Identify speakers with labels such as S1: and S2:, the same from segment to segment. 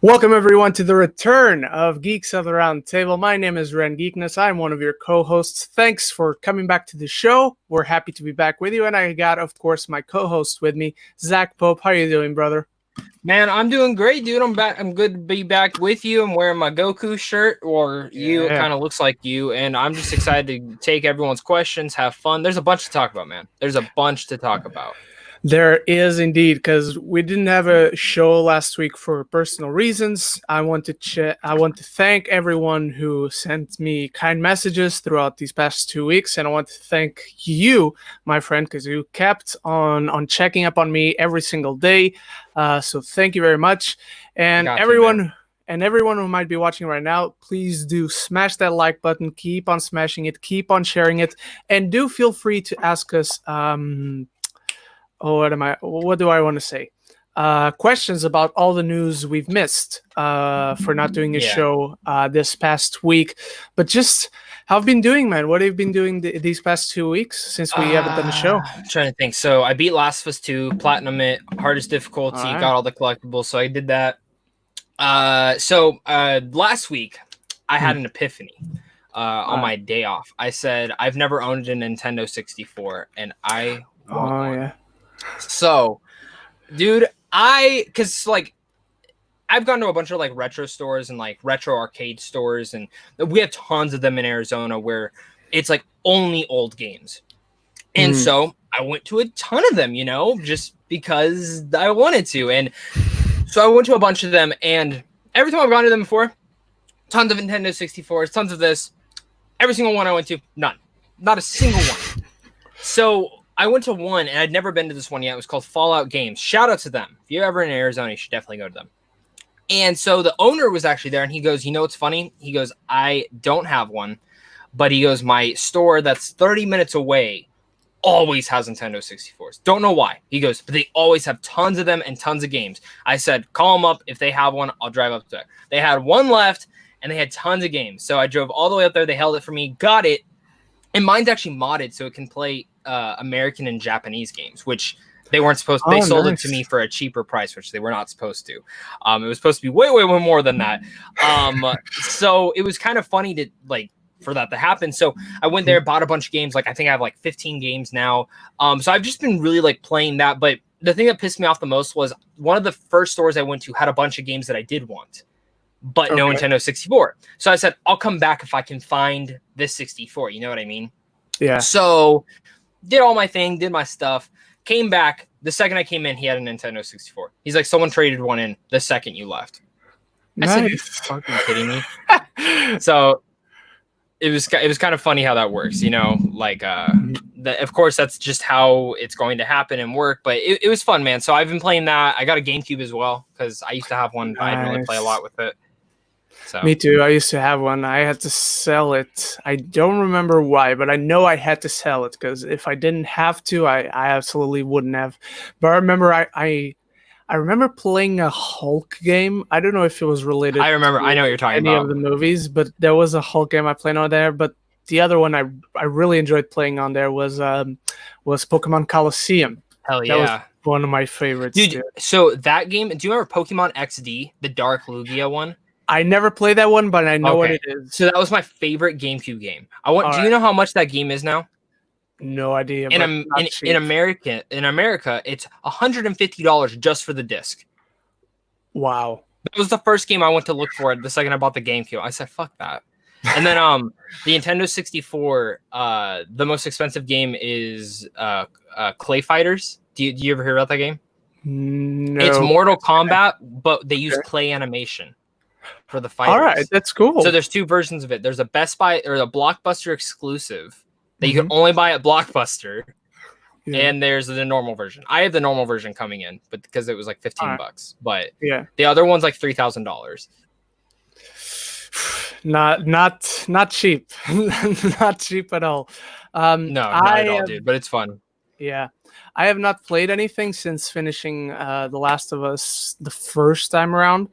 S1: Welcome everyone to the return of Geeks of the Roundtable. My name is Ren Geekness. I'm one of your co-hosts. Thanks for coming back to the show. We're happy to be back with you, and I got, of course, my co-host with me, Zach Pope. How you doing, brother?
S2: Man, I'm doing great, dude. I'm back. I'm good to be back with you. I'm wearing my Goku shirt, or you. It kind of looks like you, and I'm just excited to take everyone's questions, have fun. There's a bunch to talk about, man. There's a bunch to talk about.
S1: There is indeed, because we didn't have a show last week for personal reasons. I want to thank everyone who sent me kind messages throughout these past 2 weeks, and I want to thank you, my friend, because you kept on checking up on me every single day. So thank you very much, and everyone who might be watching right now, please do smash that like button. Keep on smashing it. Keep on sharing it, and do feel free to ask us. What do I want to say? Questions about all the news we've missed for not doing a show this past week. But just how I've been doing, man. What have you been doing these past 2 weeks since we haven't done a show?
S2: I'm trying to think. So I beat Last of Us 2, Platinum it, hardest difficulty, got all the collectibles. So I did that. Last week I had an epiphany on my day off. I said, I've never owned a Nintendo 64, and I want one. Yeah. So, dude, I've gone to a bunch of like retro stores and like retro arcade stores, and we have tons of them in Arizona where it's like only old games. And so I went to a ton of them, just because I wanted to. And so I went to a bunch of them, and every time I've gone to them before, tons of Nintendo 64s, tons of this. Every single one I went to, none. Not a single one. So I went to one, and I'd never been to this one yet. It was called Fallout Games. Shout out to them. If you're ever in Arizona, you should definitely go to them. And so the owner was actually there, and he goes, what's funny? He goes, I don't have one, but he goes, my store that's 30 minutes away always has Nintendo 64s. Don't know why. He goes, but they always have tons of them and tons of games. I said, call them up. If they have one, I'll drive up there. They had one left, and they had tons of games. So I drove all the way up there. They held it for me, got it. And mine's actually modded, so it can play American and Japanese games, which they weren't supposed to. They sold it to me for a cheaper price, which they were not supposed to. It was supposed to be way more than that. So it was kind of funny to for that to happen. So I went there, bought a bunch of games. I think I have 15 games now. So I've just been really playing that. But the thing that pissed me off the most was one of the first stores I went to had a bunch of games that I did want, but no Nintendo 64. So I said, I'll come back if I can find this 64. You know what I mean?
S1: Yeah.
S2: So did all my thing, did my stuff, came back. The second I came in, he had a Nintendo 64. He's like, someone traded one in the second you left. I said, are you fucking kidding me? So it was kind of funny how that works, of course that's just how it's going to happen and work, but it was fun, man. So I've been playing that. I got a GameCube as well, because I used to have one, but I didn't really play a lot with it. So.
S1: Me too. I used to have one. I had to sell it. I don't remember why, but I know I had to sell it, because if I didn't have to, I absolutely wouldn't have. But I remember I remember playing a Hulk game. I don't know if it was related.
S2: I know what you're talking about.
S1: Any of the movies, but there was a Hulk game I played on there. But the other one I really enjoyed playing on there was Pokemon Coliseum.
S2: Hell yeah.
S1: That was one of my favorites.
S2: Dude, so that game, do you remember Pokemon XD, the Dark Lugia one?
S1: I never played that one, but I know what it is.
S2: So that was my favorite GameCube game. Do you know how much that game is now?
S1: No idea.
S2: In America, it's $150 just for the disc.
S1: Wow.
S2: That was the first game I went to look for the second I bought the GameCube. I said, fuck that. And then the Nintendo 64, the most expensive game is Clay Fighters. Do you ever hear about that game?
S1: No.
S2: It's Mortal Kombat, but they use clay animation for the fighters.
S1: All right, that's cool.
S2: So there's two versions of it. There's a Best Buy or a Blockbuster exclusive that you can only buy at Blockbuster, and there's the normal version. I have the normal version coming in, but because it was like $15, but the other one's like $3,000.
S1: Not cheap, not cheap at all.
S2: No, not at all, dude. But it's fun.
S1: Yeah, I have not played anything since finishing The Last of Us the first time around.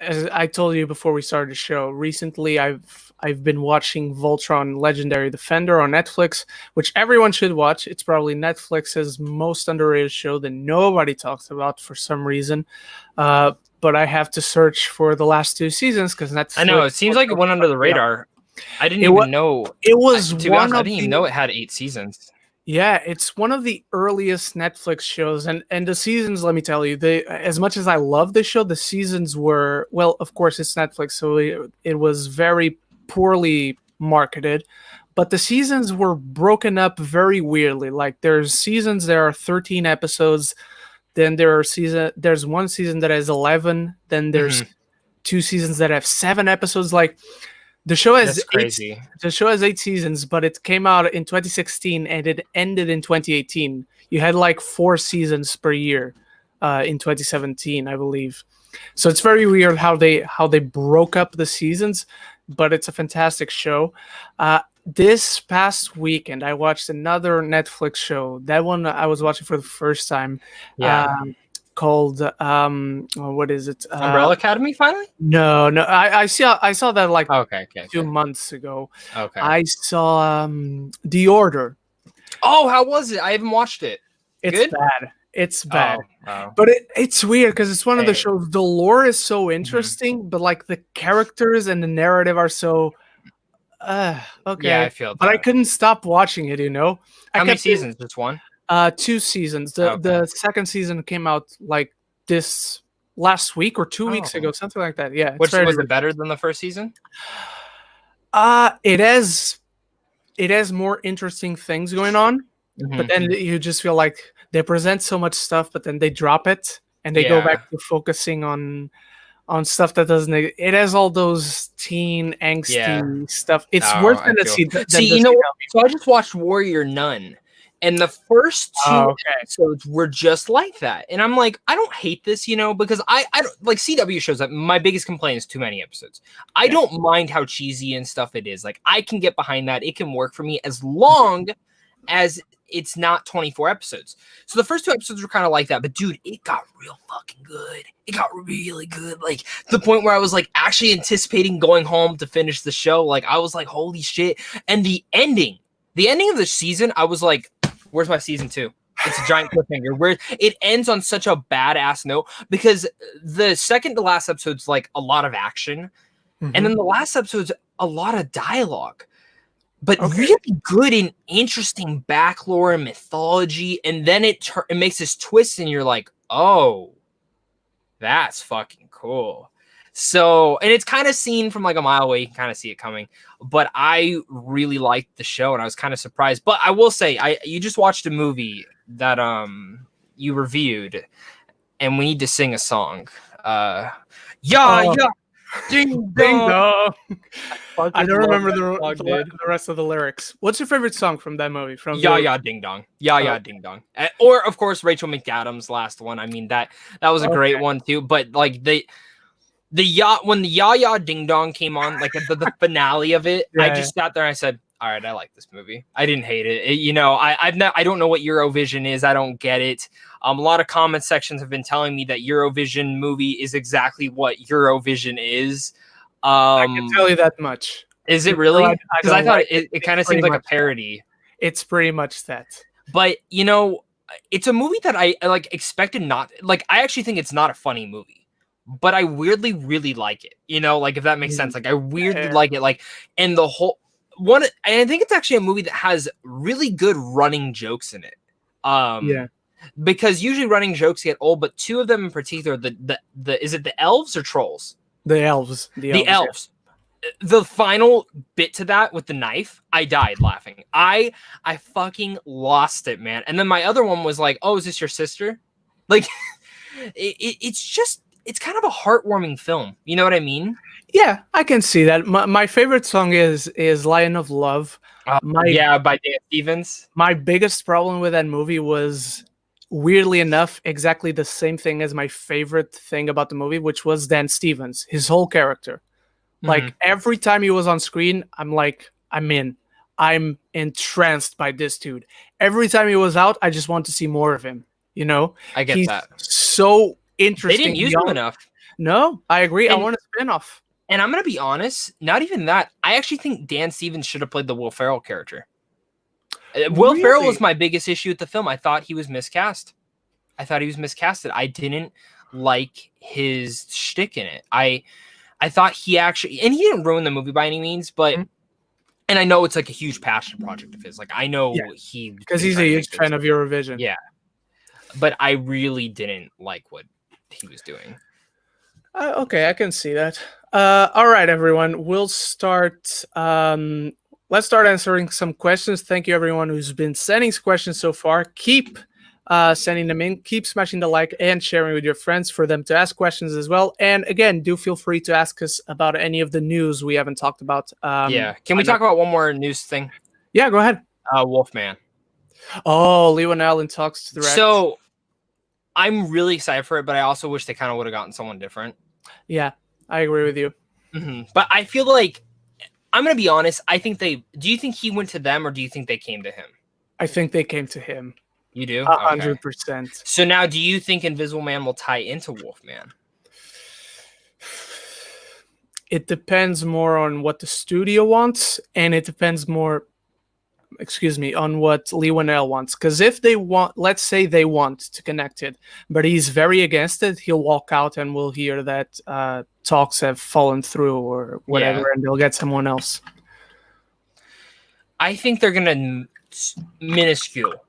S1: As I told you before we started the show, recently I've I've been watching Voltron Legendary Defender on Netflix, which everyone should watch. It's probably Netflix's most underrated show that nobody talks about for some reason. But I have to search for the last 2 seasons because Netflix.
S2: I know, it seems like it went under the radar. I didn't even know.
S1: It was
S2: to be honest, I didn't even know it had 8 seasons.
S1: Yeah, it's one of the earliest Netflix shows, and the seasons, let me tell you, as much as I love the show, the seasons were, well, of course it's Netflix, so it was very poorly marketed, but the seasons were broken up very weirdly. Like there's seasons, there are 13 episodes, then there's one season that has 11, then there's 2 seasons that have 7 episodes. Like the show has
S2: crazy.
S1: The show has 8 seasons, but it came out in 2016 and it ended in 2018. You had like 4 seasons per year in 2017, I believe. So it's very weird how they broke up the seasons, but it's a fantastic show. This past weekend, I watched another Netflix show. That one I was watching for the first time.
S2: Yeah.
S1: Called what is it?
S2: Umbrella Academy. Finally?
S1: No. I saw that like
S2: okay.
S1: 2 months ago.
S2: Okay.
S1: I saw The Order.
S2: Oh, how was it? I haven't watched it.
S1: It's
S2: Good?
S1: bad. It's bad.
S2: Oh.
S1: But it's weird because it's one of the shows. The lore is so interesting, but like the characters and the narrative are so. Okay.
S2: Yeah, I feel that.
S1: But I couldn't stop watching it.
S2: How many seasons? Just one?
S1: 2 seasons. The second season came out like this last week or 2 weeks ago, something like that. Yeah.
S2: Which was it better than the first season?
S1: It has more interesting things going on, but then you just feel like they present so much stuff, but then they drop it and they go back to focusing on stuff that doesn't. It has all those teen angsty stuff. It's worse than the
S2: So I just watched Warrior Nun. And the first 2 episodes were just like that. And I'm like, I don't hate this, because I don't like CW shows. That my biggest complaint is too many episodes. I don't mind how cheesy and stuff it is. Like, I can get behind that. It can work for me as long as it's not 24 episodes. So the first 2 episodes were kind of like that. But dude, it got real fucking good. It got really good. Like, to the point where I was like actually anticipating going home to finish the show. Like, I was like, holy shit. And the ending of the season, I was like, where's my season 2? It's a giant cliffhanger. Where it ends on such a badass note, because the second to last episode's like a lot of action, and then the last episode's a lot of dialogue, but really good and interesting backlore and mythology. And then it makes this twist, and you're like, oh, that's fucking cool. So, and it's kind of seen from like a mile away. You can kind of see it coming, but I really liked the show and I was kind of surprised. But I will say, you just watched a movie that you reviewed, and we need to sing a song. Ding dong.
S1: I don't remember the rest of the lyrics. What's your favorite song from that movie? From
S2: Ding dong. Ding dong. Or of course Rachel McAdams' last one. I mean that was a great one too. But like when the Ya Ding Dong came on, like the finale of it, I just sat there and I said, all right, I like this movie. I didn't hate it. I don't know what Eurovision is. I don't get it. A lot of comment sections have been telling me that Eurovision movie is exactly what Eurovision is.
S1: I can tell you that much.
S2: Is it really? Because I thought it kind of seems like a parody.
S1: It's pretty much that.
S2: But, it's a movie that I like expected not. Like, I actually think it's not a funny movie. But I weirdly really like it, like if that makes sense. Like I weirdly like it, like, and the whole one. And I think it's actually a movie that has really good running jokes in it. Because usually running jokes get old, but 2 of them in particular, is it the elves or trolls?
S1: The elves.
S2: The elves. The final bit to that with the knife, I died laughing. I fucking lost it, man. And then my other one was like, oh, is this your sister? Like, it's kind of a heartwarming film. You know what I mean?
S1: Yeah, I can see that. My favorite song is Lion of Love.
S2: By Dan Stevens.
S1: My biggest problem with that movie was, weirdly enough, exactly the same thing as my favorite thing about the movie, which was Dan Stevens, his whole character. Like, every time he was on screen, I'm like, I'm in. I'm entranced by this dude. Every time he was out, I just want to see more of him.
S2: I get that.
S1: So interesting.
S2: They didn't use him enough.
S1: No, I agree. I want a spin-off.
S2: And I'm going to be honest, not even that. I actually think Dan Stevens should have played the Will Ferrell character. Will Ferrell was my biggest issue with the film. I thought he was miscast. I didn't like his shtick in it. I thought he actually, and he didn't ruin the movie by any means, but, and I know it's like a huge passion project of his. Like I know
S1: because he's a huge fan of Eurovision.
S2: Yeah. But I really didn't like what he was doing.
S1: Okay, I can see that. All right, everyone. We'll start. Let's start answering some questions. Thank you, everyone who's been sending questions so far. Keep sending them in. Keep smashing the like and sharing with your friends for them to ask questions as well. And again, do feel free to ask us about any of the news we haven't talked about.
S2: Can we talk about one more news thing?
S1: Yeah, go ahead.
S2: Wolfman.
S1: Oh, Lee Allen talks to direct.
S2: So I'm really excited for it, but I also wish they kind of would have gotten someone different.
S1: Yeah, I agree with you.
S2: But I feel like, I'm going to be honest, do you think he went to them or do you think they came to him?
S1: I think they came to him.
S2: You do?
S1: 100%.
S2: So now do you think Invisible Man will tie into Wolfman?
S1: It depends more on what the studio wants, and it depends more, on what Lee Whannell wants. Because if they want, let's say they want to connect it, but he's very against it, he'll walk out and we'll hear that talks have fallen through or whatever, and they'll get someone else. I
S2: think they're going to minuscule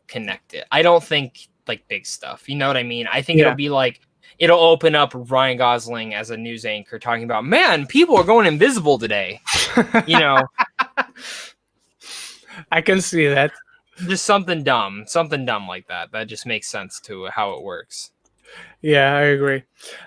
S2: connect it. I don't think like big stuff. You know what I mean? I think it'll be like, it'll open up Ryan Gosling as a news anchor talking about, man, people are going invisible today. You know?
S1: I can see that.
S2: Just something dumb like that. That just makes sense to how it works.
S1: Yeah, I agree.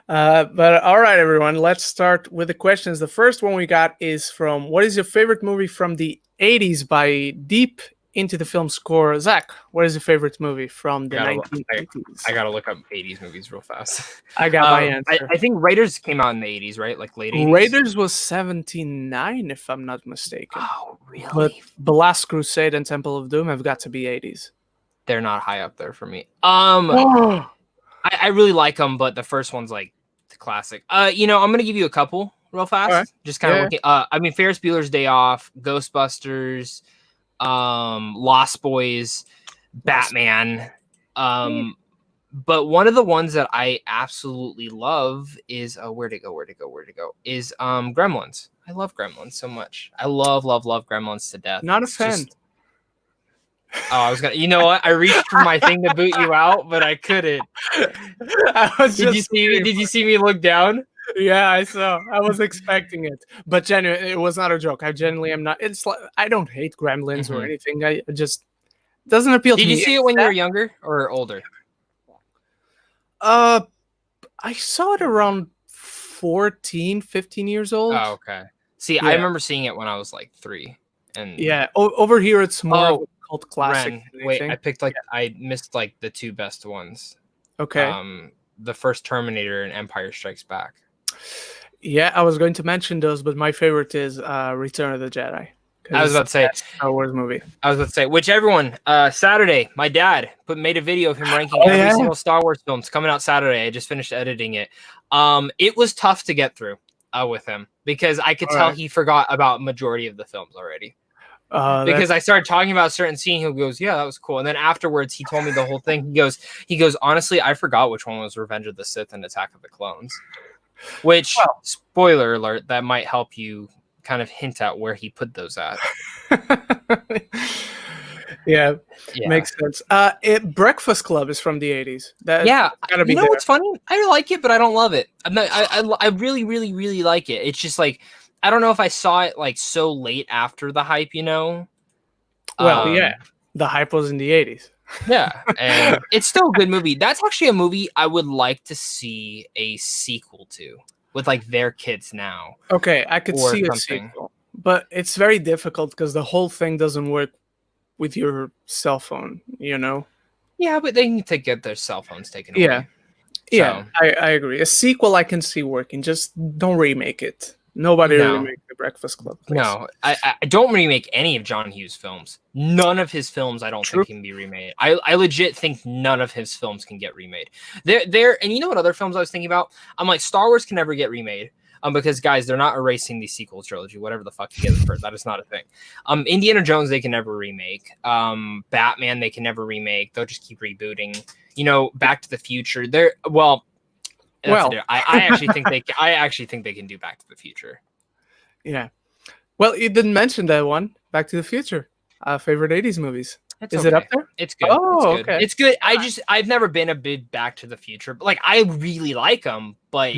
S1: But all right, everyone, let's start with the questions. The first one we got is from, what is your favorite movie from the 80s by Deep Into the Film Score? Zach, what is your favorite movie from the 1980s?
S2: I gotta look up 80s movies real fast.
S1: I got my answer.
S2: I think Raiders came out in the 80s, right? Like late 80s?
S1: Raiders was 79, if I'm not mistaken.
S2: Oh, really?
S1: But The Last Crusade and Temple of Doom have got to be 80s.
S2: They're not high up there for me. I really like them, but the first one's like the classic. I'm gonna give you a couple real fast. Right. Just kind of looking. Ferris Bueller's Day Off, Ghostbusters, Lost Boys, Batman. But one of the ones that I absolutely love is where'd it go? Is Gremlins. I love Gremlins so much. I love Gremlins to death.
S1: Not a fan.
S2: I was gonna. You know what? I reached for my thing to boot you out, but I couldn't. Did you see me look down?
S1: Yeah, I saw. I was expecting it, but genuinely, it was not a joke. I genuinely am not. It's like I don't hate Gremlins or anything. I just doesn't appeal to me.
S2: Did you see it when you were younger or older?
S1: I saw it around 14, 15 years old.
S2: Oh, okay. See, I remember seeing it when I was like 3. And
S1: over here it's more of a cult classic.
S2: Wait, I missed like the 2 best ones.
S1: Okay.
S2: The first Terminator and Empire Strikes Back.
S1: Yeah, I was going to mention those, but my favorite is Return of the Jedi.
S2: I was about to say
S1: Star Wars movie.
S2: Which everyone, Saturday, my dad made a video of him ranking every single Star Wars film. It's coming out Saturday. I just finished editing it. It was tough to get through with him because I could tell he forgot about majority of the films already. Because I started talking about a certain scene, he goes, "Yeah, that was cool." And then afterwards, he told me the whole thing. He goes, "Honestly, I forgot which one was Revenge of the Sith and Attack of the Clones." Which, spoiler alert, that might help you kind of hint at where he put those at.
S1: yeah, makes sense. Breakfast Club is from the 80s.
S2: Gotta be what's funny? I like it, but I don't love it. I really, really, really like it. It's just like, I don't know if I saw it like so late after the hype, Well,
S1: the hype was in the 80s.
S2: Yeah, and it's still a good movie. That's actually a movie I would like to see a sequel to with like their kids now.
S1: Okay, I could see a sequel, but it's very difficult because the whole thing doesn't work with your cell phone,
S2: Yeah, but they need to get their cell phones taken away.
S1: Yeah, I agree. A sequel I can see working. Just don't remake it. Nobody remake The Breakfast Club. Please.
S2: No, I don't remake any of John Hughes' films. None of his films I don't think can be remade. I legit think none of his films can get remade. And you know what other films I was thinking about? I'm like, Star Wars can never get remade. Because guys, they're not erasing the sequel trilogy, whatever the fuck you get first. That is not a thing. Indiana Jones, they can never remake. Batman, they can never remake. They'll just keep rebooting. Back to the Future. I actually think they can do Back to the Future.
S1: Yeah. Well, you didn't mention that one, Back to the Future. Favorite 80s movies. Is it up there?
S2: It's good.
S1: Oh,
S2: it's good. It's good. I've never been a big Back to the Future, but like I really like them. But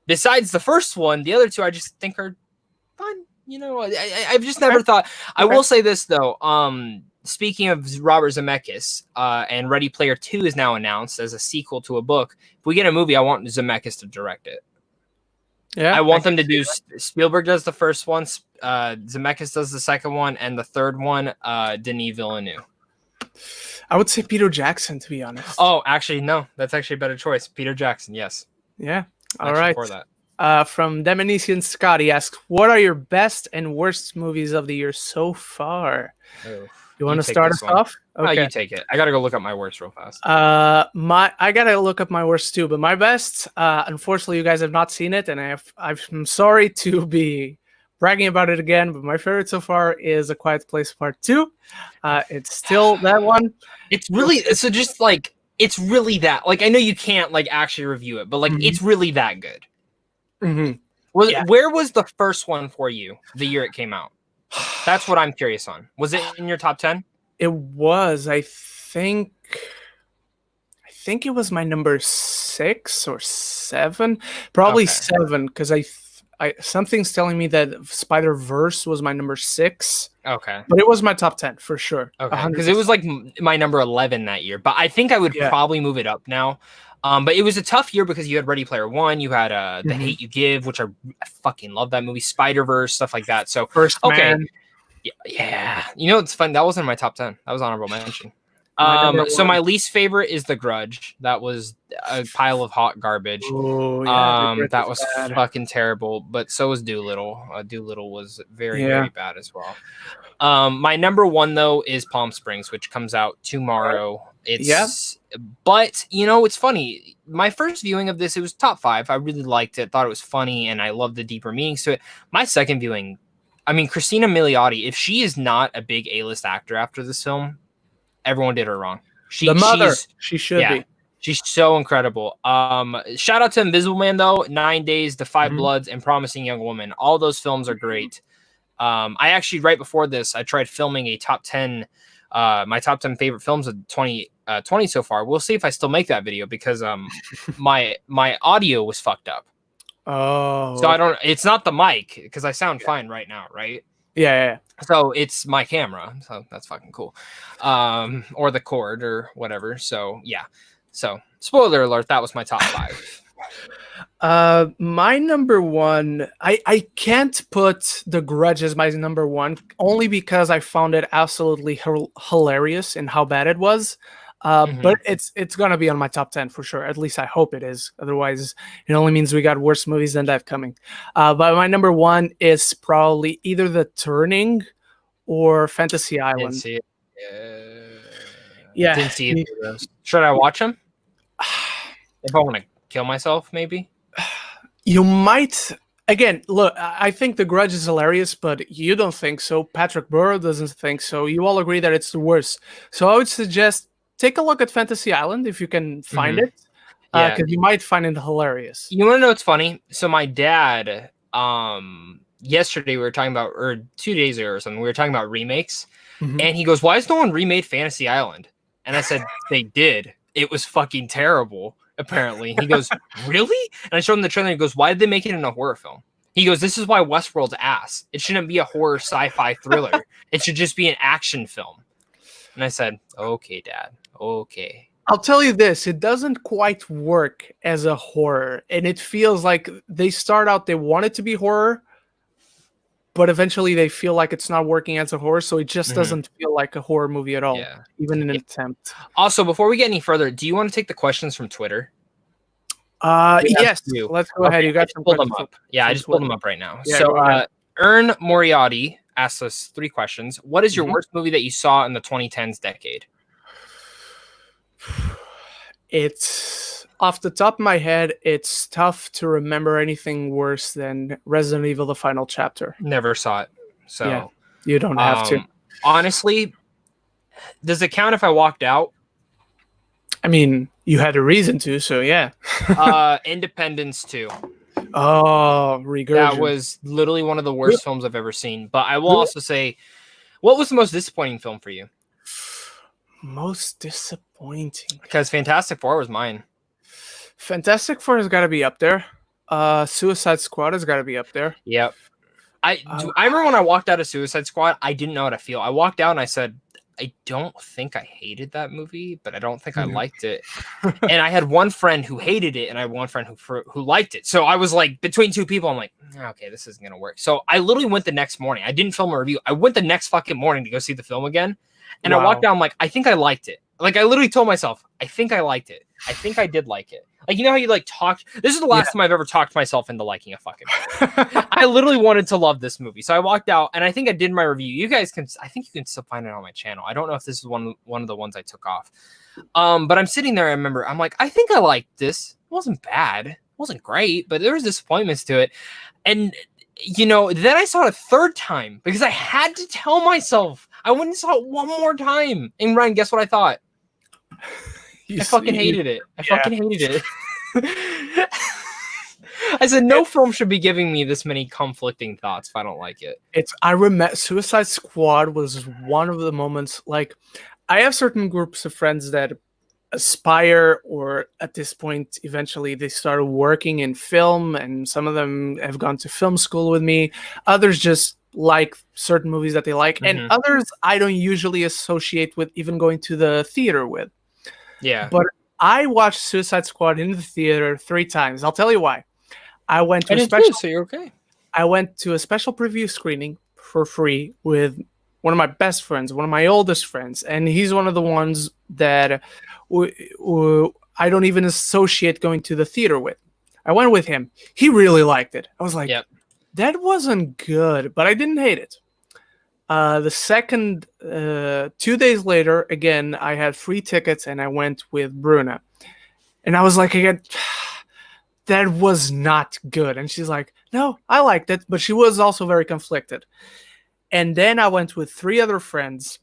S2: besides the first one, the other two I just think are fun. I've just never thought. I will say this though. Speaking of Robert Zemeckis, and Ready Player 2 is now announced as a sequel to a book. If we get a movie, I want Zemeckis to direct it. Yeah, I want them to do. Spielberg does the first one, Zemeckis does the second one, and the third one, Denis Villeneuve.
S1: I would say Peter Jackson, to be honest.
S2: Oh, actually, no, that's actually a better choice. Peter Jackson, yes.
S1: Yeah. All right. From Demonesian Scotty asks, "What are your best and worst movies of the year so far?" Oh. You want to start us off?
S2: Okay. You take it. I gotta go look up my worst real fast.
S1: I gotta look up my worst too, but my best, unfortunately, you guys have not seen it, and I'm sorry to be bragging about it again, but my favorite so far is A Quiet Place Part 2. It's still that one.
S2: It's really it's really that. Like, I know you can't like actually review it, but like it's really that good. Where was the first one for you the year it came out? That's what I'm curious on. Was it in your top 10?
S1: It was. I think it was my number 6 or 7. Probably 7, because something's telling me that Spider-Verse was my number 6.
S2: Okay.
S1: But it was my top 10 for sure.
S2: Okay. Because it was like my number 11 that year. But I think I would probably move it up now. But it was a tough year because you had Ready Player One, you had The Hate You Give, which I fucking love that movie, Spider-Verse, stuff like that. So
S1: First Man.
S2: Yeah. It's fun. That wasn't in my top 10. That was honorable mention. So my least favorite is The Grudge. That was a pile of hot garbage.
S1: Oh, yeah,
S2: that was fucking terrible. But so was Dolittle. Dolittle was very, very bad as well. My number 1 though is Palm Springs, which comes out tomorrow. But it's funny. My first viewing of this, it was top 5. I really liked it. Thought it was funny, and I loved the deeper meanings to it. My second viewing, Christina Milioti, if she is not a big A-list actor after this film, everyone did her wrong. She should be. She's so incredible. Shout out to Invisible Man though, 9 Days, The Five Bloods, and Promising Young Woman. All those films are great. I actually, right before this, I tried filming a top 10, my top 10 favorite films of 2020 so far. We'll see if I still make that video because my audio was fucked up.
S1: Oh.
S2: So it's not the mic because I sound fine right now, right?
S1: Yeah.
S2: So it's my camera. So that's fucking cool. Or the cord or whatever. So yeah. So spoiler alert, that was my top 5.
S1: My number 1, I can't put The Grudge as my number 1 only because I found it absolutely hilarious in how bad it was. But it's gonna be on my top 10 for sure. At least I hope it is. Otherwise, it only means we got worse movies than that coming. But my number 1 is probably either The Turning or Fantasy Island.
S2: Didn't see it. Didn't see it. Should I watch them? If I want to kill myself, maybe.
S1: You might. Again, look, I think The Grudge is hilarious, but you don't think so. Patrick Burrow doesn't think so. You all agree that it's the worst. So I would suggest take a look at Fantasy Island if you can find it, because you might find it hilarious.
S2: You want to know what's funny? So my dad, yesterday we were talking about, or 2 days ago or something, we were talking about remakes, and he goes, "Why has no one remade Fantasy Island?" And I said, "They did. It was fucking terrible." Apparently, he goes, "Really?" And I showed him the trailer. He goes, "Why did they make it in a horror film?" He goes, "This is why Westworld's ass. It shouldn't be a horror sci-fi thriller. It should just be an action film." And I said, "Okay, Dad. Okay."
S1: I'll tell you this, it doesn't quite work as a horror, and it feels like they start out, they want it to be horror, but eventually they feel like it's not working as a horror, so it just doesn't feel like a horror movie at all, even in an attempt.
S2: Also, before we get any further, do you want to take the questions from Twitter?
S1: Yes, let's go ahead. You got some
S2: pulled them up. Yeah, I just pulled them up right now. Yeah, so, Ern Moriarty asked us 3 questions. What is your worst movie that you saw in the 2010s decade?
S1: It's Off the top of my head, it's tough to remember anything worse than Resident Evil: The Final Chapter.
S2: Never saw it, so
S1: Yeah, you don't have to.
S2: Honestly, does it count if I walked out?
S1: I mean, you had a reason to, so yeah.
S2: Independence 2.
S1: Oh, Regurgent.
S2: That was literally one of the worst films I've ever seen. But I will also say, what was the most disappointing film for you?
S1: Most disappointing?
S2: Because Fantastic Four was mine.
S1: Fantastic Four has got to be up there. Suicide Squad has got to be up there.
S2: Yep. I remember when I walked out of Suicide Squad, I didn't know how to feel. I walked out and I said, I don't think I hated that movie, but I don't think I liked it. And I had one friend who hated it, and I had one friend who liked it. So I was like, between two people, I'm like, okay, this isn't gonna work. So I literally went the next morning. I didn't film a review. I went the next fucking morning to go see the film again. And I walked down, I'm like, I think I liked it. Like, I literally told myself, I think I liked it. I think I did like it. Like, you know how you like talk? This is the last time I've ever talked myself into liking a fucking movie. I literally wanted to love this movie. So I walked out, and I think I did my review. You guys can, I think you can still find it on my channel. I don't know if this is one of the ones I took off. But I'm sitting there, I remember, I'm like, I think I liked this. It wasn't bad. It wasn't great, but there was disappointments to it. And, you know, then I saw it a third time because I had to tell myself I went and saw it one more time. And Ryan, guess what I thought? I fucking hated it. I fucking hated it. I said, no film should be giving me this many conflicting thoughts if I don't like it.
S1: I remember Suicide Squad was one of the moments, like, I have certain groups of friends that aspire, or at this point, eventually they started working in film, and some of them have gone to film school with me. Others just like certain movies that they like, and others I don't usually associate with even going to the theater with.
S2: Yeah.
S1: But I watched Suicide Squad in the theater 3 times. I'll tell you why. I went to
S2: so you're okay.
S1: I went to a special preview screening for free with one of my best friends, one of my oldest friends, and he's one of the ones that I don't even associate going to the theater with. I went with him. He really liked it. I was like, that wasn't good, but I didn't hate it. The second 2 days later, again, I had free tickets and I went with Bruna. And I was like, again, that was not good. And she's like, no, I liked it. But she was also very conflicted. And then I went with 3 other friends,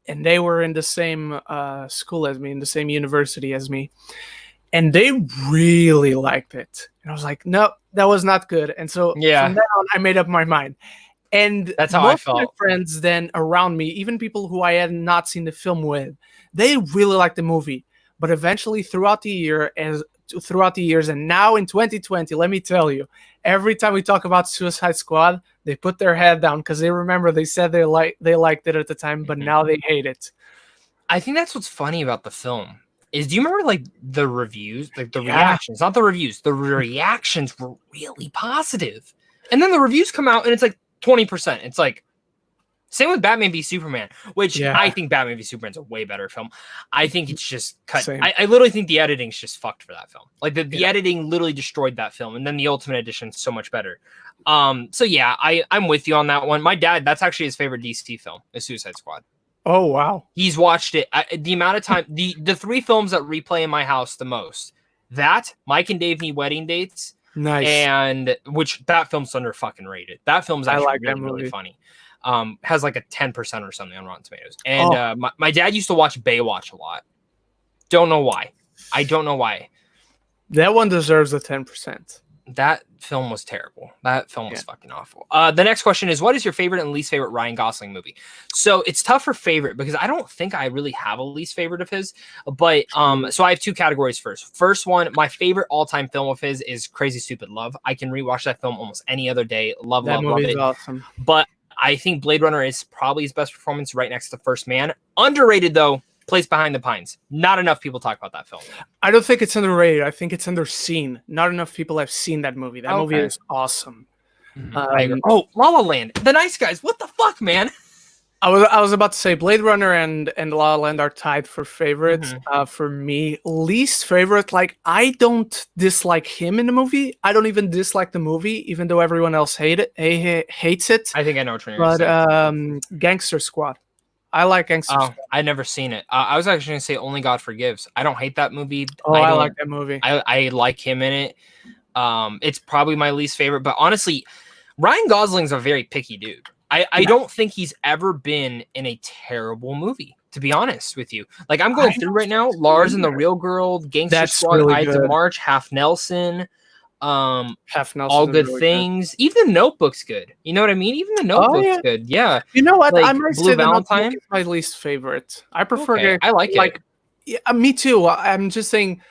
S1: and they were in the same school as me, in the same university as me. And they really liked it. And I was like, no, that was not good. And so from then on, I made up my mind. And
S2: that's how I felt.
S1: My friends then around me, even people who I had not seen the film with, they really liked the movie. But eventually, throughout the years, and now in 2020, let me tell you, every time we talk about Suicide Squad, they put their head down because they remember they said they liked it at the time, but now they hate it.
S2: I think that's what's funny about the film. Do you remember like the reviews, like the reactions, not the reviews, the reactions were really positive. And then the reviews come out and it's like 20%. It's like, same with Batman v Superman, which I think Batman v Superman's a way better film. I think it's just cut. I literally think the editing's just fucked for that film. Like the editing literally destroyed that film. And then the Ultimate Edition's so much better. So yeah, I'm with you on that one. My dad, that's actually his favorite DC film, is Suicide Squad.
S1: Oh, wow.
S2: He's watched it. The amount of time, the 3 films that replay in my house the most, that, Mike and Dave Need Wedding Dates.
S1: Nice.
S2: And which that film's under fucking rated. That film's actually really funny. Has like a 10% or something on Rotten Tomatoes. And my dad used to watch Baywatch a lot. Don't know why. I don't know why.
S1: That one deserves a 10%.
S2: That film was terrible. That film was fucking awful. The next question is, what is your favorite and least favorite Ryan Gosling movie? So it's tough for favorite because I don't think I really have a least favorite of his. But so I have 2 categories first. First one, my favorite all-time film of his is Crazy Stupid Love. I can rewatch that film almost any other day. Love it.
S1: Awesome.
S2: But I think Blade Runner is probably his best performance, right next to First Man. Underrated though. Place Behind the Pines. Not enough people talk about that film.
S1: I don't think it's underrated. I think it's underseen. Not enough people have seen that movie. That movie is awesome.
S2: I agree. La La Land. The Nice Guys. What the fuck, man?
S1: I was about to say Blade Runner and La La Land are tied for favorites. For me, least favorite. Like, I don't dislike him in the movie. I don't even dislike the movie, even though everyone else hates it.
S2: I think I know what you're saying.
S1: But Gangster Squad. I like Gangster
S2: Oh,
S1: Squad.
S2: I'd never seen it. I was actually going to say Only God Forgives. I don't hate that movie.
S1: Oh, I like that movie.
S2: I like him in it. It's probably my least favorite, but honestly, Ryan Gosling's a very picky dude. I don't think he's ever been in a terrible movie, to be honest with you. Like, I'm going through right now, Lars and the Real Girl, Gangster Squad, really Ides of March, Half Nelson,
S1: Half Nelson,
S2: All Good really Things. Good. Even The Notebook's good. You know what I mean? Even The Notebook's good. Yeah.
S1: You know what?
S2: Like,
S1: I might
S2: Blue
S1: say
S2: Valentine?
S1: The Notebook is my least favorite. I prefer
S2: I like it.
S1: Yeah, me too. I'm just saying,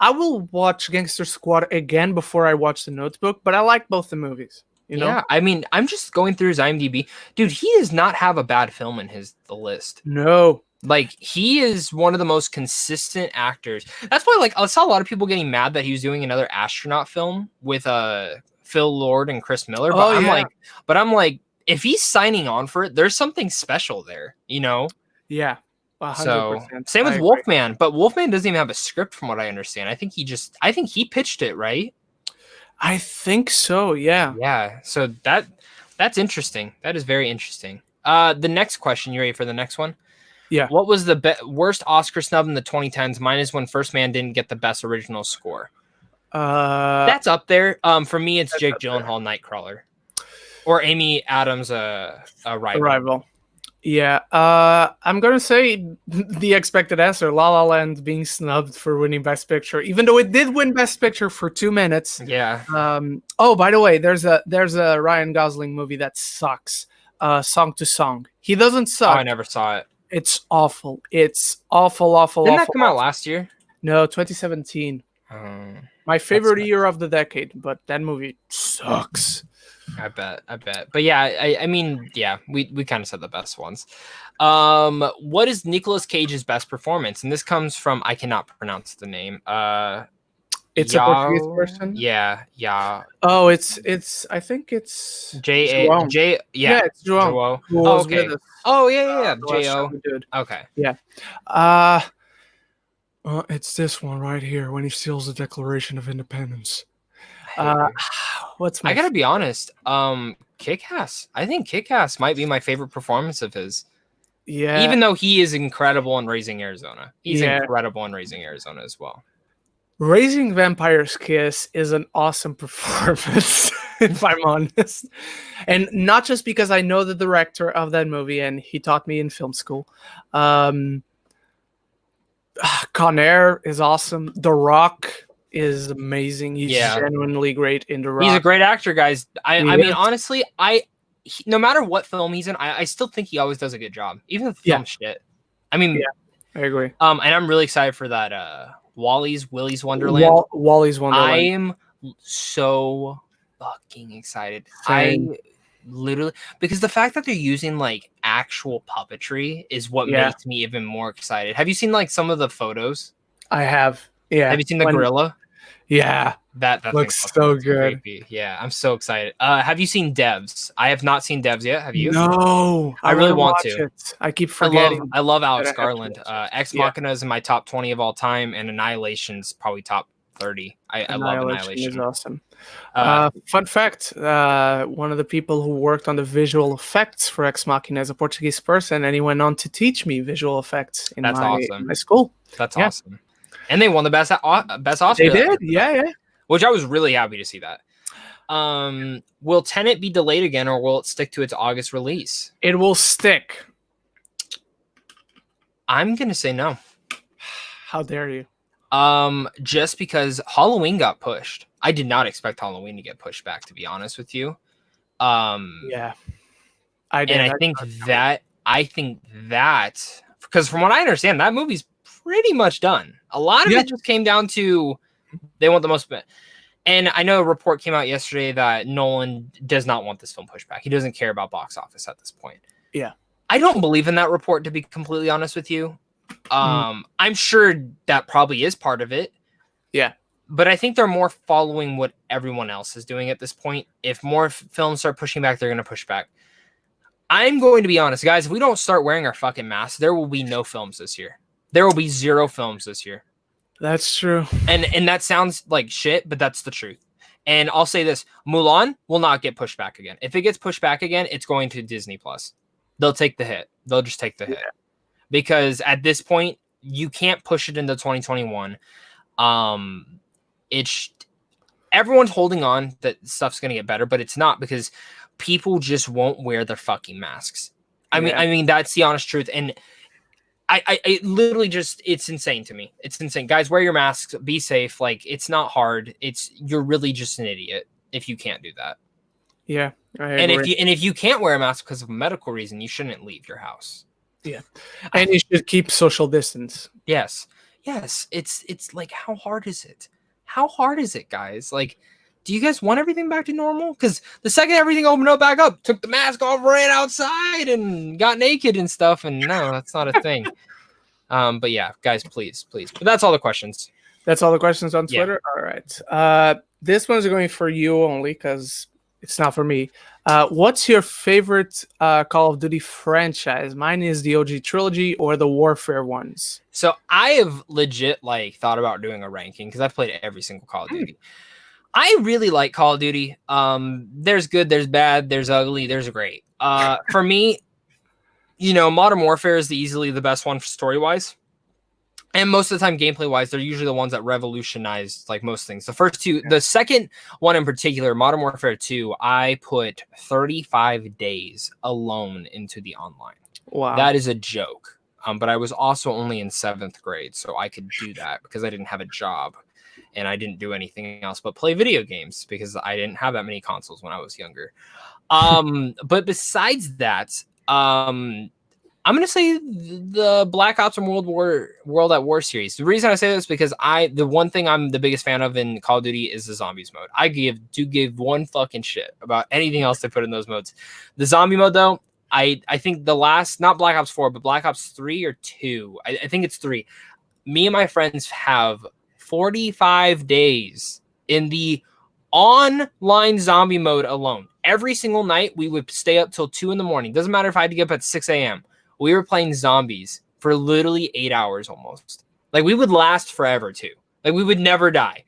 S1: I will watch Gangster Squad again before I watch The Notebook, but I like both the movies. You know?
S2: Yeah, I mean, I'm just going through his IMDb. Dude, he does not have a bad film in the list.
S1: No.
S2: Like, he is one of the most consistent actors. That's why, like, I saw a lot of people getting mad that he was doing another astronaut film with Phil Lord and Chris Miller. But I'm like, if he's signing on for it, there's something special there, you know?
S1: Yeah. 100%.
S2: So same with Wolfman, but Wolfman doesn't even have a script from what I understand. I think he pitched it, right?
S1: I think so, yeah.
S2: Yeah. So that's interesting. That is very interesting. The next question, you ready for the next one?
S1: Yeah.
S2: What was the worst Oscar snub in the 2010s? Mine is when First Man didn't get the best original score. That's up there. For me, it's Jake Gyllenhaal, Nightcrawler, or Amy Adams, Arrival.
S1: Yeah, I'm gonna say the expected answer: La La Land being snubbed for winning Best Picture, even though it did win Best Picture for 2 minutes.
S2: Yeah.
S1: Oh, by the way, there's a Ryan Gosling movie that sucks. Song to Song. He doesn't suck.
S2: Oh, I never saw it.
S1: It's awful. It's awful.
S2: Didn't that come out last year?
S1: No, 2017. My favorite year of the decade, but that movie sucks.
S2: I bet. But yeah, I mean, yeah, we kind of said the best ones. What is Nicolas Cage's best performance? And this comes from, I cannot pronounce the name.
S1: It's a Portuguese person?
S2: Yeah.
S1: Oh, I think it's
S2: J. Yeah,
S1: it's João.
S2: Oh, okay. Oh, yeah. J.O. Okay.
S1: Yeah. It's this one right here when he steals the Declaration of Independence.
S2: I gotta be honest. Kick-Ass. I think Kick-Ass might be my favorite performance of his.
S1: Yeah.
S2: Even though he is incredible in Raising Arizona. He's incredible in Raising Arizona as well.
S1: Raising Vampire's Kiss is an awesome performance, if I'm honest. And not just because I know the director of that movie and he taught me in film school. Con Air is awesome. The Rock is amazing. He's genuinely great in The Rock.
S2: He's a great actor, guys. I mean, honestly, no matter what film he's in, I still think he always does a good job, even if the film shit. I mean,
S1: I agree.
S2: And I'm really excited for that Willy's Wonderland.
S1: Wally's Wonderland.
S2: I am so fucking excited.
S1: Same.
S2: I literally, because the fact that they're using like actual puppetry is what makes me even more excited. Have you seen like some of the photos?
S1: I have. Yeah.
S2: Have you seen the gorilla?
S1: Yeah.
S2: That
S1: looks so good.
S2: Creepy. Yeah, I'm so excited. Have you seen Devs? I have not seen Devs yet. Have you?
S1: No.
S2: I really want to.
S1: It. I keep forgetting.
S2: I love Alex Garland. Ex Machina is in my top 20 of all time, and Annihilation's probably top 30. I love Annihilation.
S1: Is awesome. Fun fact: one of the people who worked on the visual effects for Ex Machina is a Portuguese person, and he went on to teach me visual effects in my school.
S2: That's awesome. And they won the best Oscar.
S1: They did, yeah.
S2: Which I was really happy to see that. Will Tenet be delayed again, or will it stick to its August release?
S1: It will stick.
S2: I'm gonna say no.
S1: How dare you?
S2: Just because Halloween got pushed. I did not expect Halloween to get pushed back, to be honest with you.
S1: Yeah. I did.
S2: And I think that because from what I understand, that movie's pretty much done. A lot of it just came down to they want the most. And I know a report came out yesterday that Nolan does not want this film pushed back. He doesn't care about box office at this point.
S1: Yeah.
S2: I don't believe in that report, to be completely honest with you. I'm sure that probably is part of it.
S1: Yeah.
S2: But I think they're more following what everyone else is doing at this point. If more films start pushing back, they're going to push back. I'm going to be honest, guys. If we don't start wearing our fucking masks, there will be no films this year. There will be 0 films this year.
S1: That's true.
S2: And that sounds like shit, but that's the truth. And I'll say this, Mulan will not get pushed back again. If it gets pushed back again, it's going to Disney Plus. They'll take the hit. They'll just take the hit because at this point you can't push it into 2021. It's everyone's holding on that stuff's gonna get better, but it's not because people just won't wear their fucking masks. I mean that's the honest truth, and I literally just it's insane to me. It's insane, guys. Wear your masks, be safe. Like it's not hard. You're really just an idiot if you can't do that.
S1: Yeah,
S2: and if you can't wear a mask because of a medical reason, you shouldn't leave your house.
S1: Yeah, and you should keep social distance.
S2: Yes. It's like how hard is it? How hard is it, guys? Like, do you guys want everything back to normal? Because the second everything opened up back up, took the mask off, ran outside, and got naked and stuff. And no, that's not a thing. But yeah, guys, please. But that's all the questions.
S1: That's all the questions on Twitter? Yeah. All right. This one's going for you only because it's not for me. What's your favorite Call of Duty franchise? Mine is the OG trilogy or the Warfare ones.
S2: So I have legit thought about doing a ranking because I've played every single Call of Duty. I really like Call of Duty. There's good, there's bad, there's ugly, there's great. For me, Modern Warfare is easily the best one story-wise. And most of the time, gameplay-wise, they're usually the ones that revolutionize most things. The first two, the second one in particular, Modern Warfare 2, I put 35 days alone into the online.
S1: Wow.
S2: That is a joke. But I was also only in 7th grade, so I could do that because I didn't have a job. And I didn't do anything else but play video games because I didn't have that many consoles when I was younger. But besides that, I'm going to say the Black Ops and World at War series. The reason I say this is because the one thing I'm the biggest fan of in Call of Duty is the zombies mode. I give one fucking shit about anything else they put in those modes. The zombie mode, though, I think the last, not Black Ops 4, but Black Ops 3 or 2, I think it's 3. Me and my friends have 45 days in the online zombie mode alone. Every single night, we would stay up till 2 a.m. Doesn't matter if I had to get up at 6 a.m. We were playing zombies for literally 8 hours almost. We would last forever too. We would never die.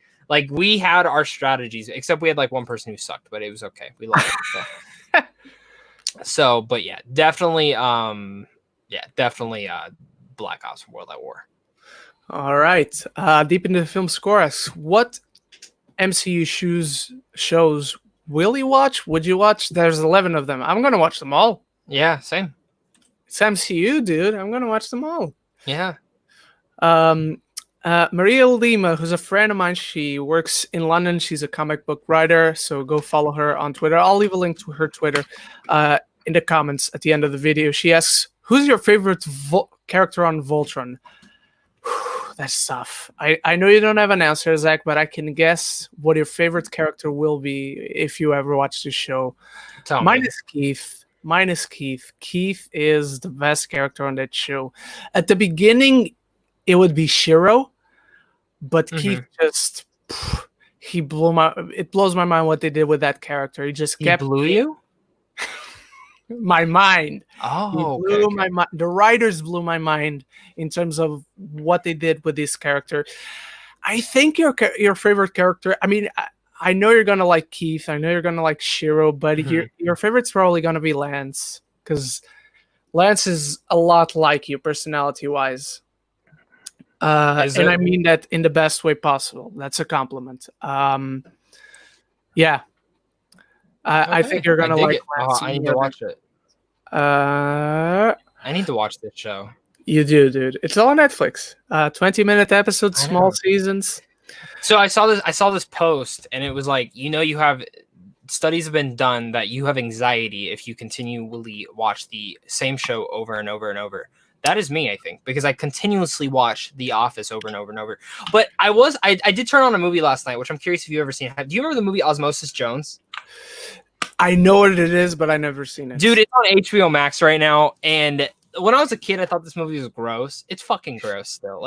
S2: We had our strategies, except we had one person who sucked, but it was okay. We loved it. So, but yeah, definitely, Black Ops World at War.
S1: All right. Deep into the film score asks, what MCU shows will you watch? Would you watch? There's 11 of them. I'm going to watch them all.
S2: Yeah, same.
S1: It's MCU, dude. I'm going to watch them all.
S2: Yeah.
S1: Maria Lima, who's a friend of mine, she works in London. She's a comic book writer, so go follow her on Twitter. I'll leave a link to her Twitter in the comments at the end of the video. She asks, who's your favorite character on Voltron? That's tough. I know you don't have an answer, Zach, but I can guess what your favorite character will be if you ever watch the show. Mine is Keith. Keith is the best character on that show. At the beginning, it would be Shiro, but Keith just it blows my mind what they did with that character. He just kept
S2: blew you?
S1: My mind.
S2: Oh,
S1: blew my mind. The writers blew my mind in terms of what they did with this character. I think your favorite character, I mean, I know you're gonna like Keith. I know you're gonna like Shiro, but your favorite's probably gonna be Lance, because Lance is a lot like you personality-wise. And I mean that in the best way possible. That's a compliment. Yeah. I think you're gonna like Lance.
S2: I need to watch it.
S1: I
S2: need to watch this show.
S1: You do, dude. It's all on Netflix. 20-minute episodes, small seasons.
S2: So I saw this post, and it was you have studies have been done that you have anxiety if you continually watch the same show over and over and over. That is me, I think, because I continuously watch The Office over and over and over. But I did turn on a movie last night, which I'm curious if you've ever seen. Do you remember the movie Osmosis Jones?
S1: I know what it is, but I've never seen it.
S2: Dude, it's on HBO Max right now. And when I was a kid, I thought this movie was gross. It's fucking gross still.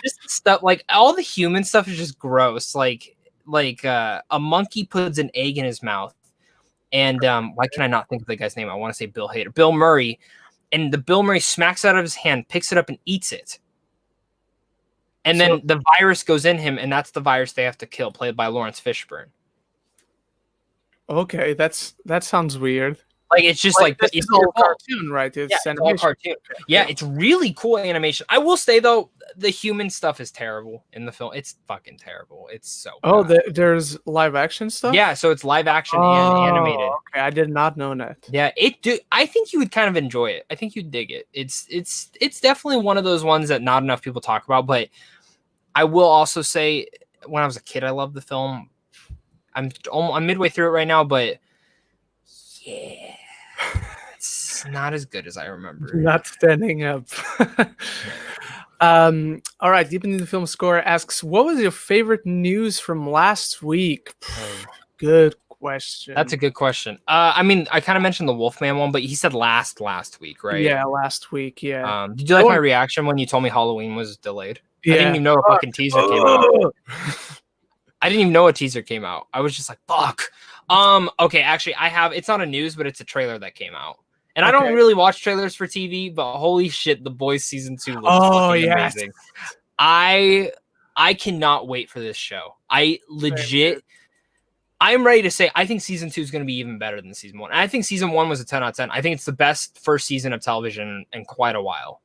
S2: Just stuff, all the human stuff is just gross. A monkey puts an egg in his mouth. And why can I not think of the guy's name? I want to say Bill Murray. And the Bill Murray smacks it out of his hand, picks it up, and eats it. And then the virus goes in him, and that's the virus they have to kill, played by Lawrence Fishburne.
S1: Okay, that sounds weird.
S2: Like it's just like
S1: it's all cartoon, right?
S2: It's all cartoon. Yeah, it's really cool animation. I will say though, the human stuff is terrible in the film. It's fucking terrible. It's so bad.
S1: There's live action stuff.
S2: Yeah, so it's live action and animated.
S1: Okay, I did not know that.
S2: Yeah, I think you would kind of enjoy it. I think you'd dig it. It's definitely one of those ones that not enough people talk about. But I will also say, when I was a kid, I loved the film. I'm midway through it right now, but yeah, it's not as good as I remember.
S1: Not standing up. All right, Deep into the Film Score asks, what was your favorite news from last week? Good question.
S2: That's a good question. I mean, I kind of mentioned the Wolfman one, but he said last week, right?
S1: Yeah, last week, yeah.
S2: Did you like my reaction when you told me Halloween was delayed?
S1: Yeah.
S2: I didn't even know a fucking teaser came out. I didn't even know a teaser came out. I was just like, fuck. Okay, actually, it's not a news, but it's a trailer that came out. And I don't really watch trailers for TV, but holy shit, The Boys season 2 looks fucking amazing. I cannot wait for this show. I'm ready to say I think season 2 is going to be even better than season 1. And I think season 1 was a 10 out of 10. I think it's the best first season of television in quite a while.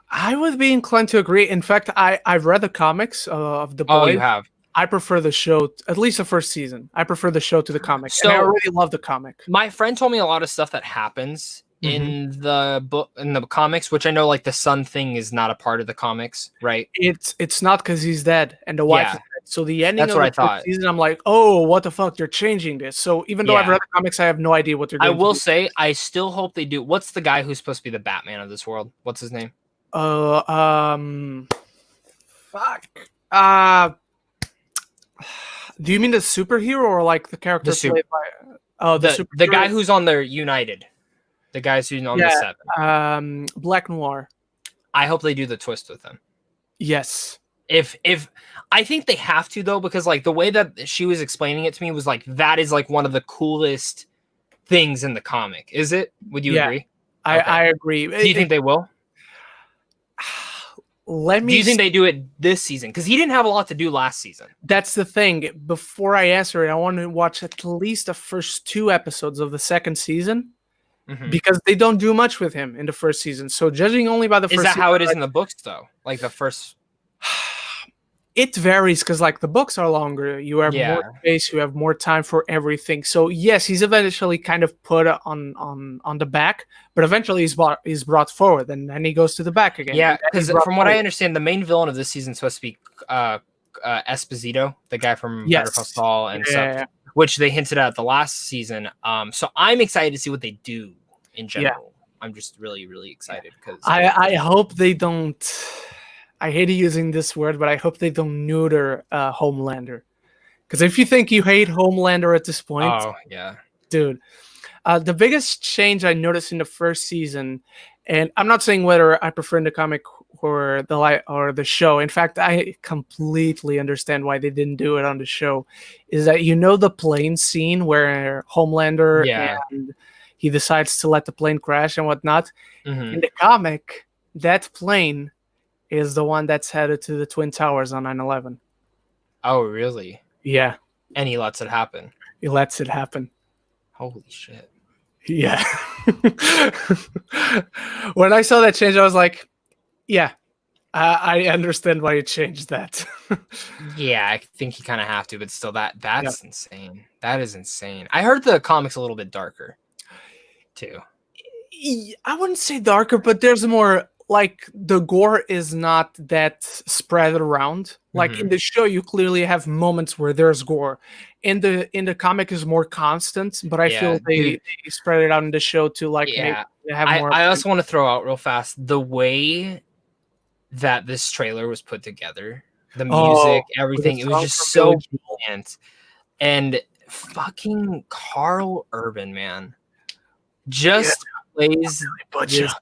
S1: I would be inclined to agree. In fact, I've read the comics of The Boys.
S2: Oh, you have?
S1: I prefer the show, at least the first season. I prefer the show to the comic. So, and I really love the comic.
S2: My friend told me a lot of stuff that happens in the book, in the comics, which I know, like the son thing is not a part of the comics, right?
S1: It's not because he's dead and the wife is dead. So the ending of the first season, I'm like, oh, what the fuck? You're changing this. So even though I've read the comics, I have no idea what they're doing.
S2: I will say, I still hope they do. What's the guy who's supposed to be the Batman of this world? What's his name?
S1: Do you mean the superhero or like the character played by
S2: the guy who's on the United? The guys who's on the set.
S1: Black Noir.
S2: I hope they do the twist with him.
S1: Yes.
S2: If I think they have to though, because like the way that she was explaining it to me was like that is like one of the coolest things in the comic. Is it? Would you agree?
S1: I agree.
S2: Do you think they will? Do you think they do it this season? Because he didn't have a lot to do last season.
S1: That's the thing. Before I answer it, I want to watch at least the first 2 episodes of the second season because they don't do much with him in the first season. So judging only by the first season...
S2: Is that how it is in the books, though? Like the first...
S1: It varies because like the books are longer. You have more space. You have more time for everything. So yes, he's eventually kind of put on the back, but eventually he's brought forward, and then he goes to the back again.
S2: Yeah, because from what I understand, the main villain of this season is supposed to be Esposito, the guy from Better Call Saul and stuff, which they hinted at the last season. So I'm excited to see what they do in general. I'm just really, really excited because
S1: I hope they don't. I hate using this word, but I hope they don't neuter Homelander. Because if you think you hate Homelander at this point, dude, the biggest change I noticed in the first season, and I'm not saying whether I prefer in the comic or the show. In fact, I completely understand why they didn't do it on the show. Is that the plane scene where Homelander and he decides to let the plane crash and whatnot. In the comic, that plane is the one that's headed to the Twin Towers on 9/11.
S2: Oh, really?
S1: Yeah.
S2: And he lets it happen.
S1: He lets it happen.
S2: Holy shit.
S1: Yeah. When I saw that change, I was like, yeah, I understand why you changed that.
S2: Yeah, I think you kind of have to, but still, that's insane. That is insane. I heard the comics a little bit darker, too.
S1: I wouldn't say darker, but there's more... Like the gore is not that spread around. Like in the show, you clearly have moments where there's gore. In the comic is more constant, but I feel they spread it out in the show to like have more.
S2: I also want to throw out real fast the way that this trailer was put together, the music, everything. It was just so brilliant. And fucking Carl Urban, man, just plays this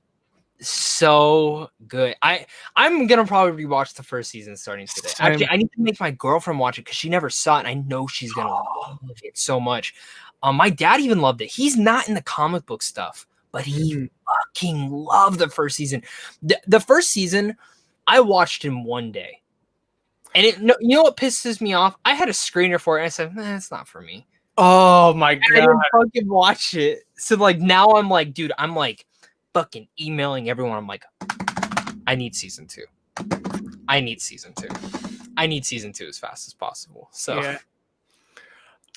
S2: so good. I'm gonna probably rewatch the first season starting today. Actually, I need to make my girlfriend watch it because she never saw it, and I know she's gonna love it so much. My dad even loved it. He's not in the comic book stuff, but he fucking loved the first season. The first season, I watched in one day, and you know what pisses me off? I had a screener for it, and I said, "It's not for me."
S1: Oh my god!
S2: I didn't fucking watch it. So like now I'm like, dude, I'm like fucking emailing everyone. I'm like, I need season 2. I need season 2. I need season 2 as fast as possible. So
S1: Yeah.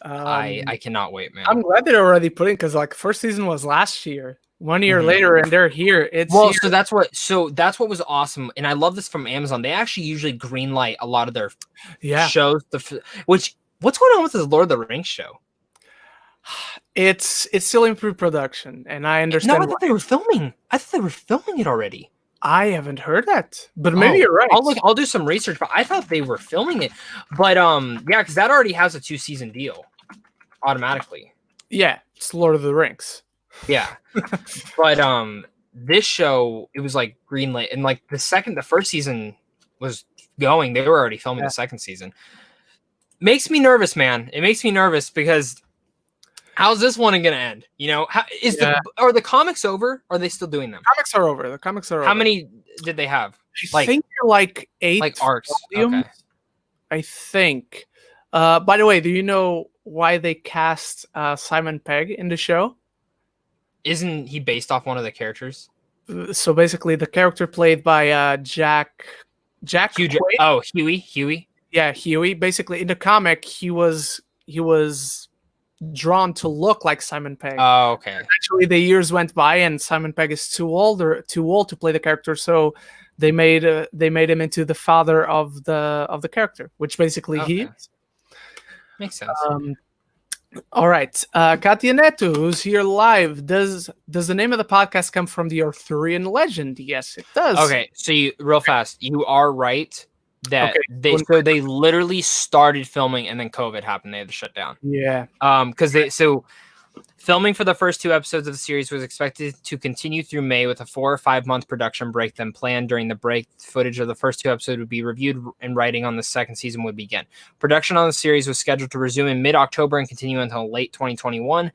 S2: I cannot wait, man.
S1: I'm glad they're already putting, because like first season was last year. 1 year later, and they're here. It's
S2: well,
S1: here.
S2: so that's what was awesome, and I love this from Amazon. They actually usually greenlight a lot of their shows. What's going on with this Lord of the Rings show?
S1: It's still in pre-production, and I understand.
S2: No, I thought they were filming. I thought they were filming it already.
S1: I haven't heard that, but maybe you're right.
S2: I'll do some research, but I thought they were filming it. But yeah, because that already has a 2-season deal automatically.
S1: Yeah, it's Lord of the Rings.
S2: Yeah. But this show, it was like greenlit, and like the first season was going. They were already filming the second season. Makes me nervous, man. It makes me nervous because how's this one gonna end? You know, are the comics over? Or are they still doing them?
S1: Comics are over. The comics are over.
S2: How many did they have?
S1: I think they're like 8
S2: arcs.
S1: Volumes, okay. I think. By the way, do you know why they cast Simon Pegg in the show?
S2: Isn't he based off one of the characters?
S1: So basically, the character played by Jack.
S2: Huey.
S1: Yeah, Huey. Basically, in the comic, he was drawn to look like Simon Pegg.
S2: Oh, okay.
S1: And actually, the years went by, and Simon Pegg is too old to play the character. So they made him into the father of the character, which basically he is.
S2: Makes sense.
S1: All right, Katia Neto, who's here live. Does the name of the podcast come from the Arthurian legend? Yes, it does.
S2: Okay, so real fast, you are right that they literally started filming and then COVID happened. They had to shut down.
S1: Yeah.
S2: Because filming for the first 2 episodes of the series was expected to continue through May with a 4 or 5 month production break. Then planned during the break, footage of the first 2 episodes would be reviewed and writing on the second season would begin. Production on the series was scheduled to resume in mid-October and continue until late 2021.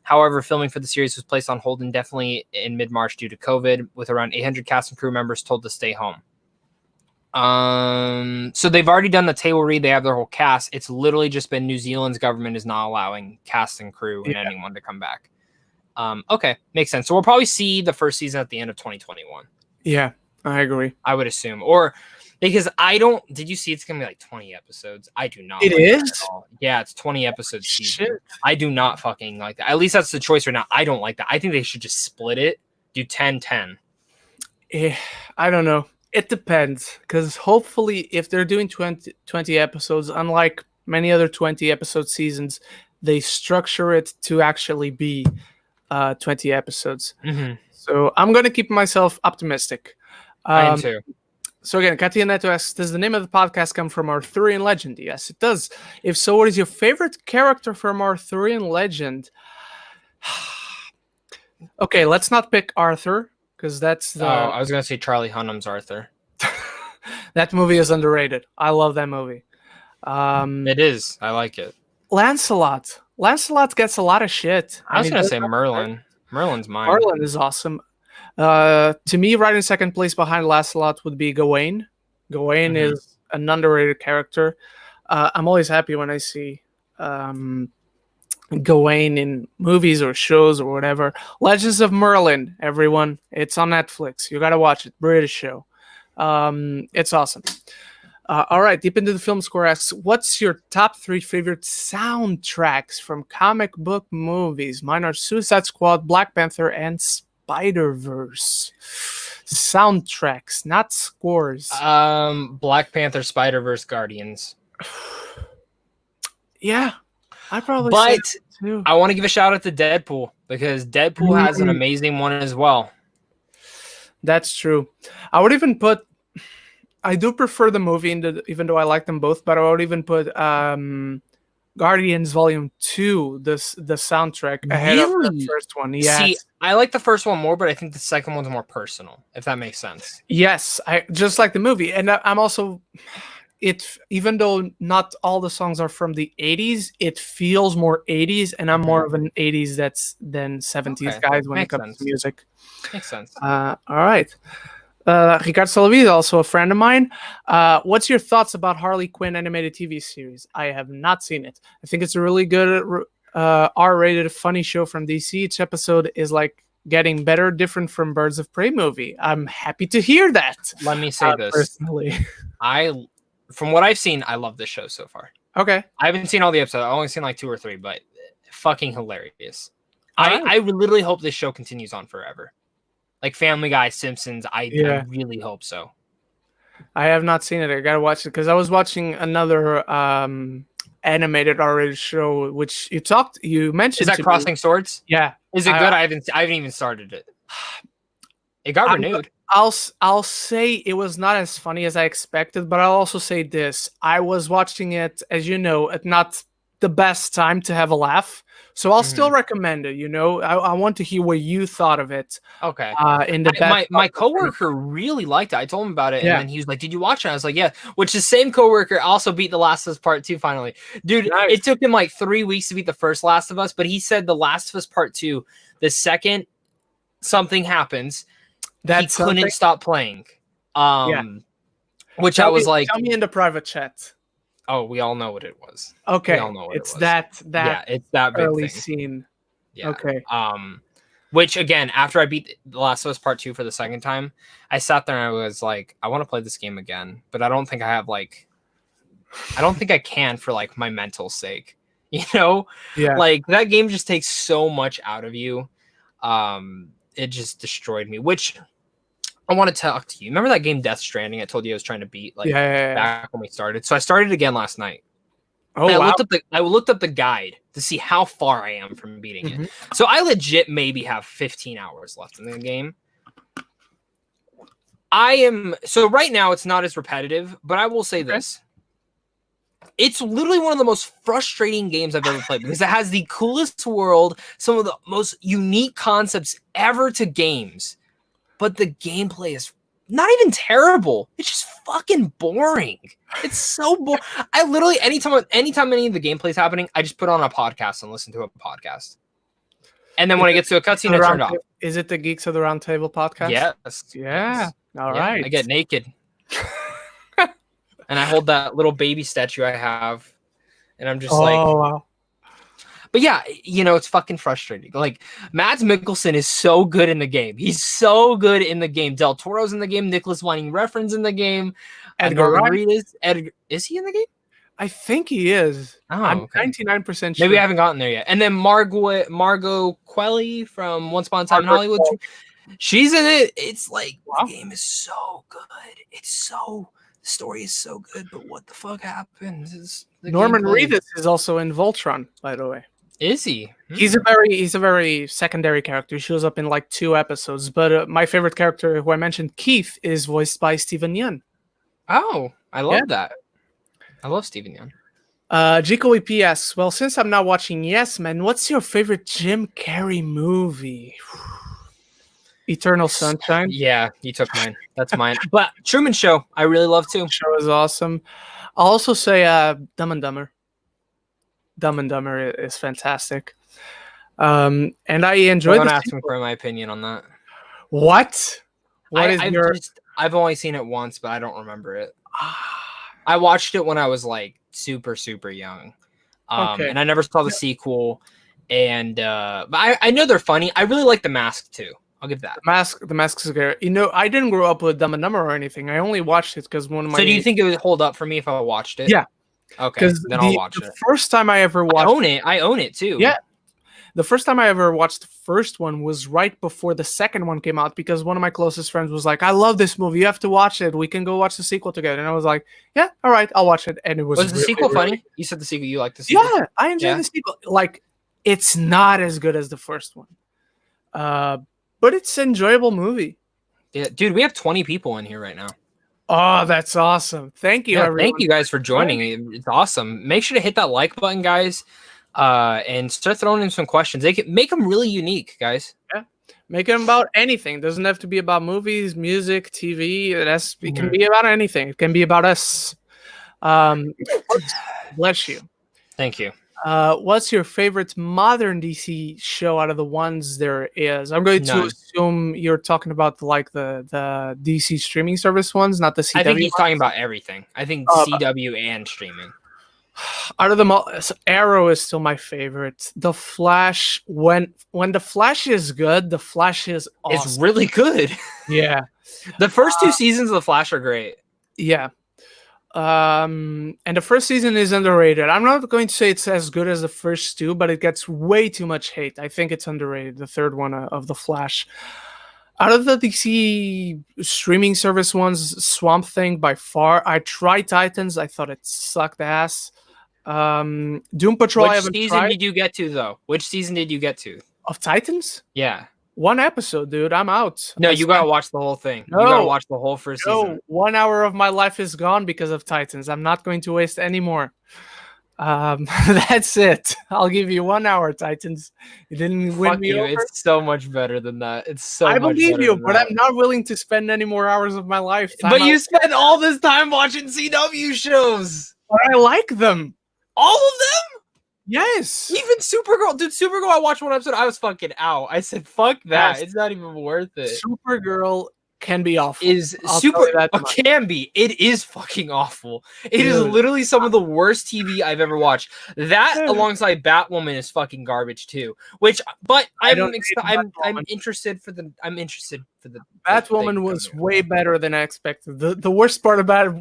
S2: However, filming for the series was placed on hold indefinitely in mid-March due to COVID, with around 800 cast and crew members told to stay home. So they've already done the table read. They have their whole cast. It's literally just been New Zealand's government is not allowing cast and crew and anyone to come back. Okay, makes sense. So we'll probably see the first season at the end of 2021.
S1: Yeah, I agree.
S2: I would assume, because did you see it's gonna be like 20 episodes? I do not.
S1: It is?
S2: Yeah, it's 20 episodes. Shit. I do not fucking like that. At least that's the choice right now. I don't like that. I think they should just split it, do 10-10.
S1: I don't know. It depends, because hopefully if they're doing 20 episodes, unlike many other 20 episode seasons, they structure it to actually be 20 episodes.
S2: Mm-hmm.
S1: So I'm going to keep myself optimistic.
S2: I am too.
S1: So again, Katia Neto asks, does the name of the podcast come from Arthurian legend? Yes, it does. If so, what is your favorite character from Arthurian legend? Okay, let's not pick Arthur, because that's the...
S2: I was going to say Charlie Hunnam's Arthur.
S1: That movie is underrated. I love that movie.
S2: It is. I like it.
S1: Lancelot. Lancelot gets a lot of shit.
S2: I was going to say Merlin. Merlin's mine.
S1: Merlin is awesome. To me, right in second place behind Lancelot would be Gawain. Gawain is an underrated character. I'm always happy when I see Gawain in movies or shows or whatever. Legends of Merlin, everyone. It's on Netflix. You gotta watch it. British show. It's awesome. All right, Deep Into the Film Score asks, what's your top 3 favorite soundtracks from comic book movies? Mine are Suicide Squad, Black Panther, and Spider-Verse. Soundtracks, not scores.
S2: Black Panther, Spider-Verse, Guardians.
S1: Yeah, I probably. But too.
S2: I want to give a shout out to Deadpool, because Deadpool has an amazing one as well.
S1: That's true. I would even put. I do prefer the movie, even though I like them both. But I would even put Guardians Volume 2, the soundtrack ahead of the first one. Yeah. See,
S2: I like the first one more, but I think the second one's more personal, if that makes sense.
S1: Yes, I just like the movie, and I'm also. Even though not all the songs are from the 80s, it feels more 80s, and I'm more of an 80s than 70s guys when it comes to music.
S2: Makes sense.
S1: All right. Ricardo Salavid, also a friend of mine. What's your thoughts about Harley Quinn animated TV series? I have not seen it. I think it's a really good R-rated funny show from DC. Each episode is like getting better, different from Birds of Prey movie. I'm happy to hear that.
S2: Let me say this
S1: personally.
S2: From what I've seen, I love this show so far.
S1: Okay.
S2: I haven't seen all the episodes. I've only seen like 2 or 3, but fucking hilarious. I really hope this show continues on forever. Like Family Guy, Simpsons. I really hope so.
S1: I have not seen it. I gotta watch it because I was watching another animated R-rated show, which you mentioned.
S2: Is that Crossing Swords?
S1: Yeah.
S2: Is it good? I haven't even started it. It got renewed.
S1: I'll say it was not as funny as I expected, but I'll also say this: I was watching it, as you know, at not the best time to have a laugh. So I'll still recommend it. You know, I want to hear what you thought of it.
S2: Okay.
S1: My
S2: coworker really liked it. I told him about it, and then he was like, "Did you watch it?" I was like, "Yeah." Which the same coworker also beat The Last of Us Part 2 finally. Dude, nice. It took him like 3 weeks to beat the first Last of Us, but he said The Last of Us Part 2, the second something happens, he couldn't stop playing. Which I was like,
S1: tell me in the private chat.
S2: Oh, we all know what it was.
S1: Okay,
S2: we all know what
S1: it's
S2: it was.
S1: it's that big early scene.
S2: Yeah.
S1: Okay.
S2: Which again, after I beat The Last of Us Part 2 for the second time, I sat there and I was like, I want to play this game again, but I don't think I can for like my mental sake. You know?
S1: Yeah.
S2: Like that game just takes so much out of you. It just destroyed me. Which I want to talk to you. Remember that game Death Stranding I told you I was trying to beat back when we started? So I started again last night.
S1: Oh, wow.
S2: I looked up the guide to see how far I am from beating it. So I legit maybe have 15 hours left in the game. So right now it's not as repetitive, but I will say this. It's literally one of the most frustrating games I've ever played because it has the coolest world, some of the most unique concepts ever to games. But the gameplay is not even terrible. It's just fucking boring. It's so boring. I literally, anytime any of the gameplay is happening, I just put on a podcast and listen to a podcast. And then when I get to a cutscene, I turn it off.
S1: Is it the Geeks of the Roundtable podcast?
S2: Yes.
S1: Yeah. All right.
S2: I get naked. And I hold that little baby statue I have. And I'm just
S1: wow.
S2: But yeah, you know, it's fucking frustrating. Like, Mads Mikkelsen is so good in the game. He's so good in the game. Del Toro's in the game. Nicholas Winding Refn's in the game.
S1: Edgar Wright
S2: is he in the game?
S1: I think he is.
S2: Oh,
S1: I'm
S2: okay.
S1: 99% sure.
S2: Maybe I haven't gotten there yet. And then Margot Qualley from Once Upon a Time in Hollywood. She's in it. It's like, the game is so good. The story is so good, but what the fuck happens?
S1: Norman Reedus is also in Voltron, by the way.
S2: Is he?
S1: He's a very secondary character. He shows up in like 2 episodes. But my favorite character, who I mentioned, Keith, is voiced by Steven Yeun.
S2: Oh, I love that. I love Steven Yeun.
S1: Jico EPS. Well, since I'm not watching Yes Man, what's your favorite Jim Carrey movie? Eternal Sunshine.
S2: Yeah, you took mine. That's mine. But Truman Show, I really love too.
S1: Show is awesome. I'll also say Dumb and Dumber. Dumb and Dumber is fantastic. And I enjoyed.
S2: Don't ask me for my opinion on that.
S1: What?
S2: I've only seen it once, but I don't remember it. I watched it when I was like super, super young. And I never saw the sequel. And but I know they're funny. I really like The Mask too. I'll give that.
S1: The Mask is great. You know, I didn't grow up with Dumb and Dumber or anything. I only watched it because one of my.
S2: So do you think it would hold up for me if I watched it?
S1: Yeah.
S2: Okay. Then I'll watch it.
S1: The first time I ever watched.
S2: I own it too.
S1: Yeah. The first time I ever watched the first one was right before the second one came out because one of my closest friends was like, "I love this movie. You have to watch it. We can go watch the sequel together." And I was like, "Yeah, all right, I'll watch it." And it was.
S2: Was the sequel funny? You said the sequel. You liked the sequel.
S1: Yeah, I enjoyed the sequel. Like, it's not as good as the first one. But it's an enjoyable movie.
S2: Yeah, dude, we have 20 people in here right now.
S1: Oh, that's awesome. Thank you, everyone.
S2: Thank you guys for joining me. It's awesome. Make sure to hit that like button, guys, and start throwing in some questions. They can make them really unique, guys.
S1: Yeah, make them about anything. It doesn't have to be about movies, music, TV. It can be about anything. It can be about us. Bless you.
S2: Thank you.
S1: What's your favorite modern DC show out of the ones there is? I'm going to assume you're talking about like the DC streaming service ones, not the CW.
S2: I think he's talking about everything. I think CW and streaming.
S1: Out of them all, Arrow is still my favorite. The Flash, when the Flash is good, the Flash is awesome.
S2: It's really good.
S1: Yeah.
S2: The first 2 seasons of The Flash are great.
S1: Yeah. And the first season is underrated. I'm not going to say it's as good as the first 2, but it gets way too much hate. I think it's underrated, the third one of The Flash. Out of the DC streaming service ones, Swamp Thing by far. I tried Titans. I thought it sucked ass. Doom Patrol.
S2: Which season did you get to, though? Which season did you get to?
S1: Of Titans?
S2: Yeah.
S1: 1 episode, dude. I'm out.
S2: No, you gotta watch the whole thing.
S1: No,
S2: you gotta watch the whole first season.
S1: 1 hour of my life is gone because of Titans. I'm not going to waste any more. That's it. I'll give you 1 hour, Titans. You didn't win me over.
S2: It's so much better than that. It's so.
S1: I believe you, but I'm not willing to spend any more hours of my life.
S2: But you spend all this time watching CW shows.
S1: But I like them.
S2: All of them?
S1: Yes.
S2: Even Supergirl. Dude, Supergirl, I watched 1 episode. I was fucking out. I said, fuck that. Yes. It's not even worth it.
S1: Supergirl can be awful.
S2: Can be. It is fucking awful. It is literally some of the worst TV I've ever watched. That alongside Batwoman is fucking garbage too. But I'm interested for the.
S1: Batwoman was way better than I expected. The worst part about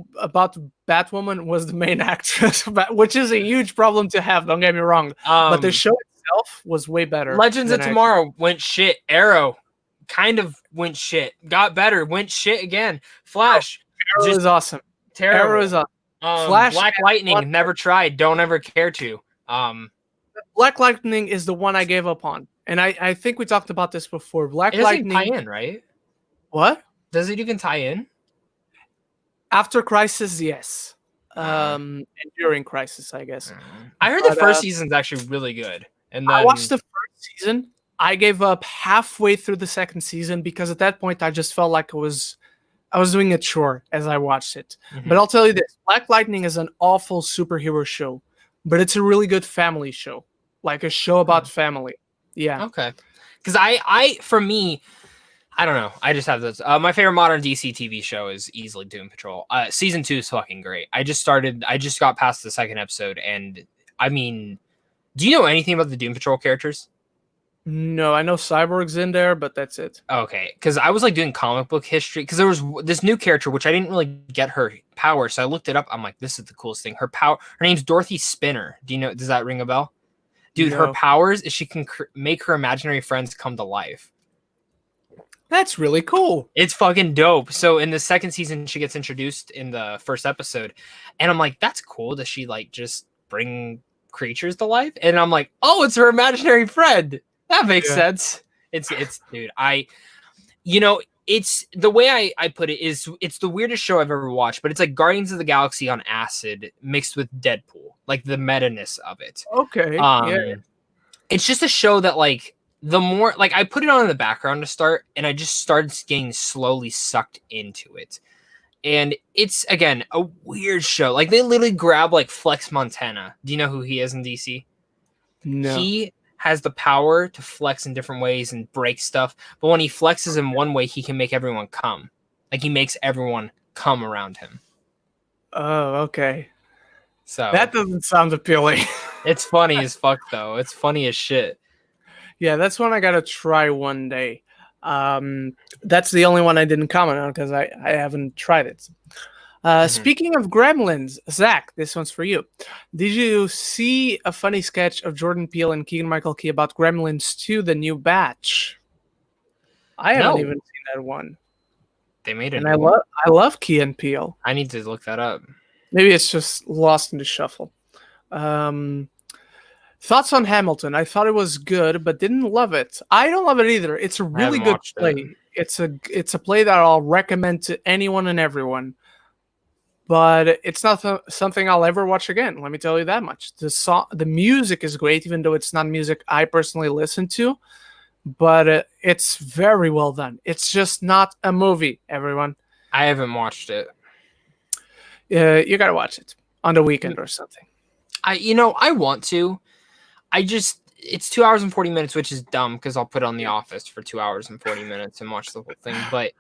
S1: Batwoman was the main actress, which is a huge problem to have. Don't get me wrong. But the show itself was way better.
S2: Legends of Tomorrow went shit. Arrow kind of went shit, got better, went shit again. Flash,
S1: Arrow is awesome.
S2: Terrible.
S1: Arrow is awesome.
S2: Flash, Black Lightning, never tried, don't ever care to.
S1: Black Lightning is the one I gave up on, and I think we talked about this before. Black Lightning
S2: tie in, right?
S1: What?
S2: Does it even tie in?
S1: After Crisis, yes. And during Crisis, I guess.
S2: I heard the first season's actually really good, and then
S1: I watched the first season. I gave up halfway through the second season because at that point I just felt like I was doing a chore as I watched it. But I'll tell you this, Black Lightning is an awful superhero show, but it's a really good family show, like a show about family. Yeah.
S2: Okay. Because for me, I don't know. I just have this. My favorite modern DC TV show is easily Doom Patrol. Season 2 is fucking great. I just got past the 2nd episode, and I mean, do you know anything about the Doom Patrol characters?
S1: No, I know Cyborg's in there, but that's it.
S2: Okay, because I was like doing comic book history, because there was this new character, which I didn't really get her power, so I looked it up. I'm like, this is the coolest thing. Her name's Dorothy Spinner. Does that ring a bell? Dude, no. Her powers is she can make her imaginary friends come to life.
S1: That's really cool.
S2: It's fucking dope. So in the 2nd season, she gets introduced in the 1st episode, and I'm like, that's cool. Does she like just bring creatures to life? And I'm like, oh, it's her imaginary friend. That makes sense. It's dude, it's the way I put it is it's the weirdest show I've ever watched, but it's like Guardians of the Galaxy on acid mixed with Deadpool, like the meta-ness of it.
S1: Okay.
S2: It's just a show that like the more like I put it on in the background to start, and I just started getting slowly sucked into it. And it's again a weird show. Like they literally grab like Flex Montana. Do you know who he is in DC?
S1: No.
S2: He has the power to flex in different ways and break stuff, but when he flexes in one way, he can make everyone come. Like he makes everyone come around him.
S1: Oh, okay.
S2: So
S1: that doesn't sound appealing.
S2: It's funny as fuck, though. It's funny as shit.
S1: Yeah, that's one I gotta try one day. That's the only one I didn't comment on because I haven't tried it. Speaking of Gremlins, Zach, this one's for you. Did you see a funny sketch of Jordan Peele and Keegan-Michael Key about Gremlins 2, the new batch? I haven't even seen that one.
S2: They made it.
S1: And I love Key and Peele.
S2: I need to look that up.
S1: Maybe it's just lost in the shuffle. Thoughts on Hamilton? I thought it was good, but didn't love it. I don't love it either. It's a really good play. It's a play that I'll recommend to anyone and everyone. But it's not something I'll ever watch again. Let me tell you that much. The music is great, even though it's not music I personally listen to. But it's very well done. It's just not a movie, everyone.
S2: I haven't watched it.
S1: You gotta watch it on the weekend or something.
S2: I want to. It's 2 hours and 40 minutes, which is dumb because I'll put it on The Office for 2 hours and 40 minutes and watch the whole thing. But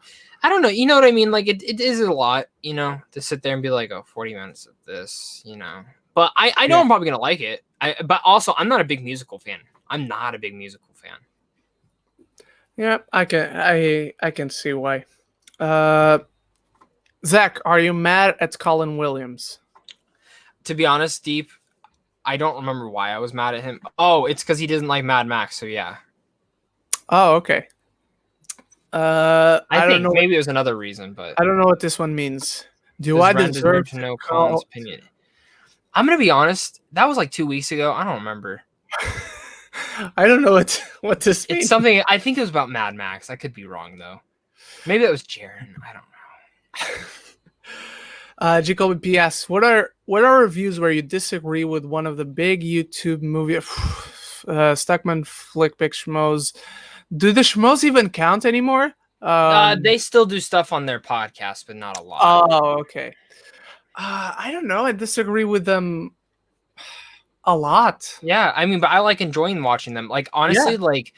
S2: I don't know. You know what I mean? Like it is a lot, to sit there and be like, oh, 40 minutes of this, But I know I'm probably gonna like it. But also I'm not a big musical fan.
S1: Yeah, I can see why. Zach, are you mad at Colin Williams?
S2: To be honest, Deep, I don't remember why I was mad at him. Oh, it's because he doesn't like Mad Max. So yeah.
S1: Oh, okay. I don't know.
S2: Maybe it was another reason, but
S1: I don't know what this one means. Do I deserve
S2: to know Colin's opinion? I'm gonna be honest. That was like 2 weeks ago. I don't remember.
S1: I don't know what this means.
S2: It's something. I think it was about Mad Max. I could be wrong though. Maybe that was Jaren. I don't know.
S1: Jacoby P.S. What are reviews where you disagree with one of the big YouTube movie Stuckman Flick Pick Schmoes? Do the Schmoes even count anymore?
S2: They still do stuff on their podcast, but not a lot.
S1: Oh, okay. I don't know. I disagree with them a lot.
S2: Yeah, I mean, but I like enjoying watching them. Like honestly, like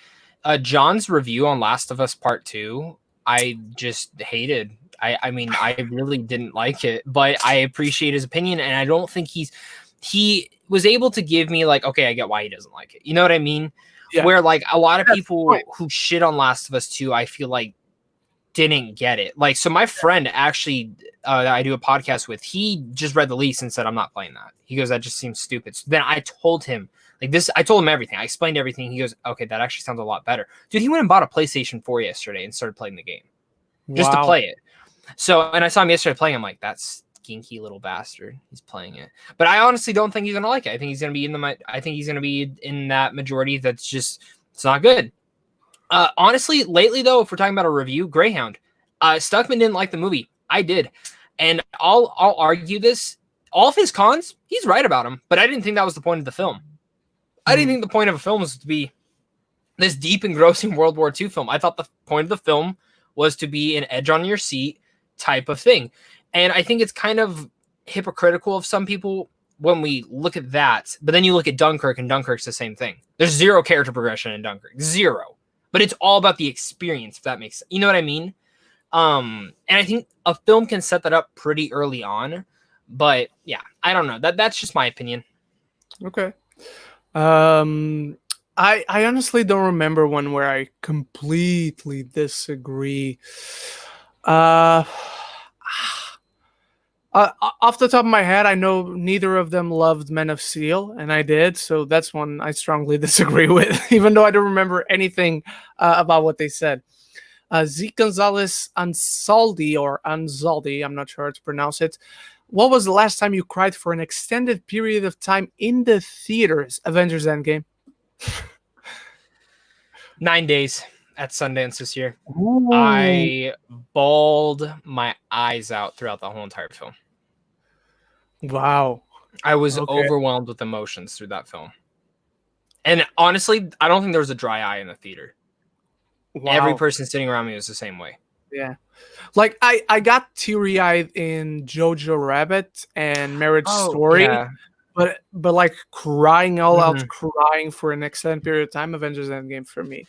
S2: John's review on Last of Us Part 2, I just hated. I mean, I really didn't like it, but I appreciate his opinion, and I don't think he was able to give me like, okay, I get why he doesn't like it. You know what I mean? Yeah. Where like a lot of people who shit on Last of Us 2, I feel like didn't get it. Like, so my friend actually that I do a podcast with, he just read the lease and said, I'm not playing that. He goes, that just seems stupid. So then I told him like this, I told him everything. I explained everything. He goes, okay, that actually sounds a lot better. Dude, he went and bought a PlayStation 4 yesterday and started playing the game just to play it. So, and I saw him yesterday playing. I'm like, that's skinky little bastard. He's playing it. But I honestly don't think he's going to like it. I think he's going to be in that majority that's just, it's not good. Honestly, lately though, if we're talking about a review, Greyhound, Stuckman didn't like the movie. I did. And I'll argue this. All of his cons, he's right about them, but I didn't think that was the point of the film. I didn't think the point of a film was to be this deep engrossing World War II film. I thought the point of the film was to be an edge on your seat type of thing. And I think it's kind of hypocritical of some people when we look at that, but then you look at Dunkirk, and Dunkirk's the same thing. There's zero character progression in Dunkirk. Zero. But it's all about the experience, if that makes sense. You know what I mean? And I think a film can set that up pretty early on. But yeah, I don't know. That's just my opinion.
S1: Okay. I honestly don't remember one where I completely disagree. Off the top of my head, I know neither of them loved Men of Steel, and I did, so that's one I strongly disagree with, even though I don't remember anything about what they said. Zeke Gonzalez Anzaldi, I'm not sure how to pronounce it. What was the last time you cried for an extended period of time in the theaters? Avengers Endgame.
S2: 9 days at Sundance this year.
S1: Ooh.
S2: I bawled my eyes out throughout the whole entire film.
S1: Wow.
S2: I was overwhelmed with emotions through that film. And honestly, I don't think there was a dry eye in the theater. Wow. Every person sitting around me was the same way.
S1: Yeah. Like I got teary-eyed in Jojo Rabbit and Marriage Story. Yeah. But like crying all out, crying for an extended period of time, Avengers Endgame for me.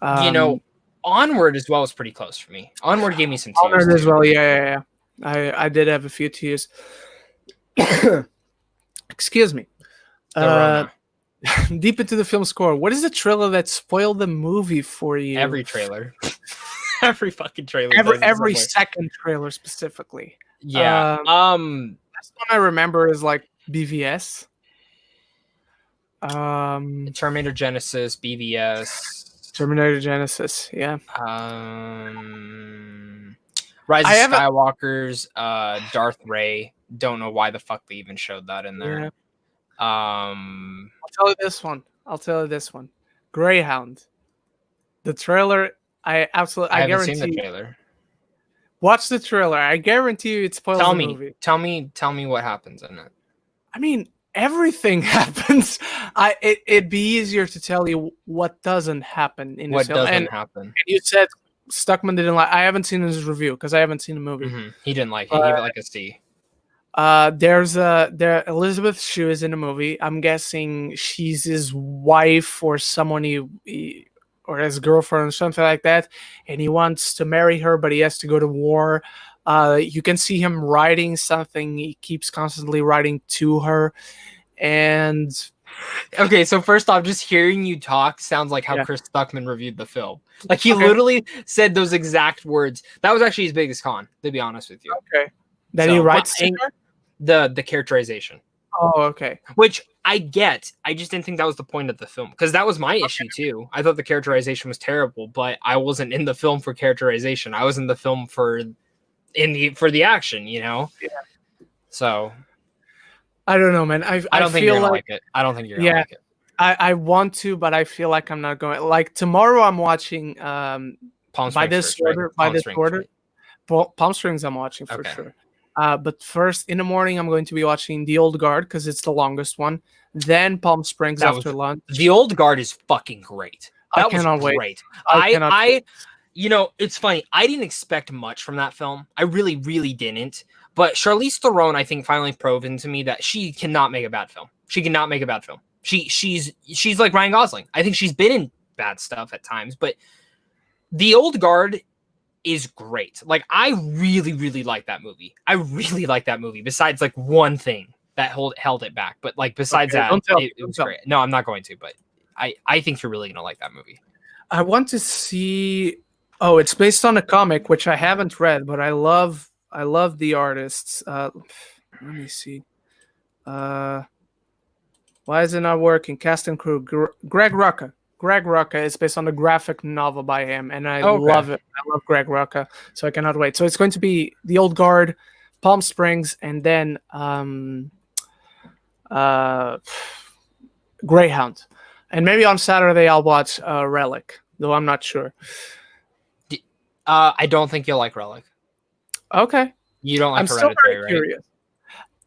S2: Onward as well was pretty close for me. Onward gave me some tears.
S1: Onward as well, yeah. I did have a few tears. Excuse me. Deep into the film score. What is the trailer that spoiled the movie for you?
S2: Every trailer. Every fucking trailer.
S1: Every second trailer specifically.
S2: Yeah.
S1: That's one I remember is like BVS.
S2: Terminator Genesis, BVS.
S1: Terminator Genesis, yeah.
S2: Rise of Skywalkers, Darth Ray. Don't know why the fuck they even showed that in there.
S1: Yeah. I'll tell you this one. Greyhound. The trailer, I guarantee
S2: seen the trailer.
S1: Watch the trailer. I guarantee you it spoils the movie.
S2: Tell me what happens in it.
S1: I mean, everything happens. It'd be easier to tell you what doesn't happen in the film.
S2: What doesn't happen?
S1: And you said Stuckman didn't like. I haven't seen his review because I haven't seen the movie.
S2: Mm-hmm. He didn't like it. He gave it like a C.
S1: There's Elizabeth Shue is in the movie. I'm guessing she's his wife or someone or his girlfriend or something like that, and he wants to marry her, but he has to go to war. You can see him writing something. He keeps constantly writing to her. And
S2: okay, so first off, just hearing you talk sounds like how Chris Stuckman reviewed the film. Like he literally said those exact words. That was actually his biggest con, to be honest with you.
S1: Okay. That he writes to her?
S2: The characterization.
S1: Oh, okay.
S2: Which I get. I just didn't think that was the point of the film, because that was my issue too. I thought the characterization was terrible, but I wasn't in the film for characterization. I was in the film for the action, you know?
S1: Yeah.
S2: So
S1: I don't know, man. I don't think you're gonna
S2: like it. I don't think you're gonna like it.
S1: I want to, but I feel like I'm not going. Like tomorrow, I'm watching
S2: Palm
S1: by this order. Palm Springs, I'm watching for sure. But first, in the morning, I'm going to be watching The Old Guard because it's the longest one. Then Palm Springs after lunch.
S2: The Old Guard is fucking great. That was great. Wait. I you know, it's funny. I didn't expect much from that film. I really, really didn't. But Charlize Theron, I think, finally proven to me that she cannot make a bad film. She cannot make a bad film. She's like Ryan Gosling. I think she's been in bad stuff at times, but The Old Guard is great. Like, I really, really like that movie. I really like that movie. Besides, like, one thing that held it back, but like besides that, it was great. No, I'm not going to, but I think you're really gonna like that movie.
S1: I want to see. Oh, it's based on a comic which I haven't read, but I love the artists. Let me see. Why is it not working? Cast and crew. Greg Rucka. Greg Rucka is based on a graphic novel by him, and I love it. I love Greg Rucka, so I cannot wait. So it's going to be The Old Guard, Palm Springs, and then Greyhound. And maybe on Saturday I'll watch Relic, though I'm not sure.
S2: I don't think you'll like Relic.
S1: Okay.
S2: You don't like
S1: I'm
S2: Hereditary,
S1: still very curious.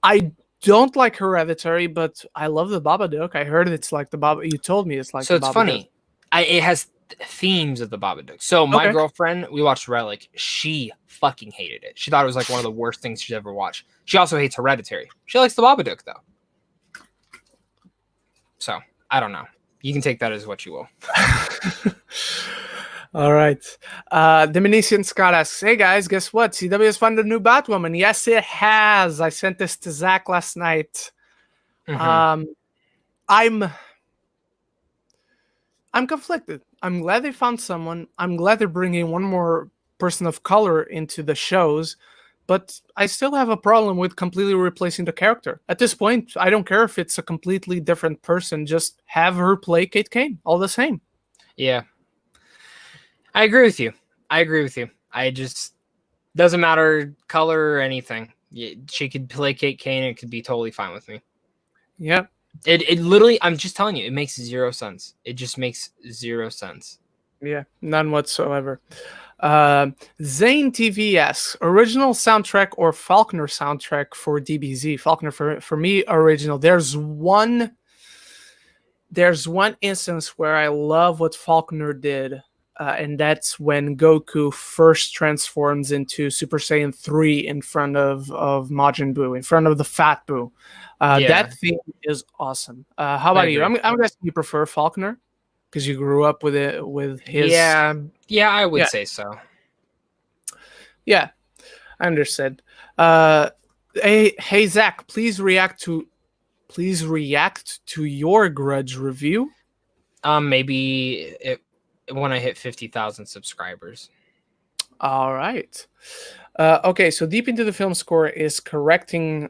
S1: I don't like Hereditary, but I love the Babadook. I heard it's like the Babadook. You told me it's like
S2: so
S1: the
S2: it's
S1: Babadook.
S2: Funny. It has themes of the Babadook. So my girlfriend, we watched Relic. She fucking hated it. She thought it was like one of the worst things she's ever watched. She also hates Hereditary. She likes the Babadook though. So I don't know. You can take that as what you will.
S1: All right. Diminutian Scott asks, hey guys, guess what? CW has found a new Batwoman. Yes, it has. I sent this to Zach last night. Mm-hmm. I'm conflicted. I'm glad they found someone. I'm glad they're bringing one more person of color into the shows, but I still have a problem with completely replacing the character. At this point, I don't care if it's a completely different person. Just have her play Kate Kane, all the same.
S2: Yeah. I agree with you. I just doesn't matter color or anything. She could play Kate Kane. It could be totally fine with me.
S1: Yeah.
S2: It literally, I'm just telling you, it makes zero sense. It just makes zero sense.
S1: Yeah, none whatsoever. Zane TV asks, original soundtrack or Faulkner soundtrack for DBZ? Faulkner for me, original. There's one instance where I love what Faulkner did. And that's when Goku first transforms into Super Saiyan 3 in front of Majin Buu, in front of the Fat Buu. That theme is awesome. How about you? I'm guessing you prefer Faulkner because you grew up with his.
S2: Yeah, I would say so.
S1: Yeah, I understood. Hey Zach, please react to your Grudge review.
S2: Maybe when I hit 50,000 subscribers.
S1: All right. Okay, so Deep Into the Film Score is correcting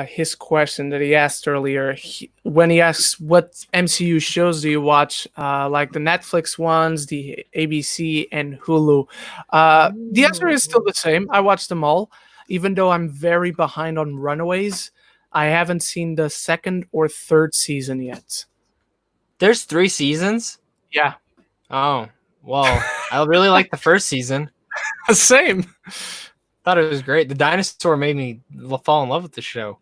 S1: his question that he asked earlier. When he asks what MCU shows do you watch, like the Netflix ones, the ABC, and Hulu. The answer is still the same. I watch them all, even though I'm very behind on Runaways. I haven't seen the second or third season yet.
S2: There's 3 seasons?
S1: Yeah.
S2: Oh, well, I really like the first season.
S1: Same.
S2: Thought it was great. The dinosaur made me fall in love with the show.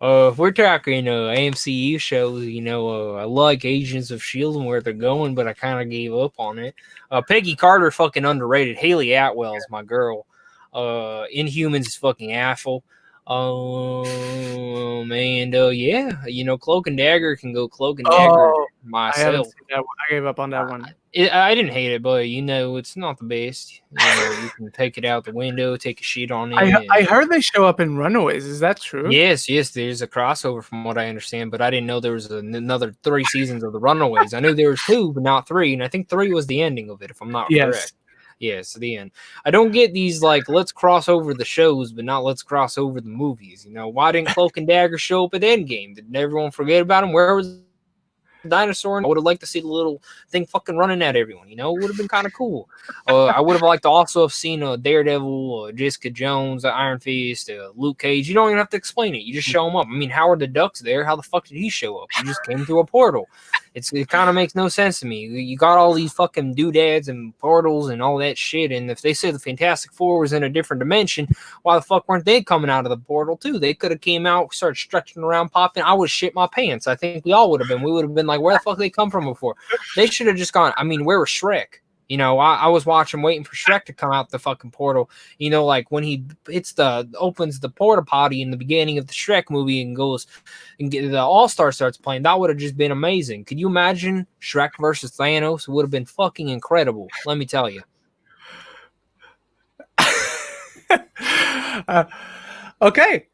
S2: If we're talking AMCU shows, I like Agents of S.H.I.E.L.D. and where they're going, but I kind of gave up on it. Peggy Carter, fucking underrated. Haley Atwell is my girl. Inhumans is fucking awful. And Cloak and Dagger can go Cloak and Dagger myself.
S1: I gave up on that one.
S2: I didn't hate it, but it's not the best. You can take it out the window, take a shit on it.
S1: I heard they show up in Runaways. Is that true?
S2: Yes, there's a crossover from what I understand, but I didn't know there was another 3 seasons of the Runaways. I knew there was 2, but not 3, and I think 3 was the ending of it, if I'm not correct. Yes, the end. I don't get these let's cross over the shows, but not let's cross over the movies. Why didn't Cloak and Dagger show up at Endgame? Did everyone forget about him? Where was dinosaur? I would have liked to see the little thing fucking running at everyone. It would have been kind of cool. I would have liked to also have seen Daredevil, Jessica Jones, Iron Fist, Luke Cage. You don't even have to explain it. You just show them up. I mean, Howard the Duck's there. How the fuck did he show up? He just came through a portal. It kind of makes no sense to me. You got all these fucking doodads and portals and all that shit, and if they said the Fantastic Four was in a different dimension, why the fuck weren't they coming out of the portal too? They could have came out, started stretching around, popping. I would shit my pants. I think we all would have been. We would have been like, where the fuck did they come from before? They should have just gone. I mean, where was Shrek? I was watching, waiting for Shrek to come out the fucking portal. When he opens the porta potty in the beginning of the Shrek movie and goes and the All-Star starts playing. That would have just been amazing. Could you imagine Shrek versus Thanos? It would have been fucking incredible. Let me tell you.
S1: Okay.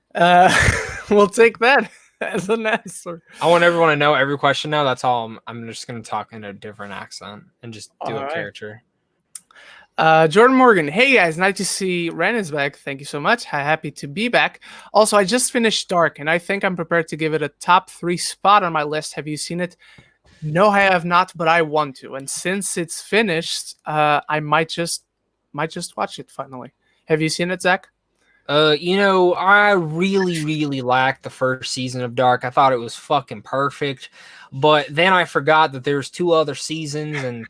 S1: We'll take that as an answer.
S2: I want everyone to know every question now. That's all. I'm just going to talk in a different accent and just do a character.
S1: Jordan Morgan. Hey guys, nice to see Ren is back. Thank you so much. Happy to be back. Also, I just finished Dark, and I think I'm prepared to give it a top 3 spot on my list. Have you seen it? No, I have not, but I want to. And since it's finished, I might just watch it finally. Have you seen it, Zach?
S2: I really, really liked the first season of Dark. I thought it was fucking perfect. But then I forgot that there's 2 other seasons, and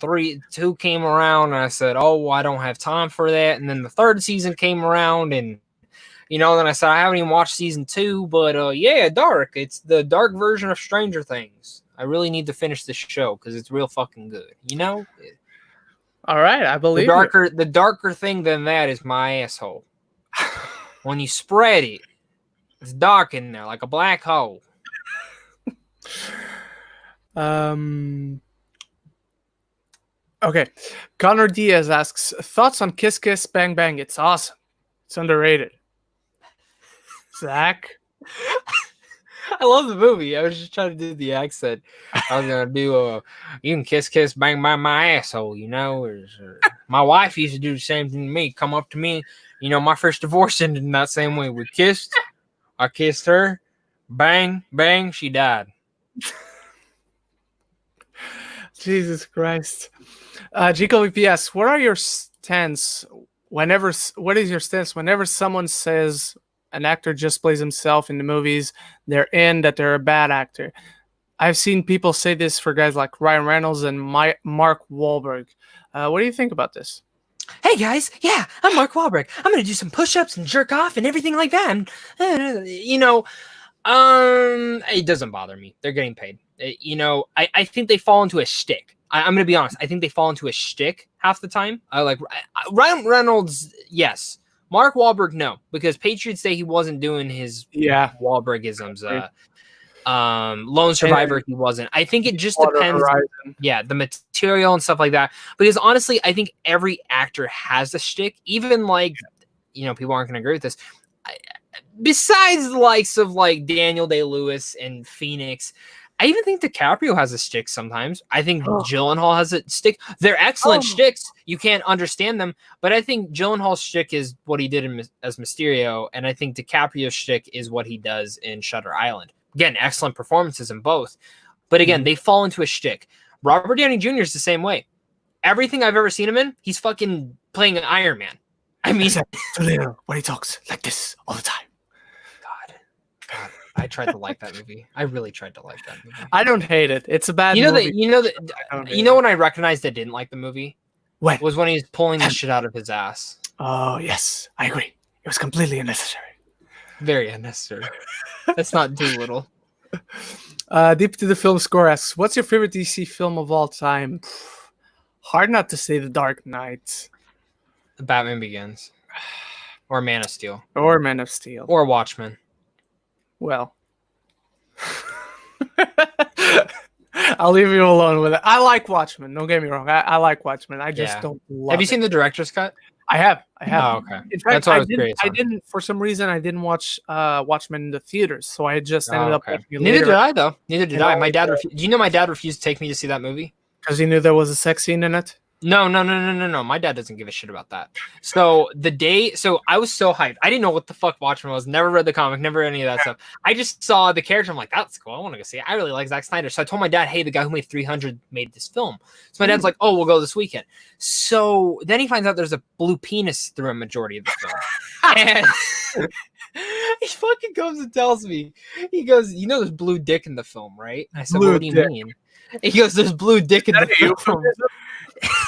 S2: 2 came around, and I said, oh, I don't have time for that. And then the 3rd season came around, and then I said, I haven't even watched season 2, but yeah, Dark. It's the dark version of Stranger Things. I really need to finish this show because it's real fucking good.
S1: All right, I believe
S2: the darker thing than that is my asshole. When you spread it, it's dark in there like a black hole.
S1: Okay. Connor Diaz asks, thoughts on Kiss Kiss Bang Bang? It's awesome. It's underrated. Zach?
S2: I love the movie. I was just trying to do the accent. I was going to do you can kiss, kiss, bang, bang my asshole, my wife used to do the same thing to me. Come up to me. My first divorce ended in that same way. We kissed. I kissed her. Bang, bang, she died.
S1: Jesus Christ. Gico VPS, what is your stance whenever someone says an actor just plays himself in the movies, they're in, that they're a bad actor? I've seen people say this for guys like Ryan Reynolds and Mark Wahlberg. What do you think about this?
S2: Hey guys, yeah, I'm Mark Wahlberg. I'm gonna do some push-ups and jerk off and everything like that. It doesn't bother me. They're getting paid. I think they fall into a shtick. I'm gonna be honest. I think they fall into a shtick half the time. Ryan Reynolds, yes. Mark Wahlberg, no, because Patriots Day he wasn't doing his Wahlbergisms. Lone Survivor, he wasn't. I think it just depends. Yeah, the material and stuff like that. Because honestly, I think every actor has a shtick. Even people aren't going to agree with this. Besides the likes of Daniel Day-Lewis and Phoenix, I even think DiCaprio has a shtick sometimes. I think Gyllenhaal has a shtick. They're excellent shticks. You can't understand them, but I think Gyllenhaal's shtick is what he did as Mysterio, and I think DiCaprio's shtick is what he does in Shutter Island. Again, excellent performances in both. But again, they fall into a shtick. Robert Downey Jr. is the same way. Everything I've ever seen him in, he's fucking playing an Iron Man. I mean,
S1: when he talks like this all the time.
S2: God, I tried to like that movie. I really tried to like that movie.
S1: I don't hate it. It's a bad movie.
S2: When I recognized I didn't like the movie?
S1: When?
S2: Was when he's pulling the shit out of his ass.
S1: Oh, yes. I agree. It was completely unnecessary.
S2: Very unnecessary. That's not Doolittle.
S1: Deep to the Film Score asks, what's your favorite DC film of all time? Hard not to say The Dark Knight.
S2: Batman Begins. Or Man of Steel.
S1: Or Man of Steel.
S2: Or Watchmen.
S1: Well. I'll leave you alone with it. I like Watchmen. Don't get me wrong. I like Watchmen. I just don't love
S2: Have you seen the director's cut?
S1: I have.
S2: Oh, okay.
S1: In fact,
S2: That's what I was curious
S1: I
S2: on.
S1: didn't. For some reason, I didn't watch Watchmen in the theaters, so I just ended up watching it
S2: Neither
S1: later.
S2: did I, though. Neither did I. My dad. Do you know my dad refused to take me to see that movie?
S1: Because he knew there was a sex scene in it?
S2: No. My dad doesn't give a shit about that. So I was so hyped. I didn't know what the fuck Watchmen was. Never read the comic. Never any of that stuff. I just saw the character. I'm like, that's cool. I want to go see it. I really like Zack Snyder. So I told my dad, hey, the guy who made 300 made this film. So my dad's like, oh, we'll go this weekend. So then he finds out there's a blue penis through a majority of the film. And he fucking comes and tells me, he goes, you know there's blue dick in the film, right? I said, what do you mean? He goes, there's blue dick in the film.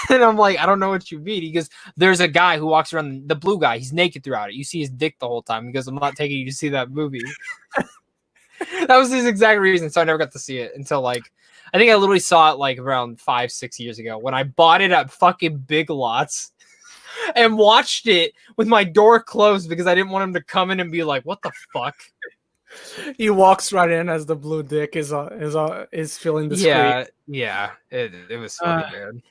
S2: And I'm like, I don't know what you mean. He goes, there's a guy who walks around, the blue guy. He's naked throughout it. You see his dick the whole time. He goes, I'm not taking you to see that movie. That was his exact reason. So I never got to see it until I think I literally saw it like around 5-6 years ago when I bought it at fucking Big Lots and watched it with my door closed because I didn't want him to come in and be like, what the fuck?
S1: He walks right in as the blue dick is filling the screen.
S2: Yeah. It was funny, man.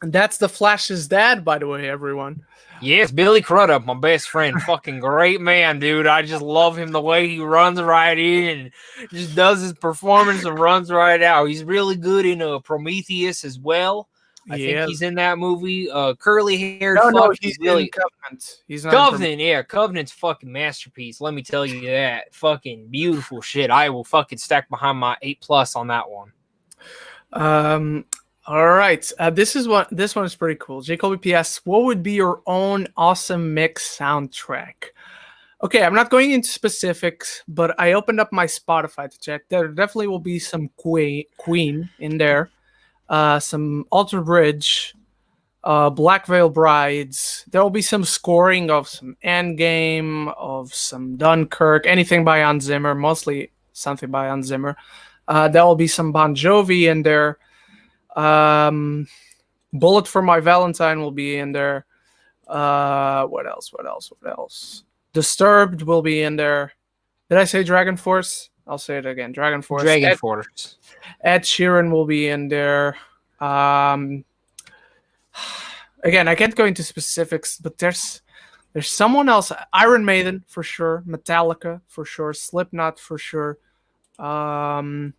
S1: And that's the Flash's dad, by the way, everyone.
S2: Yes, Billy Crudup, my best friend. Fucking great man, dude. I just love him the way he runs right in and just does his performance and runs right out. He's really good in Prometheus as well. I think he's in that movie. Curly-haired fuck.
S1: No, he's really in Covenant. He's not
S2: Covenant, Covenant's fucking masterpiece. Let me tell you that. Fucking beautiful shit. I will fucking stack behind my 8+ on that one.
S1: All right. This one is pretty cool. Jacoby PS, what would be your own awesome mix soundtrack? Okay, I'm not going into specifics, but I opened up my Spotify to check. There definitely will be some Queen in there. Some Alter Bridge, Black Veil Brides. There will be some scoring of some Endgame, of some Dunkirk, anything by Hans Zimmer, mostly something by Hans Zimmer. There will be some Bon Jovi in there. Bullet for My Valentine will be in there. What else? Disturbed will be in there. Did I say Dragon Force? I'll say it again. Dragon Force.
S2: Force.
S1: Ed Sheeran will be in there. Again, I can't go into specifics, but there's someone else. Iron Maiden for sure. Metallica for sure. Slipknot for sure. And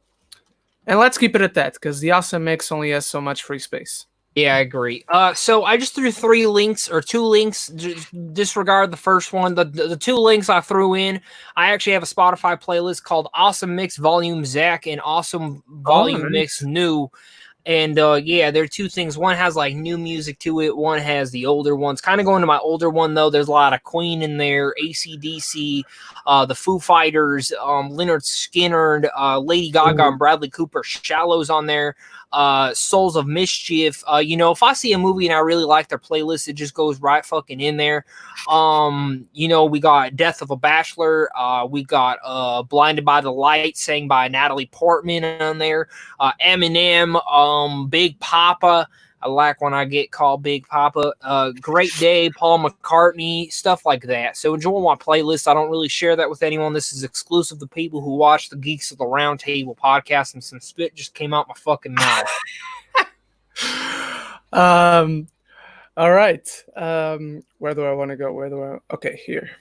S1: let's keep it at that because the awesome mix only has so much free space.
S2: Yeah, I agree. So I just threw 3 links or 2 links. Disregard the first one. The 2 links I threw in. I actually have a Spotify playlist called Awesome Mix Volume Zach and Awesome Volume Mix New. And there are 2 things. One has like new music to it. One has the older ones. Kind of going to my older one though. There's a lot of Queen in there, AC/DC, the Foo Fighters, Lynyrd Skynyrd, Lady Gaga and Bradley Cooper. Shallows on there. Souls of Mischief. If I see a movie and I really like their playlist, it just goes right fucking in there. We got Death of a Bachelor. We got Blinded by the Light, sang by Natalie Portman on there. Eminem, Big Papa. I like when I get called Big Papa. Great Day, Paul McCartney, stuff like that. So enjoy my playlist. I don't really share that with anyone. This is exclusive to people who watch the Geeks of the Roundtable podcast, and some spit just came out my fucking mouth.
S1: All right. Where do I want to go? Okay, here.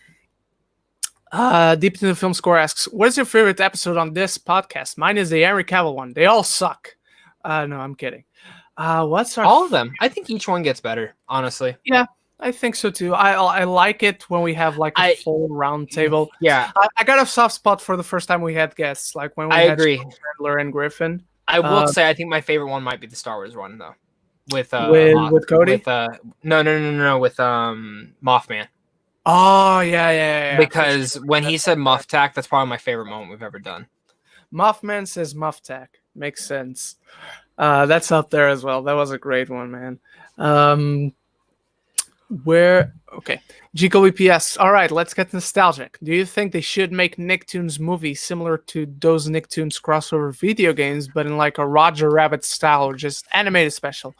S1: Deep into the Film Score asks, what is your favorite episode on this podcast? Mine is the Henry Cavill one. They all suck. No, I'm kidding. What's our
S2: all of them? I think each one gets better, honestly.
S1: Yeah, I think so too. I like it when we have like a full round table.
S2: Yeah,
S1: I got a soft spot for the first time we had guests, like when we had Chandler and Griffin.
S2: I will say I think my favorite one might be the Star Wars one though, with
S1: Cody.
S2: With Mothman.
S1: Oh yeah.
S2: Because when he said Muff Tack, that's probably my favorite moment we've ever done.
S1: Mothman says Muff Tack. Makes sense. That's up there as well. That was a great one, man. Okay. GKWPS. All right, let's get nostalgic. Do you think they should make Nicktoons movies similar to those Nicktoons crossover video games, but in like a Roger Rabbit style or just animated special?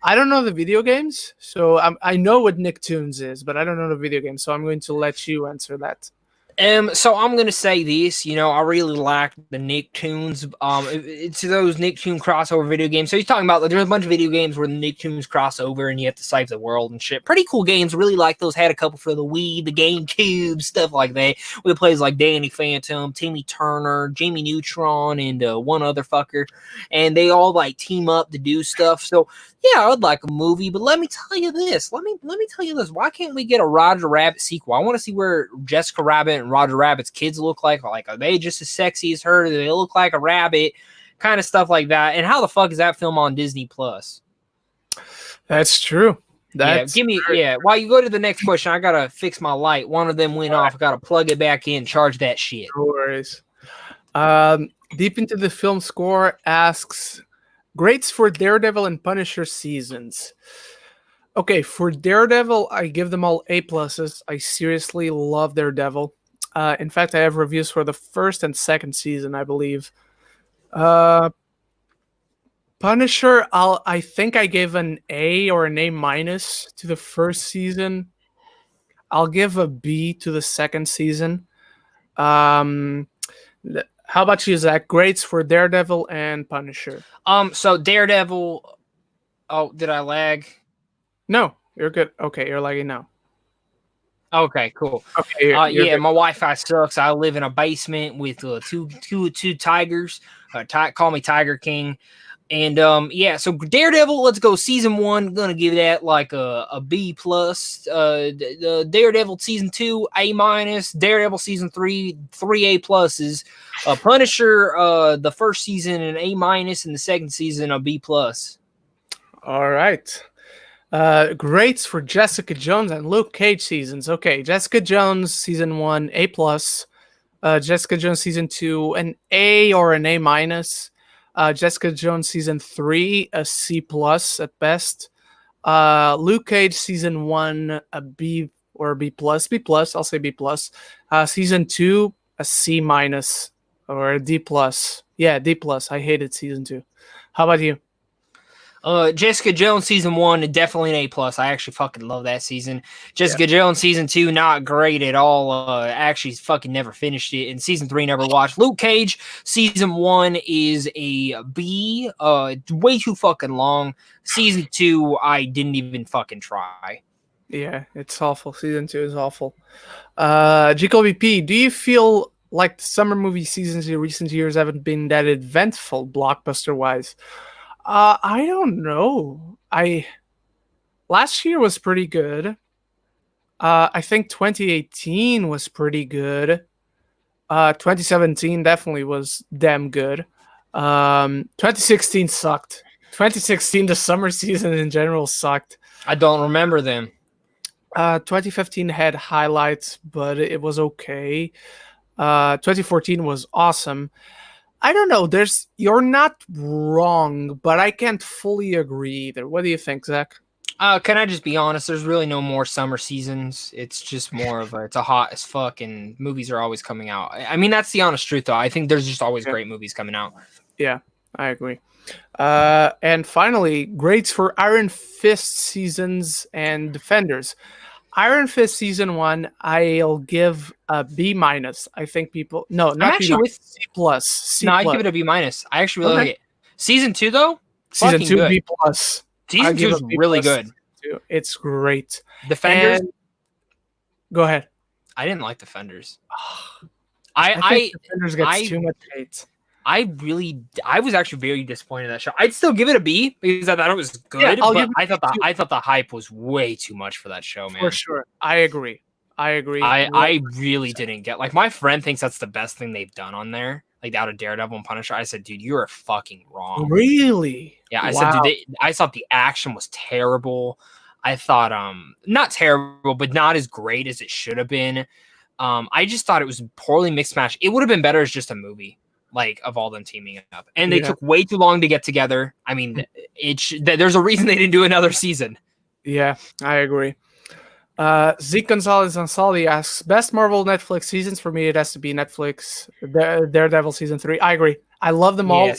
S1: I don't know the video games, so I know what Nicktoons is, but I don't know the video game, so I'm going to let you answer that.
S2: So I'm gonna say this. I really like the Nicktoons. It's those Nicktoon crossover video games. So he's talking about there's a bunch of video games where the Nicktoons cross over and you have to save the world and shit. Pretty cool games. Really like those. Had a couple for the Wii, the GameCube, stuff like that. We plays like Danny Phantom, Timmy Turner, Jamie Neutron, and one other fucker, and they all like team up to do stuff. So yeah, I would like a movie, but let me tell you this. Let me tell you this. Why can't we get a Roger Rabbit sequel? I want to see where Jessica Rabbit and Roger Rabbit's kids look like. Like, are they just as sexy as her? Do they look like a rabbit? Kind of stuff like that. And how the fuck is that film on Disney Plus?
S1: That's true.
S2: While you go to the next question, I gotta fix my light. One of them went off. I gotta plug it back in, charge that shit.
S1: No worries. Deep into the film score asks, grades for Daredevil and Punisher seasons. Okay, for Daredevil, I give them all A+. I seriously love Daredevil. In fact, I have reviews for the first and second season, I believe. Punisher, I think I gave an A or an A- to the first season. I'll give a B to the second season. How about you, Zach? Grades for Daredevil and Punisher.
S2: So Daredevil. Oh, did I lag?
S1: No, you're good. Okay, you're lagging now.
S2: Okay, cool.
S1: Okay,
S2: yeah,
S1: good.
S2: My Wi-Fi sucks. I live in a basement with two tigers. Call me Tiger King. And so Daredevil, let's go season 1. Gonna give that like a B+. The Daredevil season 2, A-. Daredevil season 3, 3 A+. Punisher, the first season an A-, and the second season a B+.
S1: All right. Grades for Jessica Jones and Luke Cage seasons. Okay, Jessica Jones season 1 A+. Jessica Jones season 2 an A or an A-. Jessica Jones season 3 a C+ at best. Luke Cage season 1 a B or a B+. I'll say B+. Season 2 a C- or a D+. Yeah, D+. I hated season 2. How about you?
S2: Jessica Jones season 1 definitely an A+. I actually fucking love that season. Jessica Jones season 2 not great at all. Actually fucking never finished it. And season 3 never watched. Luke Cage season 1 is a B. Way too fucking long. Season 2 I didn't even fucking try.
S1: Yeah, it's awful. Season 2 is awful. GKVP, do you feel like the summer movie seasons in recent years haven't been that eventful blockbuster wise? I don't know. Last year was pretty good. I think 2018 was pretty good. 2017 definitely was damn good. 2016 sucked. 2016, the summer season in general sucked.
S2: I don't remember them.
S1: 2015 had highlights, but it was okay. 2014 was awesome. I don't know. You're not wrong, but I can't fully agree either. What do you think, Zach?
S2: Can I just be honest? There's really no more summer seasons. It's just more of it's a hot as fuck, and movies are always coming out. I mean, that's the honest truth, though. I think there's just always great movies coming out.
S1: Yeah, I agree. And finally, grades for Iron Fist seasons and Defenders. Iron Fist season 1, I'll give a B-. I think people not
S2: actually with
S1: C+.
S2: No, I give it a B-. I actually really like it. Season 2 though,
S1: season 2
S2: good.
S1: B+.
S2: Season 2 is really good.
S1: It's great.
S2: Defenders.
S1: Go ahead.
S2: I didn't like Defenders.
S1: I think Defenders gets too much hate.
S2: I was actually very disappointed in that show. I'd still give it a B because I thought it was good, but I thought the hype was way too much for that show, man.
S1: For sure. I agree.
S2: I really didn't get my friend thinks that's the best thing they've done on there, like out of Daredevil and Punisher. I said, dude, you're fucking wrong.
S1: Really?
S2: Yeah, I said, dude, I thought the action was terrible. I thought not terrible, but not as great as it should have been. I just thought it was poorly mixed match. It would have been better as just a movie. Of all them teaming up, and they took way too long to get together. I mean, there's a reason they didn't do another season.
S1: Yeah, I agree. Zeke Gonzalez Ansaldi asks, best Marvel Netflix seasons. For me, it has to be Netflix Daredevil season 3. I agree. I love them all.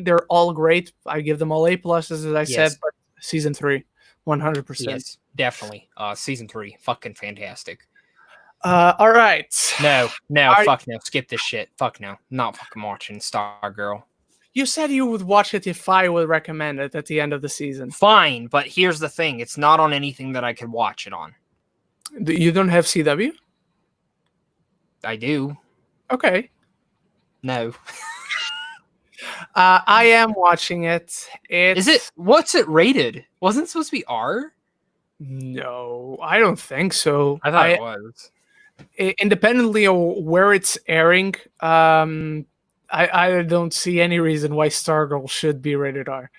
S1: They're all great. I give them all A+, as I said, but season 3, 100%.
S2: Yes, definitely. Season 3, fucking fantastic.
S1: All right.
S2: No, fuck no. Skip this shit. Fuck no. Not fucking watching Stargirl.
S1: You said you would watch it if I would recommend it at the end of the season.
S2: Fine, but here's the thing. It's not on anything that I could watch it on.
S1: You don't have CW?
S2: I do.
S1: Okay.
S2: No.
S1: I am watching it.
S2: What's it rated? Wasn't it supposed to be R?
S1: No, I don't think so.
S2: I thought it was.
S1: Independently of where it's airing, I don't see any reason why Stargirl should be rated R.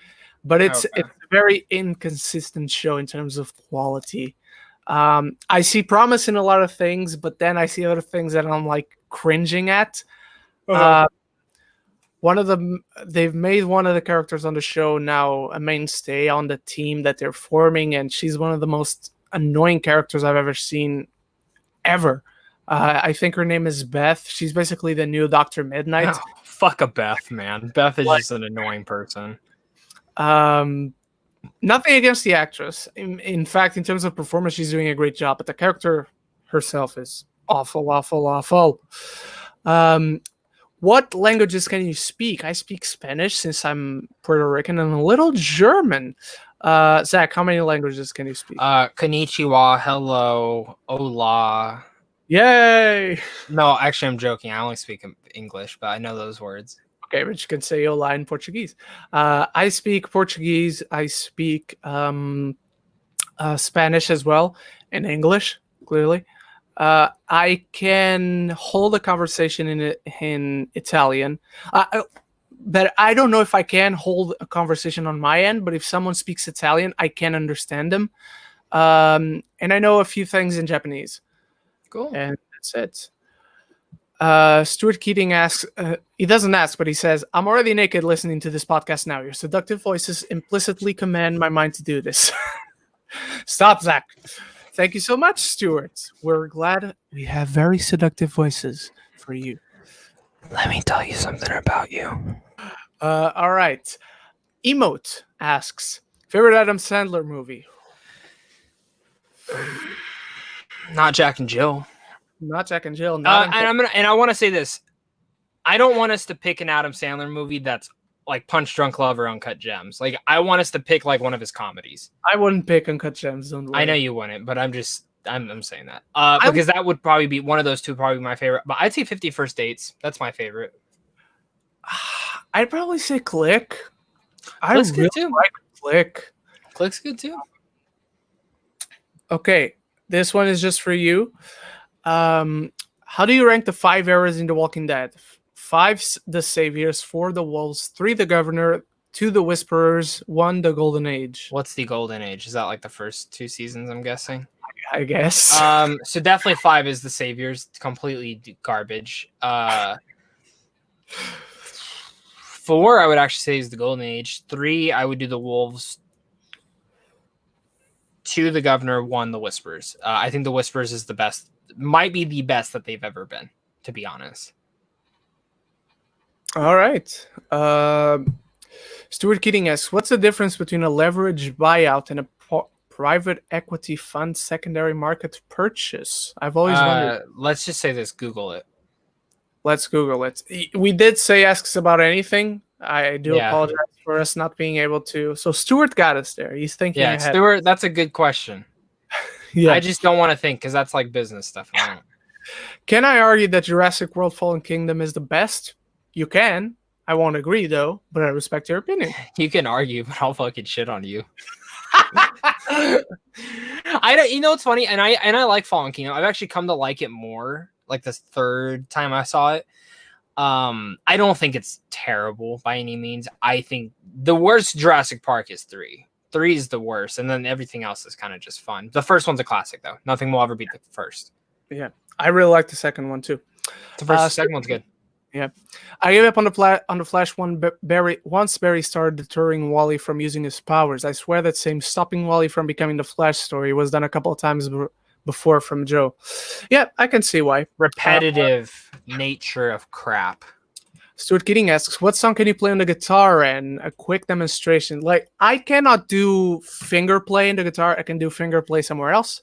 S1: But it's a very inconsistent show in terms of quality. I see promise in a lot of things, but then I see other things that I'm like cringing at. They've made one of the characters on the show now a mainstay on the team that they're forming, and she's one of the most annoying characters I've ever seen ever. I think her name is Beth. She's basically the new Dr. Midnight.
S2: Oh, fuck a Beth, man. Beth is just an annoying person.
S1: Nothing against the actress. In fact, in terms of performance, she's doing a great job, but the character herself is awful, awful, awful. What languages can you speak? I speak Spanish since I'm Puerto Rican and a little German. Zach, how many languages can you speak?
S2: Konnichiwa, hello, hola.
S1: Yay!
S2: No, actually, I'm joking. I only speak English, but I know those words.
S1: Okay, but you can say hola in Portuguese. I speak Portuguese. I speak Spanish as well, and English, clearly. I can hold a conversation in Italian. But I don't know if I can hold a conversation on my end, but if someone speaks Italian, I can understand them. And I know a few things in Japanese.
S2: Cool.
S1: And that's it. Stuart Keating asks, he doesn't ask, but he says, I'm already naked listening to this podcast now. Your seductive voices implicitly command my mind to do this. Stop, Zach. Thank you so much, Stuart. We're glad we have very seductive voices for you.
S2: Let me tell you something about you.
S1: All right. Emote asks, favorite Adam Sandler movie?
S2: Not Jack and Jill.
S1: Not Jack and Jill.
S2: And I want to say this. I don't want us to pick an Adam Sandler movie that's like Punch Drunk Love or Uncut Gems. Like, I want us to pick like one of his comedies.
S1: I wouldn't pick Uncut Gems. Don't worry.
S2: I know you wouldn't, but I'm saying that because that would probably be one of those two, probably my favorite. But I'd say 50 First Dates. That's my favorite.
S1: I'd probably say Click.
S2: Click's good too.
S1: Like Click.
S2: Click's good too.
S1: Okay, this one is just for you. How do you rank the 5 eras in The Walking Dead? 5, the Saviors, 4, the Wolves, 3, the Governor, 2, the Whisperers, 1, the Golden Age.
S2: What's the Golden Age? Is that like the first 2 seasons, I'm guessing?
S1: I guess.
S2: So definitely 5 is the Saviors. Completely garbage. 4, I would actually say, is the Golden Age. 3, I would do the Wolves. 2, the Governor. 1, the Whisperers. I think the Whisperers is the best. Might be the best that they've ever been, to be honest.
S1: All right. Stuart Keating asks, what's the difference between a leveraged buyout and a private equity fund secondary market purchase? I've always wondered.
S2: Let's just say this. Google it.
S1: Let's Google it. We did say asks about anything. I do apologize for us not being able to. So Stuart got us there. He's thinking ahead.
S2: Stuart, that's a good question. Yeah. I just don't want to think because that's like business stuff.
S1: Can I argue that Jurassic World Fallen Kingdom is the best? You can. I won't agree though, but I respect your opinion.
S2: You can argue, but I'll fucking shit on you. You know what's funny, and I like Fallen Kingdom. I've actually come to like it more. Like the 3rd time I saw it. I don't think it's terrible by any means. I think the worst Jurassic Park is 3. 3 is the worst, and then everything else is kind of just fun. The first one's a classic though. Nothing will ever beat the first.
S1: Yeah, I really like the second one too.
S2: The second one's good.
S1: Yeah, I gave up on the Flash once Barry started deterring Wally from using his powers. I swear that same stopping Wally from becoming the Flash story was done a couple of times before from Joe. Yeah, I can see why.
S2: Repetitive nature of crap.
S1: Stuart Keating asks, what song can you play on the guitar? And a quick demonstration. Like, I cannot do finger play in the guitar. I can do finger play somewhere else.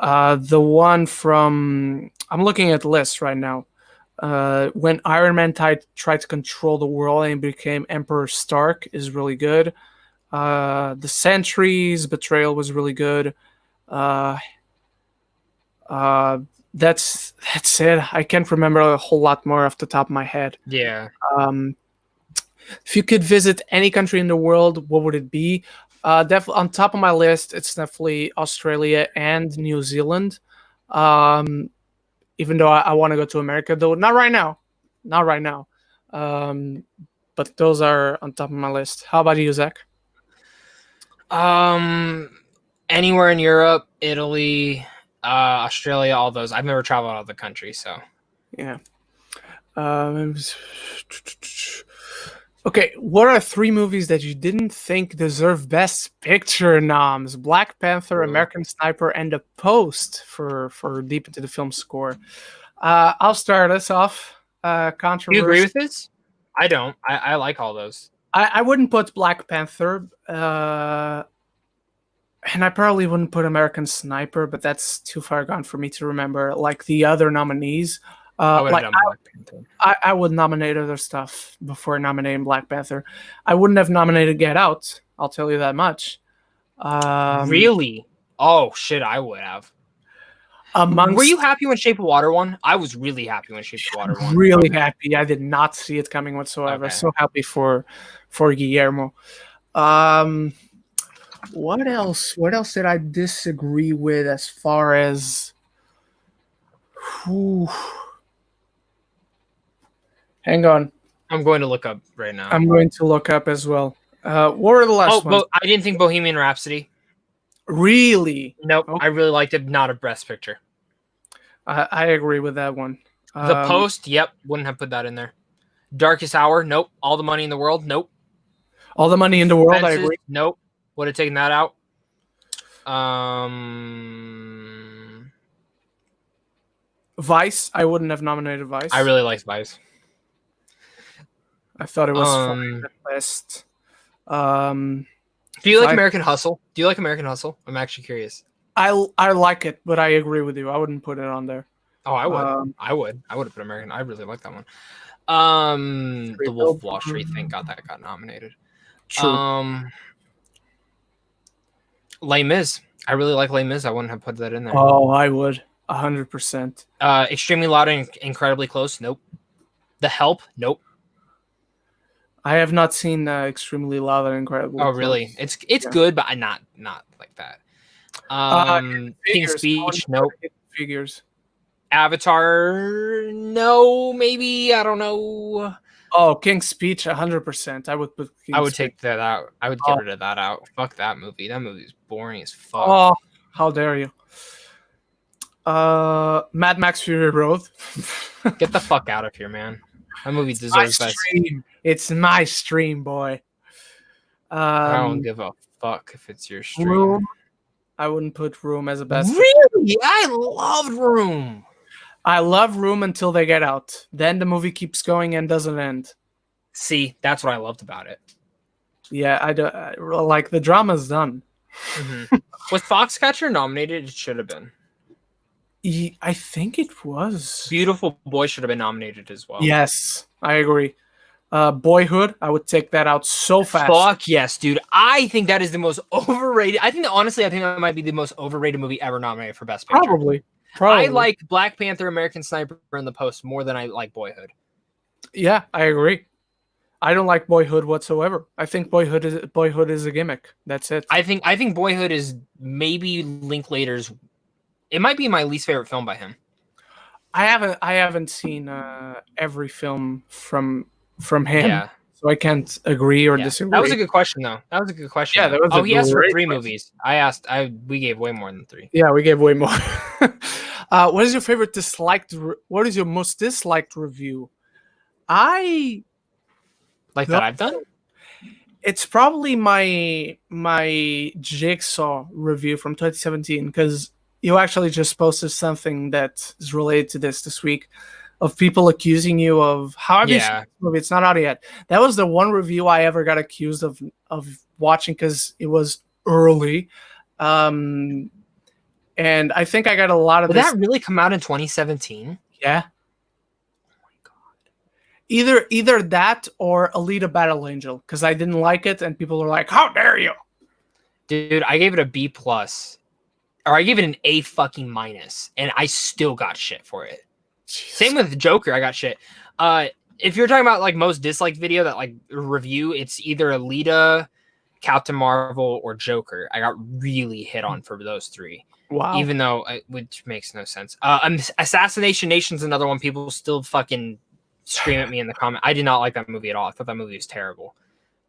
S1: The one from I'm looking at the list right now. When Iron Man tried to control the world and became Emperor Stark is really good. The Sentry's betrayal was really good. Uh, that's it. I can't remember a whole lot more off the top of my head.
S2: Yeah.
S1: If you could visit any country in the world, what would it be? Definitely on top of my list, it's definitely Australia and New Zealand. Even though I want to go to America, though not right now, not right now. But those are on top of my list. How about you, Zach?
S2: Anywhere in Europe, Italy, Australia, all those. I've never traveled out of the country, so
S1: yeah. Okay, what are 3 movies that you didn't think deserve Best Picture noms? Black Panther, American Sniper, and The Post for deep into the film score. I'll start us off. Controversy.
S2: Do you agree with this? I don't. I like all those.
S1: I wouldn't put Black Panther, and I probably wouldn't put American Sniper, but that's too far gone for me to remember. Like the other nominees. I would nominate other stuff before nominating Black Panther. I wouldn't have nominated Get Out. I'll tell you that much.
S2: Really? Oh shit! I would have. Were you happy when Shape of Water won? I was really happy when Shape of Water won.
S1: Really happy. I did not see it coming whatsoever. Okay. So happy for Guillermo. What else? What else did I disagree with as far as? Hang on.
S2: I'm going to look up right now.
S1: I'm going to look up as well. What were the last ones?
S2: I didn't think Bohemian Rhapsody.
S1: Really?
S2: Nope. Okay. I really liked it. Not a Best Picture.
S1: I agree with that one.
S2: The Post, yep. Wouldn't have put that in there. Darkest Hour, nope. All the Money in the World, nope.
S1: All the Money in the World,
S2: Fences,
S1: I agree.
S2: Nope. Would have taken that out.
S1: Vice, I wouldn't have nominated Vice.
S2: I really liked Vice.
S1: I thought it was fun at best.
S2: Do you like American Hustle? Do you like American Hustle? I'm actually curious.
S1: I like it, but I agree with you. I wouldn't put it on there.
S2: Oh, I would. I would have put American. I really like that one. The Wolf of Wall Street. Thank God that got nominated.
S1: True.
S2: Les Mis. I really like Les Mis. I wouldn't have put that in there.
S1: Oh, I would. 100%.
S2: Extremely Loud and Incredibly Close. Nope. The Help. Nope. I
S1: have not seen Extremely Loud and Incredibly
S2: Close. Oh, really? It's good, but not like that. King's Speech. Nope.
S1: Figures.
S2: Avatar. No, maybe. I don't know.
S1: Oh, King's Speech, 100%. I would put.
S2: I would take that out. I would get rid of that out. Fuck that movie. That movie is boring as fuck.
S1: Oh, how dare you! Mad Max Fury Road.
S2: Get the fuck out of here, man. That movie deserves best.
S1: It's my stream, boy.
S2: I don't give a fuck if it's your stream.
S1: Room. I wouldn't put Room as a best.
S2: Really? I loved Room.
S1: I love Room until they get out. Then the movie keeps going and doesn't end.
S2: See, that's what I loved about it.
S1: Yeah, I like the drama's done.
S2: Mm-hmm. Was Foxcatcher nominated? It should have been.
S1: I think it was.
S2: Beautiful Boy should have been nominated as well.
S1: Yes, I agree. Boyhood, I would take that out so fast.
S2: Fuck yes, dude. I think that is the most overrated. Honestly, I think that might be the most overrated movie ever nominated for Best Picture.
S1: Probably.
S2: I like Black Panther, American Sniper, and The Post more than I like Boyhood.
S1: Yeah, I agree. I don't like Boyhood whatsoever. I think Boyhood is a gimmick. That's it.
S2: I think Boyhood is maybe Linklater's. It might be my least favorite film by him.
S1: I haven't seen every film from him. Yeah. So I can't agree or disagree.
S2: That was a good question, though. That was a good question.
S1: Yeah,
S2: he asked for 3 movies. We gave way more than 3.
S1: Yeah, we gave way more. What is your favorite disliked? What is your most disliked review? I
S2: like that I've done.
S1: It's probably my Jigsaw review from 2017 because you actually just posted something that is related to this week. Of people accusing you of how have you seen this movie? It's not out yet. That was the one review I ever got accused of watching because it was early, and And I think I got a lot of
S2: Did
S1: this.
S2: that really come out in 2017?
S1: Yeah.
S2: Oh my god.
S1: Either that or Alita Battle Angel, because I didn't like it, and people were like, "How dare you!"
S2: Dude, I gave it a B+, or I gave it an A fucking minus, and I still got shit for it.
S1: Jesus.
S2: Same with Joker, I got shit. If you're talking about like most disliked video that like review, it's either Alita, Captain Marvel, or Joker. I got really hit on for those three.
S1: Wow.
S2: Even though which makes no sense. Assassination Nation's another one. People still fucking scream at me in the comment. I did not like that movie at all. I thought that movie was terrible.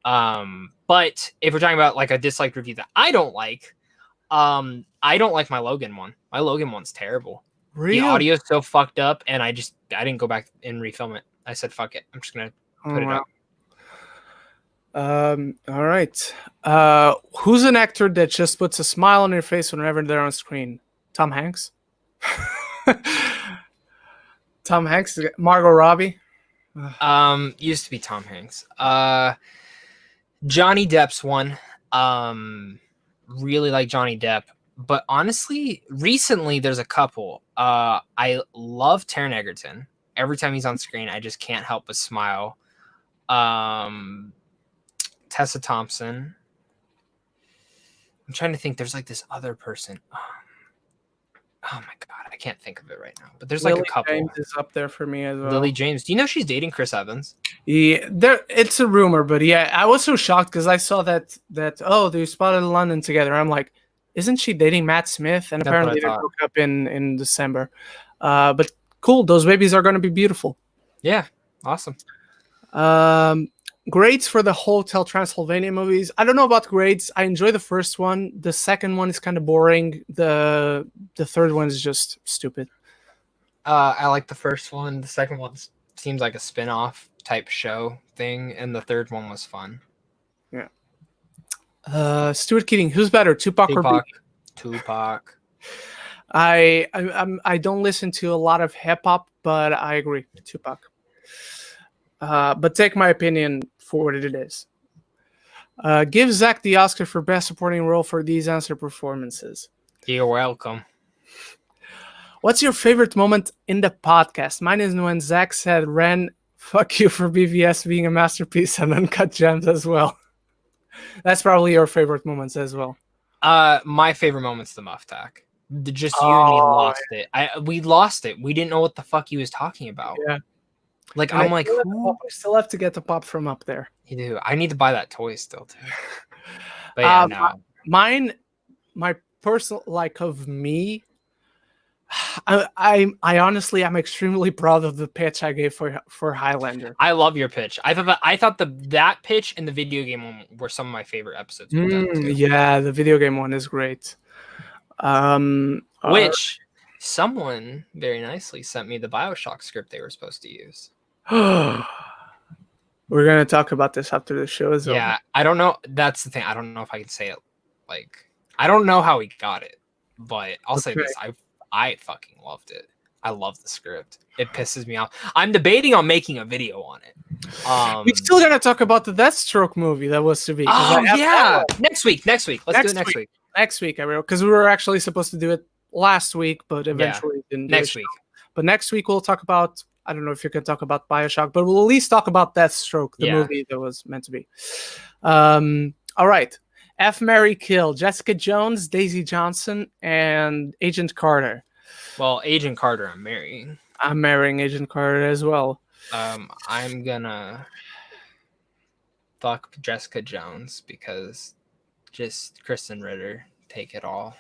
S2: But if we're talking about like a disliked review that I don't like my Logan one. My Logan one's terrible.
S1: Really?
S2: The audio's so fucked up, and I didn't go back and refilm it. I said, fuck it. I'm just gonna put it up.
S1: All right. Who's an actor that just puts a smile on your face whenever they're on screen? Tom Hanks? Tom Hanks? Margot Robbie?
S2: Used to be Tom Hanks. Johnny Depp's one. Really like Johnny Depp. But honestly, recently there's a couple. I love Taron Egerton. Every time he's on screen, I just can't help but smile. Tessa Thompson. I'm trying to think. There's like this other person. Oh my god, I can't think of it right now. But there's like
S1: Lily
S2: a couple.
S1: James is up there for me as well.
S2: Lily James. Do you know she's dating Chris Evans?
S1: Yeah, it's a rumor, but yeah, I was so shocked because I saw that they spotted in London together. I'm like, isn't she dating Matt Smith? And apparently they broke up in December. But cool, those babies are going to be beautiful.
S2: Yeah, awesome.
S1: Grades for the Hotel Transylvania movies. I don't know about grades. I enjoy the first one. The second one is kind of boring. The third one is just stupid.
S2: I like the first one. The second one seems like a spin-off type show thing, and the third one was fun.
S1: Yeah. Stuart Keating, who's better, Tupac or Biggie?
S2: Tupac.
S1: I don't listen to a lot of hip hop, but I agree, Tupac. But take my opinion for what it is. Give Zach the Oscar for Best Supporting Role for these answer performances.
S2: You're welcome.
S1: What's your favorite moment in the podcast? Mine is when Zach said, "Ren, fuck you for BVS being a masterpiece and Uncut Gems as well." That's probably your favorite moments as well.
S2: My favorite moment's the Muff Tack. Just you and me lost it. We lost it. We didn't know what the fuck he was talking about.
S1: Yeah.
S2: Like,
S1: and
S2: I'm like,
S1: I still have to get the pop from up there.
S2: You do. I need to buy that toy still, too. But yeah, no.
S1: My personal, like, of me, I honestly, I'm extremely proud of the pitch I gave for Highlander.
S2: I love your pitch. I thought that pitch and the video game one were some of my favorite episodes.
S1: Yeah, the video game one is great.
S2: Which someone very nicely sent me the BioShock script they were supposed to use.
S1: We're gonna talk about this after the show is over.
S2: Yeah, I don't know. That's the thing. I don't know if I can say it. Like, I don't know how he got it, but I'll say this: I fucking loved it. I love the script. It pisses me off. I'm debating on making a video on it.
S1: We still gotta talk about the Deathstroke movie that was to be.
S2: Oh yeah, next week. Let's do it next week.
S1: Next week, because we were actually supposed to do it last week, but eventually didn't.
S2: Next week.
S1: But next week we'll talk about. I don't know if you can talk about BioShock, but we'll at least talk about Deathstroke, the movie that was meant to be. All right. F, Marry, Kill, Jessica Jones, Daisy Johnson, and Agent Carter.
S2: Well, Agent Carter I'm marrying.
S1: I'm marrying Agent Carter as well.
S2: I'm gonna fuck Jessica Jones because just Kristen Ritter, take it all.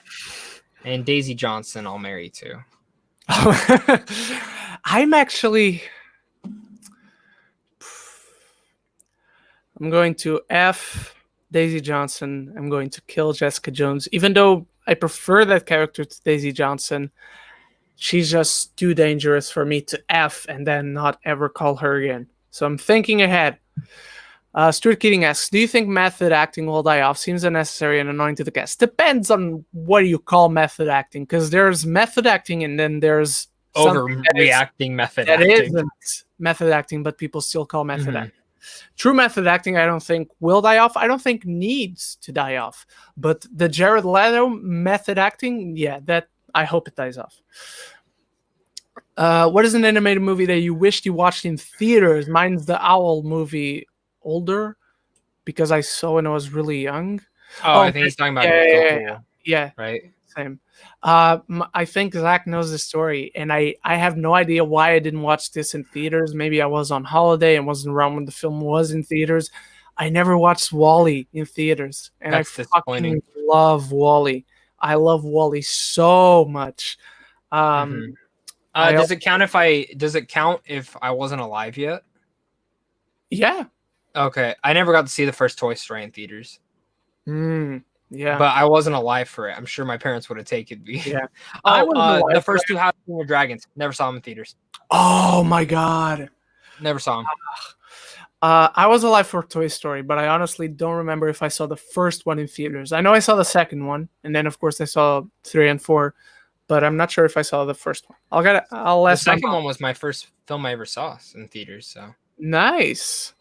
S2: And Daisy Johnson I'll marry too.
S1: I'm going to F Daisy Johnson. I'm going to kill Jessica Jones. Even though I prefer that character to Daisy Johnson, she's just too dangerous for me to F and then not ever call her again. So I'm thinking ahead. Stuart Keating asks, do you think method acting will die off? Seems unnecessary and annoying to the guests. Depends on what you call method acting, because there's method acting and then there's
S2: overreacting method acting.
S1: That isn't method acting, but people still call method acting. True method acting, I don't think will die off. I don't think needs to die off. But the Jared Leto method acting, yeah, I hope it dies off. What is an animated movie that you wished you watched in theaters? Mine's the Owl movie, Older, because I saw when I was really young.
S2: Oh, I think he's talking about Goku.
S1: Yeah,
S2: right.
S1: Same. I think Zach knows the story, and I have no idea why I didn't watch this in theaters. Maybe I was on holiday and wasn't around when the film was in theaters. I never watched Wall-E in theaters, and
S2: That's
S1: I fucking love Wall-E. I love Wall-E so much.
S2: Does it count if I wasn't alive yet?
S1: Yeah.
S2: Okay. I never got to see the first Toy Story in theaters.
S1: Yeah.
S2: But I wasn't alive for it. I'm sure my parents would have taken me.
S1: Yeah.
S2: The first two How to Train Your Dragons. Never saw them in theaters.
S1: Oh my God.
S2: Never saw them.
S1: I was alive for Toy Story, but I honestly don't remember if I saw the first one in theaters. I know I saw the second one, and then of course I saw 3 and 4, but I'm not sure if I saw the first one. The
S2: second one was my first film I ever saw in theaters. So
S1: nice.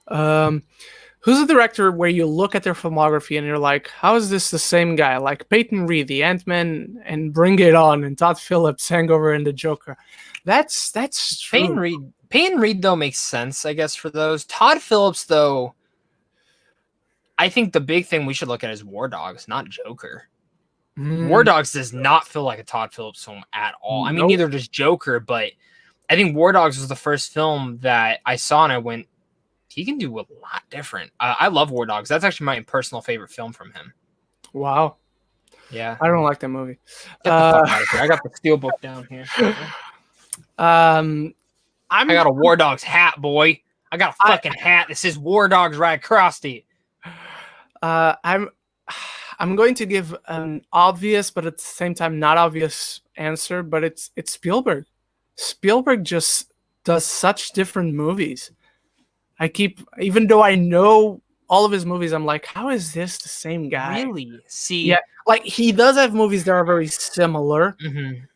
S1: Who's the director where you look at their filmography and you're like, how is this the same guy? Like Peyton Reed, the Ant-Man and Bring It On, and Todd Phillips, Hangover and The Joker. That's true.
S2: Peyton Reed though makes sense, I guess, for those. Todd Phillips though, I think the big thing we should look at is War Dogs, not Joker. War Dogs does not feel like a Todd Phillips film at all. I mean, neither does Joker, but I think War Dogs was the first film that I saw and I went, he can do a lot different. I love War Dogs. That's actually my personal favorite film from him.
S1: Wow.
S2: Yeah.
S1: I don't like that movie.
S2: Get the fuck out of here. I got the steelbook down here.
S1: I
S2: got a War Dogs hat, boy. I got a fucking hat that says War Dogs right across it.
S1: I'm going to give an obvious, but at the same time not obvious answer, but it's Spielberg. Spielberg just does such different movies. Even though I know all of his movies, I'm like, how is this the same guy?
S2: Really? See,
S1: yeah, like he does have movies that are very similar,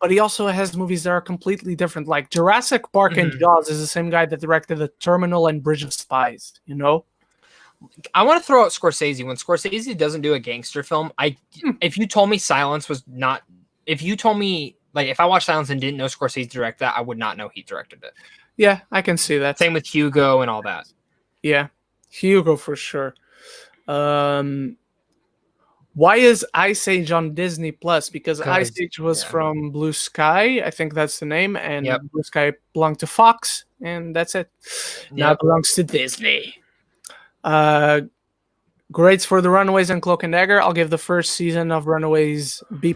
S1: but he also has movies that are completely different. Like Jurassic Park and Jaws is the same guy that directed The Terminal and Bridge of Spies. You know,
S2: I want to throw out Scorsese. When Scorsese doesn't do a gangster film, if you told me Silence was not, if you told me like if I watched Silence and didn't know Scorsese directed that, I would not know he directed it.
S1: Yeah, I can see that.
S2: Same with Hugo and all that.
S1: Yeah, Hugo for sure. Why is Ice Age on Disney Plus? Because Ice Age was from Blue Sky, I think that's the name, and Blue Sky belonged to Fox, and that's it. Now it belongs to Disney. Grades for The Runaways and Cloak and Dagger. I'll give the first season of Runaways B+,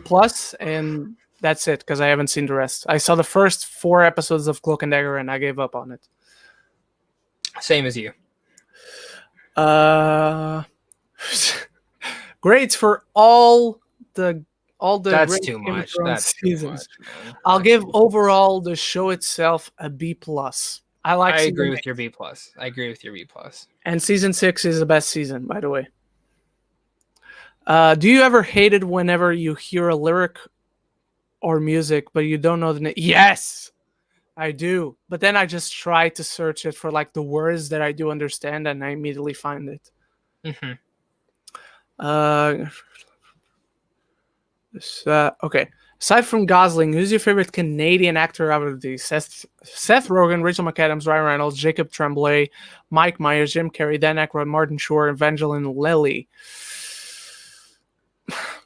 S1: and that's it, because I haven't seen the rest. I saw the first 4 episodes of Cloak and Dagger, and I gave up on it.
S2: Same as you.
S1: Grades for all the
S2: That's too much. That's
S1: seasons.
S2: Too much,
S1: I'll give overall the show itself a B+. I
S2: agree with your B+. I agree with your B+.
S1: And season 6 is the best season, by the way. Do you ever hate it whenever you hear a lyric or music, but you don't know the name? Yes, I do. But then I just try to search it for like the words that I do understand, and I immediately find it. Okay. Aside from Gosling, who's your favorite Canadian actor out of these? Seth Rogen, Rachel McAdams, Ryan Reynolds, Jacob Tremblay, Mike Myers, Jim Carrey, Dan Aykroyd, Martin Short, Evangeline Lilly.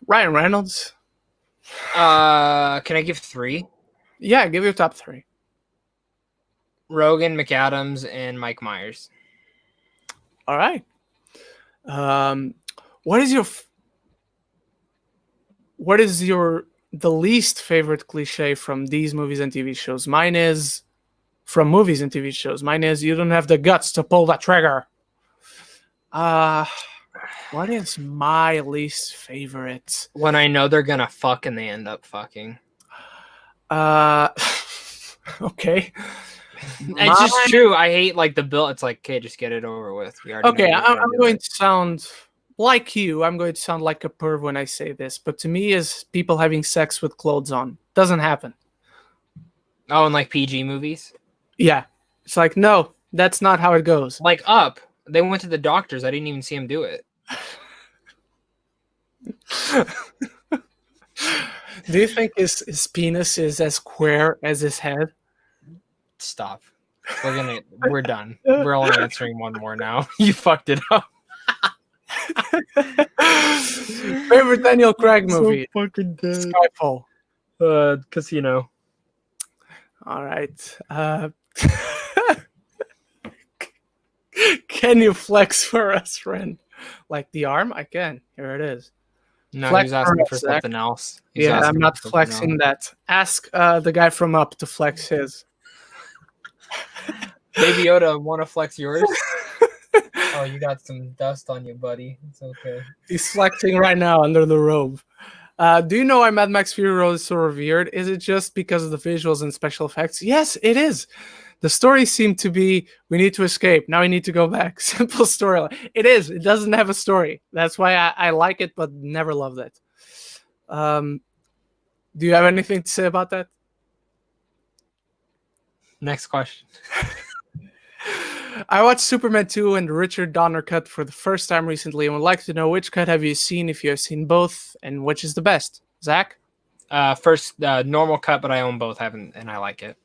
S1: Ryan Reynolds.
S2: Can I give 3?
S1: Yeah, give your top 3.
S2: Rogen, McAdams, and Mike Myers.
S1: All right. What is the least favorite cliche from these movies and TV shows? Mine is from movies and TV shows. Mine is you don't have the guts to pull that trigger. What is my least favorite?
S2: When I know they're gonna fuck and they end up fucking.
S1: Okay.
S2: It's just true. I hate like the bill. It's like, okay, just get it over with.
S1: Okay, I'm going to sound like you. I'm going to sound like a perv when I say this, but to me, is people having sex with clothes on. Doesn't happen.
S2: Oh, and like PG movies?
S1: Yeah. It's like, no, that's not how it goes.
S2: Like Up. They went to the doctors. I didn't even see him do it.
S1: Do you think his penis is as square as his head?
S2: Stop. We're done. We're only answering one more now. You fucked it up.
S1: Favorite Daniel Craig movie?
S2: So fucking dead.
S1: Skyfall.
S2: Casino.
S1: All right. Can you flex for us, Ren? Like the arm? I can. Here it is.
S2: No,
S1: Flex
S2: he's asking for
S1: us, Zach.
S2: something else.
S1: Yeah, I'm not flexing that. Ask the guy from Up to flex his.
S2: Baby Yoda, want to flex yours? Oh, you got some dust on you, buddy. It's okay.
S1: He's flexing right now under the robe. Do you know why Mad Max Fury Road is so revered? Is it just because of the visuals and special effects? Yes, it is. The story seemed to be, we need to escape. Now we need to go back. Simple storyline. It is. It doesn't have a story. That's why I like it, but never loved it. Do you have anything to say about that?
S2: Next question.
S1: I watched Superman 2 and the Richard Donner cut for the first time recently and would like to know which cut have you seen, if you have seen both, and which is the best. Zach?
S2: First, normal cut, but I own both, and I like it.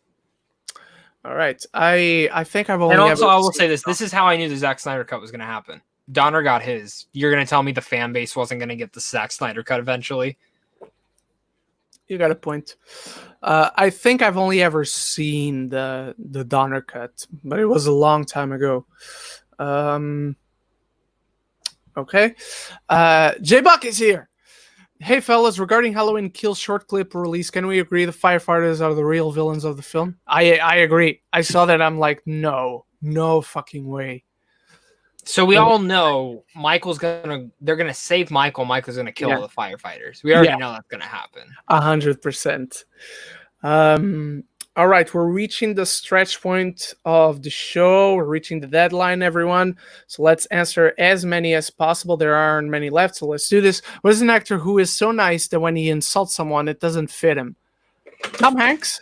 S1: All right. I think I've only
S2: And also, I will say this. This is how I knew the Zack Snyder cut was going to happen. Donner got his. You're going to tell me the fan base wasn't going to get the Zack Snyder cut eventually?
S1: You got a point. I think I've only ever seen the Donner cut, but it was a long time ago. Okay. J-Buck is here. Hey, fellas, regarding Halloween Kills short clip release, can we agree the firefighters are the real villains of the film? I agree. I saw that. I'm like, no fucking way.
S2: So we all know they're gonna save Michael. Michael's gonna kill all the firefighters. We already know that's gonna happen.
S1: 100%. All right, we're reaching the stretch point of the show. We're reaching the deadline, everyone. So let's answer as many as possible. There aren't many left, so let's do this. What is an actor who is so nice that when he insults someone, it doesn't fit him? Tom Hanks?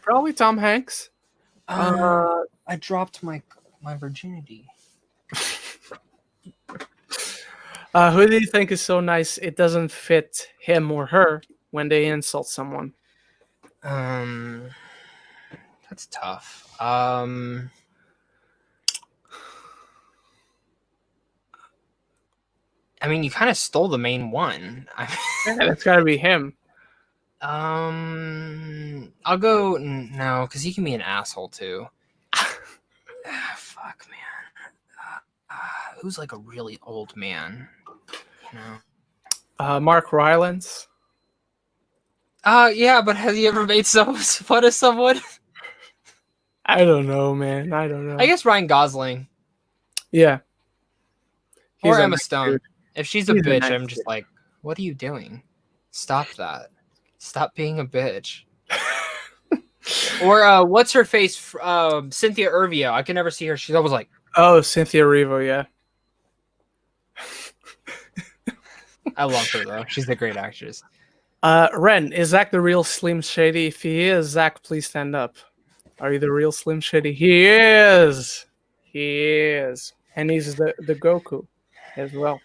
S1: Probably Tom Hanks.
S2: I dropped my virginity.
S1: Who do you think is so nice it doesn't fit him or her when they insult someone?
S2: That's tough. I mean, you kind of stole the main one.
S1: Yeah, that's got to be him.
S2: I'll go no, because he can be an asshole too. Fuck, man. Who's like a really old man? You know.
S1: Mark Rylance.
S2: Yeah, but has he ever made fun of someone?
S1: I don't know, man. I don't know.
S2: I guess Ryan Gosling.
S1: Yeah.
S2: Or Emma Stone.
S1: Dude.
S2: If she's a bitch, I'm just like, what are you doing? Stop that. Stop being a bitch. Or what's her face? Cynthia Erivo. I can never see her. She's always like,
S1: oh, Cynthia Erivo, yeah.
S2: I love her though. She's a great actress.
S1: Ren, is Zach the real Slim Shady? If he is, Zach, please stand up. Are you the real Slim Shady? He is. He is. And he's the Goku as well.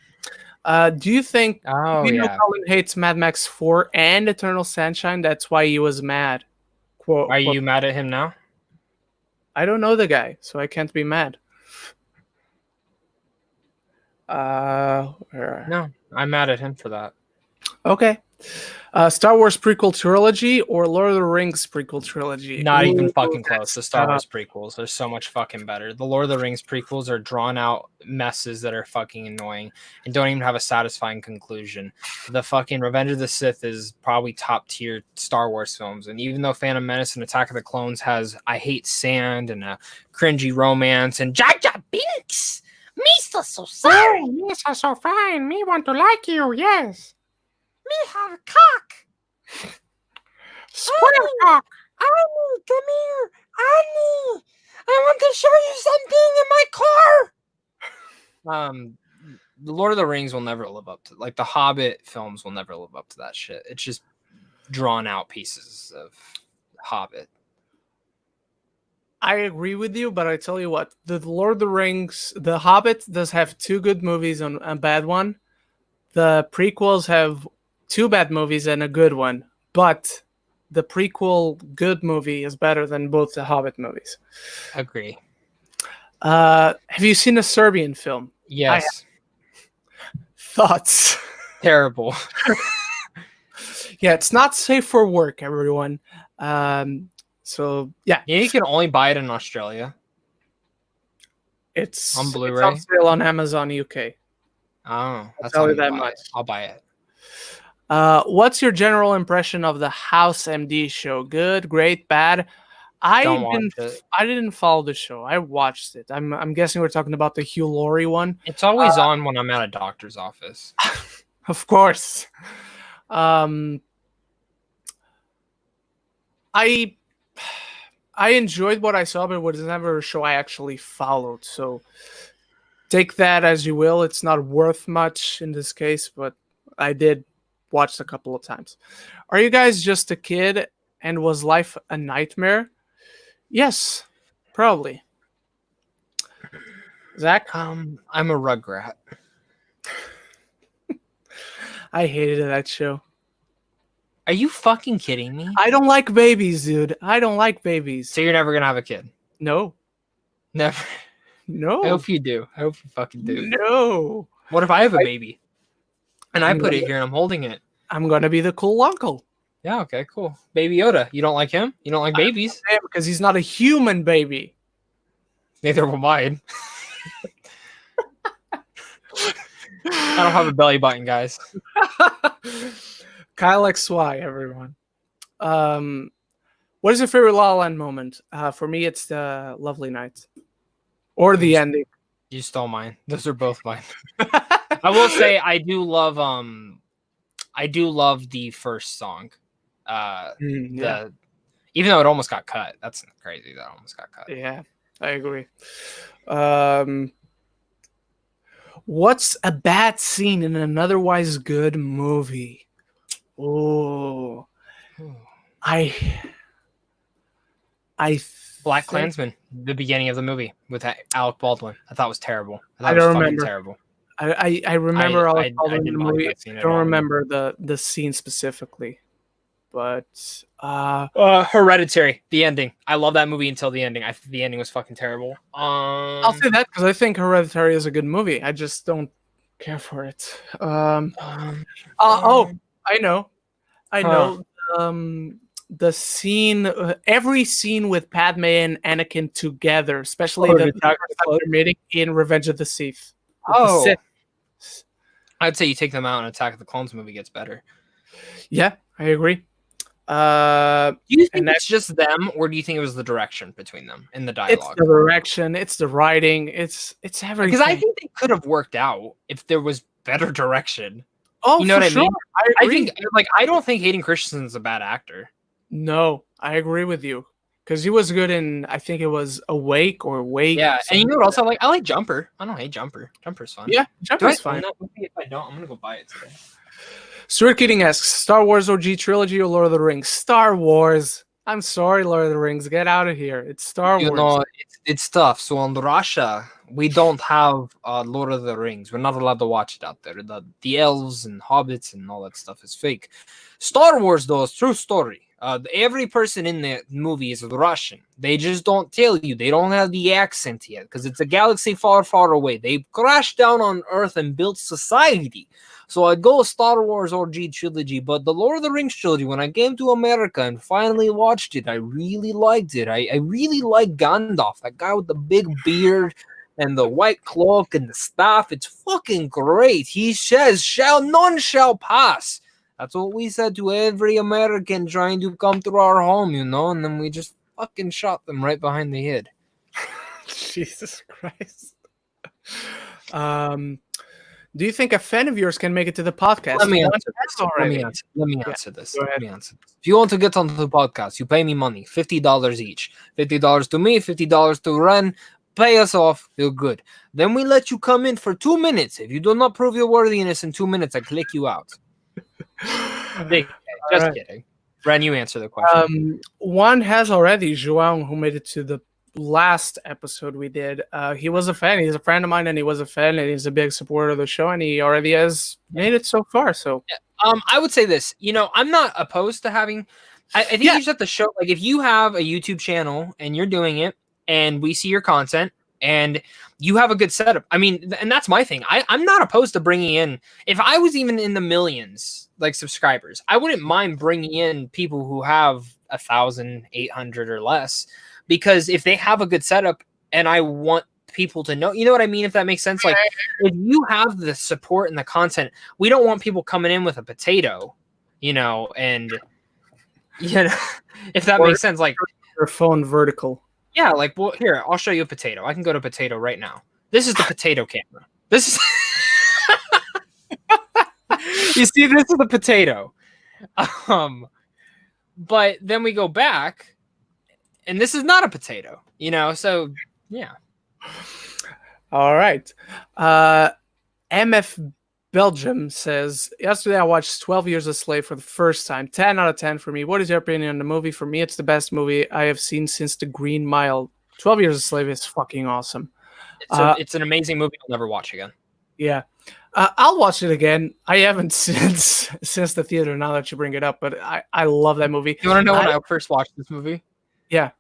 S1: Do you think Colin hates Mad Max 4 and Eternal Sunshine? That's why he was mad.
S2: Are you mad at him now?
S1: I don't know the guy, so I can't be mad.
S2: No, I'm mad at him for that.
S1: Okay. Star Wars prequel trilogy or Lord of the Rings prequel trilogy?
S2: Not even fucking close. The Star Wars prequels are so much fucking better. The Lord of the Rings prequels are drawn out messes that are fucking annoying and don't even have a satisfying conclusion. The fucking Revenge of the Sith is probably top tier Star Wars films. And even though Phantom Menace and Attack of the Clones has I Hate Sand and a cringy romance and Jar Jar Binks, Mr. So sorry.
S1: Oh, Mr. So fine. Me want to like you, yes.
S2: Me have a cock.
S1: Square cock.
S2: Annie, come here. Annie, I want to show you something in my car. The Lord of the Rings will never live up to, like, the Hobbit films will never live up to that shit. It's just drawn out pieces of Hobbit.
S1: I agree with you, but I tell you what, the Lord of the Rings, the Hobbit does have 2 good movies and a bad one. The prequels have 2 bad movies and a good one. but the prequel good movie is better than both the Hobbit movies.
S2: Agree.
S1: Have you seen a Serbian film?
S2: Yes.
S1: Thoughts?
S2: Terrible.
S1: Yeah, it's not safe for work, everyone. So yeah,
S2: You can only buy it in Australia.
S1: it's
S2: on Blu-ray.
S1: It's on sale on Amazon UK.
S2: Oh, that's
S1: tell
S2: how
S1: you
S2: you
S1: that
S2: buy
S1: much.
S2: it. I'll buy it.
S1: What's your general impression of the House MD show? Good, great, bad? I didn't follow the show. I watched it. I'm guessing we're talking about the Hugh Laurie one.
S2: It's always on when I'm at a doctor's office.
S1: Of course. I enjoyed what I saw, but it was never a show I actually followed. So take that as you will. It's not worth much in this case, but I did watch it a couple of times. Are you guys just a kid and was life a nightmare? Yes, probably. Zach?
S2: I'm a Rugrat.
S1: I hated that show.
S2: Are you fucking kidding me?
S1: I don't like babies, dude. I don't like babies.
S2: So you're never gonna have a kid?
S1: No.
S2: Never.
S1: No.
S2: I hope you do. I hope you fucking do.
S1: No.
S2: What if I have a baby? And I put it here and I'm holding it.
S1: I'm gonna be the cool uncle.
S2: Yeah, okay, cool. Baby Yoda. You don't like him? You don't like babies?
S1: Because he's not a human baby.
S2: Neither will mine. I don't have a belly button, guys.
S1: Kyle XY, everyone. What is your favorite La La Land moment? For me, it's the Lovely Night. Or the ending.
S2: You stole mine. Those are both mine. I will say I do love the first song. Even though it almost got cut. That's crazy that almost got cut.
S1: Yeah, I agree. What's a bad scene in an otherwise good movie? Oh,
S2: Black Klansman, the beginning of the movie with Alec Baldwin. I thought it was terrible.
S1: I don't remember.
S2: Terrible.
S1: I remember Alec Baldwin in the movie. I don't remember the scene specifically, but
S2: Hereditary, the ending. I love that movie until the ending. The ending was fucking terrible.
S1: I'll say that because I think Hereditary is a good movie. I just don't care for it. I know. The scene, every scene with Padme and Anakin together, especially the meeting in Revenge of the Sith.
S2: I'd say you take them out and Attack of the Clones movie gets better.
S1: Yeah, I agree.
S2: Do you think it's just them, or do you think it was the direction between them in the dialogue?
S1: It's the direction, it's the writing, it's everything.
S2: Because I think they could have worked out if there was better direction.
S1: Oh,
S2: you know what I mean?
S1: I agree.
S2: I don't think Hayden Christensen's a bad actor.
S1: No, I agree with you. Because he was good in, I think it was Awake or Wake.
S2: Yeah, and you know what else I like? I like Jumper. I don't hate Jumper. Jumper's fun.
S1: Yeah, Jumper's fine.
S2: If I don't, I'm going to go buy it today.
S1: Stuart Keating asks, Star Wars OG trilogy or Lord of the Rings? Star Wars. I'm sorry, Lord of the Rings. Get out of here. It's Star Wars.
S2: You know, it's tough. So in Russia, we don't have Lord of the Rings. We're not allowed to watch it out there. The elves and hobbits and all that stuff is fake. Star Wars, though, is true story. Every person in the movie is Russian. They just don't tell you. They don't have the accent yet because it's a galaxy far, far away. They crashed down on Earth and built society. So I'd go Star Wars OG trilogy, but the Lord of the Rings trilogy, when I came to America and finally watched it, I really liked it. I really like Gandalf, that guy with the big beard and the white cloak and the staff. It's fucking great. He says, none shall pass. That's what we said to every American trying to come through our home, you know, and then we just fucking shot them right behind the head.
S1: Jesus Christ. Do you think a fan of yours can make it to the podcast?
S2: Let me answer this. If you want to get onto the podcast, you pay me money, $50 each. $50 to me, $50 to Ren. Pay us off, you're good. Then we let you come in for 2 minutes. If you do not prove your worthiness in 2 minutes, I click you out. Just kidding. Ren, you answer the question.
S1: One has already, João, who made it to the last episode we did. He was a fan. He's a friend of mine, and he was a fan, and he's a big supporter of the show, and he already has made it so far. So
S2: I would say this. I'm not opposed to having. I think you just have to show. Like, if you have a YouTube channel and you're doing it, and we see your content, and you have a good setup. I mean, and that's my thing. I'm not opposed to bringing in. If I was even in the millions, like subscribers, I wouldn't mind bringing in people who have 1,800 or less, because if they have a good setup, and I want people to know, you know what I mean? If that makes sense. Like, if you have the support and the content, we don't want people coming in with a potato, and if that makes sense, like
S1: your phone vertical.
S2: Yeah, like, well, here, I'll show you a potato. I can go to potato right now. This is the potato camera. This is you see, this is the potato. But then we go back, and this is not a potato, so yeah.
S1: All right. MF Belgium says, yesterday I watched 12 Years a Slave for the first time. 10 out of 10 for me. What is your opinion on the movie? For me, it's the best movie I have seen since The Green Mile. 12 Years a Slave is fucking awesome.
S2: It's an amazing movie I'll never watch again.
S1: Yeah. I'll watch it again. I haven't since the theater, now that you bring it up, but I love that movie.
S2: You want to know when I first watched this movie?
S1: Yeah.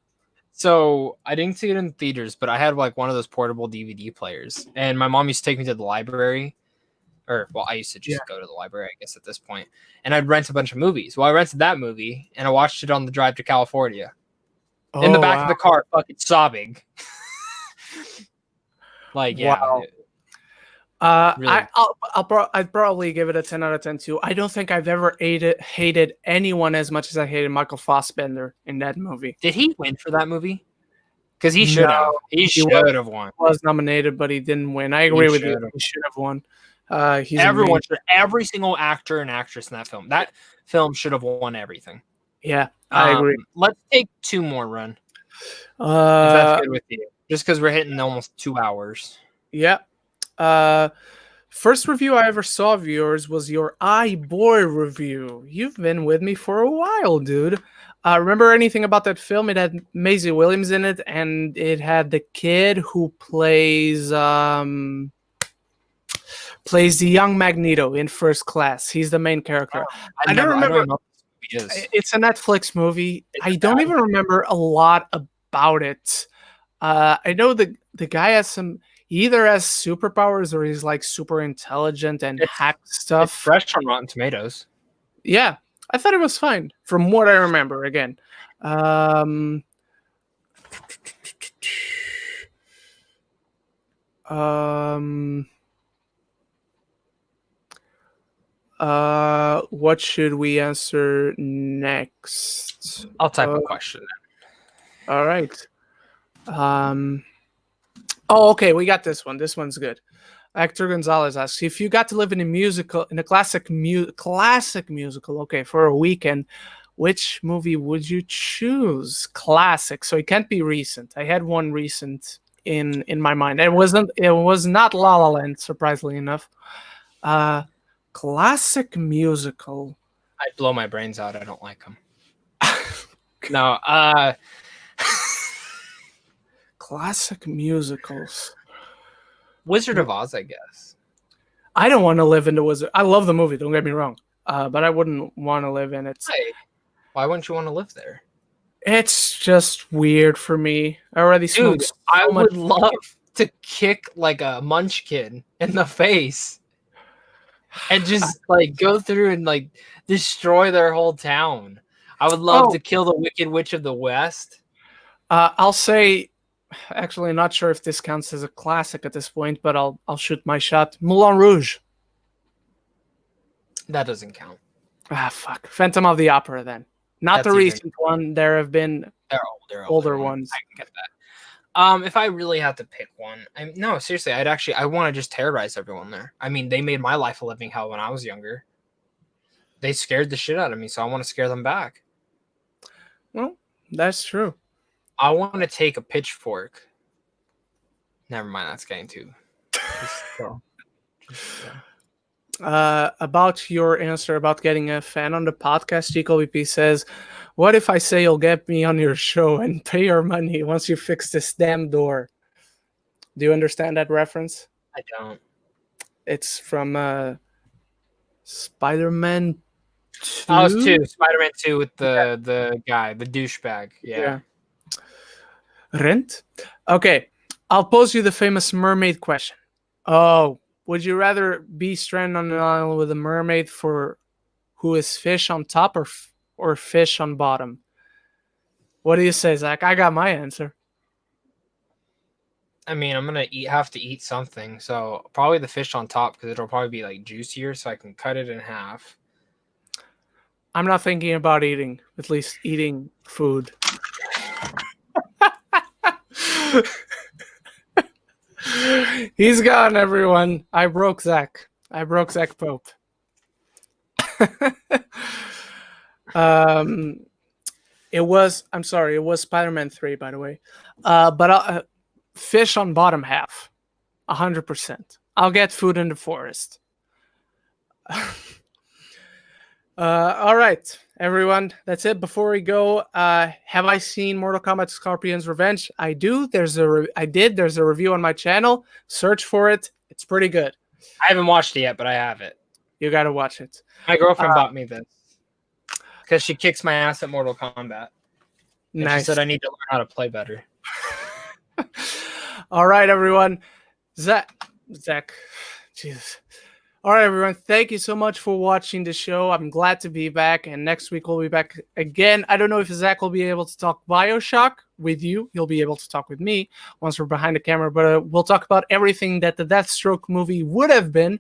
S2: So I didn't see it in theaters, but I had like one of those portable DVD players, and my mom used to take me to the library. I used to just go to the library, I guess, at this point. And I'd rent a bunch of movies. Well, I rented that movie, and I watched it on the drive to California. In the back of the car, fucking sobbing. Like, yeah.
S1: Wow. Really. I'd probably give it a 10 out of 10 too. I don't think I've ever hated anyone as much as I hated Michael Fassbender in that movie.
S2: Did he win for that movie? Because he should have. He should have won.
S1: He was nominated, but he didn't win. I agree with you. He should have won.
S2: Every single actor and actress in that film. That film should have won everything.
S1: Yeah, I agree.
S2: Let's take two more, Run. If that's good with you. Just because we're hitting almost 2 hours.
S1: Yeah. First review I ever saw of yours was your iBoy review. You've been with me for a while, dude. Remember anything about that film? It had Maisie Williams in it, and it had the kid who plays the young Magneto in First Class. He's the main character. I don't remember. It's a Netflix movie. I don't even remember a lot about it. I know the guy has he either has superpowers or he's like super intelligent and hacks stuff.
S2: It's fresh from Rotten Tomatoes.
S1: Yeah, I thought it was fine from what I remember. Again, what should we answer next?
S2: I'll type a question.
S1: All right. Oh, okay, we got this one. This one's good. Hector Gonzalez asks, if you got to live in a classic musical, okay, for a weekend, which movie would you choose? Classic, so it can't be recent. I had one recent in my mind. It was not La La Land, surprisingly enough. Classic musical.
S2: I'd blow my brains out. I don't like them. No.
S1: Classic musicals.
S2: Wizard of Oz, I guess.
S1: I don't want to live in the Wizard. I love the movie, don't get me wrong. But I wouldn't want to live in it.
S2: Why wouldn't you want to live there?
S1: It's just weird for me. I already smoked so
S2: I would love to kick like a munchkin in the face and just like go through and like destroy their whole town. I would love to kill the Wicked Witch of the West.
S1: I'll say, actually, not sure if this counts as a classic at this point, but I'll shoot my shot. Moulin Rouge.
S2: That doesn't count.
S1: Fuck. Phantom of the Opera then. Not the recent one. There have been older ones.
S2: I can get that. If I really had to pick one, no, seriously, I want to just terrorize everyone there. I mean, they made my life a living hell when I was younger. They scared the shit out of me, so I want to scare them back.
S1: Well, that's true.
S2: I want to take a pitchfork. Never mind, that's getting too.
S1: About your answer about getting a fan on the podcast, Chico VP says, what if I say you'll get me on your show and pay your money once you fix this damn door? Do you understand that reference?
S2: I don't.
S1: It's from Spider-Man 2?
S2: Oh, it's 2. Spider-Man 2 with the guy, the douchebag. Yeah.
S1: Rent? Okay, I'll pose you the famous mermaid question. Oh, would you rather be stranded on an island with a mermaid who is fish on top or fish on bottom? What do you say, Zach? I got my answer.
S2: I mean, I'm gonna have to eat something, so probably the fish on top because it'll probably be like juicier, so I can cut it in half.
S1: I'm not thinking about eating, at least eating food. He's gone, everyone. I broke Zach. I broke Zach Pope. It was Spider-Man 3, by the way. But fish on bottom half, 100%. I'll get food in the forest. All right, everyone. That's it. Before we go, have I seen Mortal Kombat Scorpion's Revenge? I do. There's a review on my channel. Search for it. It's pretty good.
S2: I haven't watched it yet, but I have it.
S1: You got to watch it.
S2: My girlfriend bought me this because she kicks my ass at Mortal Kombat. Nice. She said I need to learn how to play better.
S1: All right, everyone. Zach. Jesus. All right, everyone. Thank you so much for watching the show. I'm glad to be back, and next week we'll be back again. I don't know if Zach will be able to talk BioShock with you. He'll be able to talk with me once we're behind the camera, but we'll talk about everything that the Deathstroke movie would have been.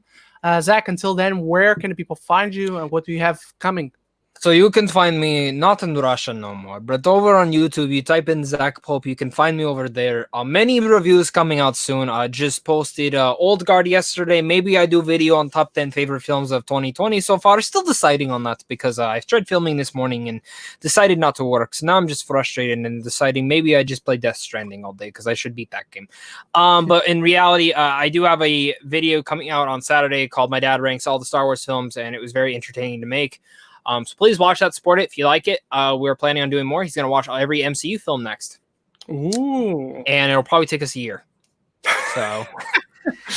S1: Zach, until then, where can the people find you, and what do you have coming?
S2: So you can find me not in Russia no more, but over on YouTube, you type in Zach Pope, you can find me over there. Many reviews coming out soon. I just posted Old Guard yesterday. Maybe I do video on top 10 favorite films of 2020 so far. Still deciding on that because I tried filming this morning and decided not to work. So now I'm just frustrated and deciding maybe I just play Death Stranding all day because I should beat that game. But in reality, I do have a video coming out on Saturday called My Dad Ranks All the Star Wars Films, and it was very entertaining to make. So please watch that, support it if you like it. We're planning on doing more. He's going to watch every MCU film next.
S1: Ooh.
S2: And it'll probably take us a year. So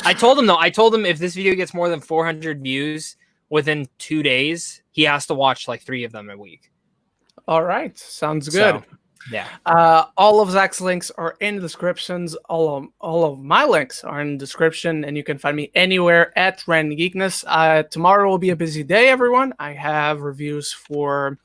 S2: I told him if this video gets more than 400 views within 2 days, he has to watch like 3 of them a week.
S1: All right. Sounds good.
S2: So, yeah.
S1: All of Zach's links are in the descriptions. All of my links are in the description, and you can find me anywhere at Random Geekness. Tomorrow will be a busy day, everyone. I have reviews for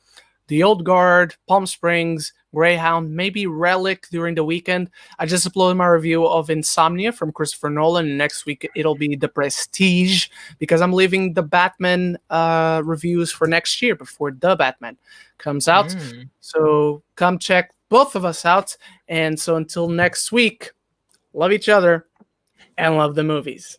S1: The Old Guard, Palm Springs, Greyhound, maybe Relic during the weekend. I just uploaded my review of Insomnia from Christopher Nolan. Next week, it'll be The Prestige, because I'm leaving the Batman reviews for next year before The Batman comes out. So come check both of us out. And so until next week, love each other and love the movies.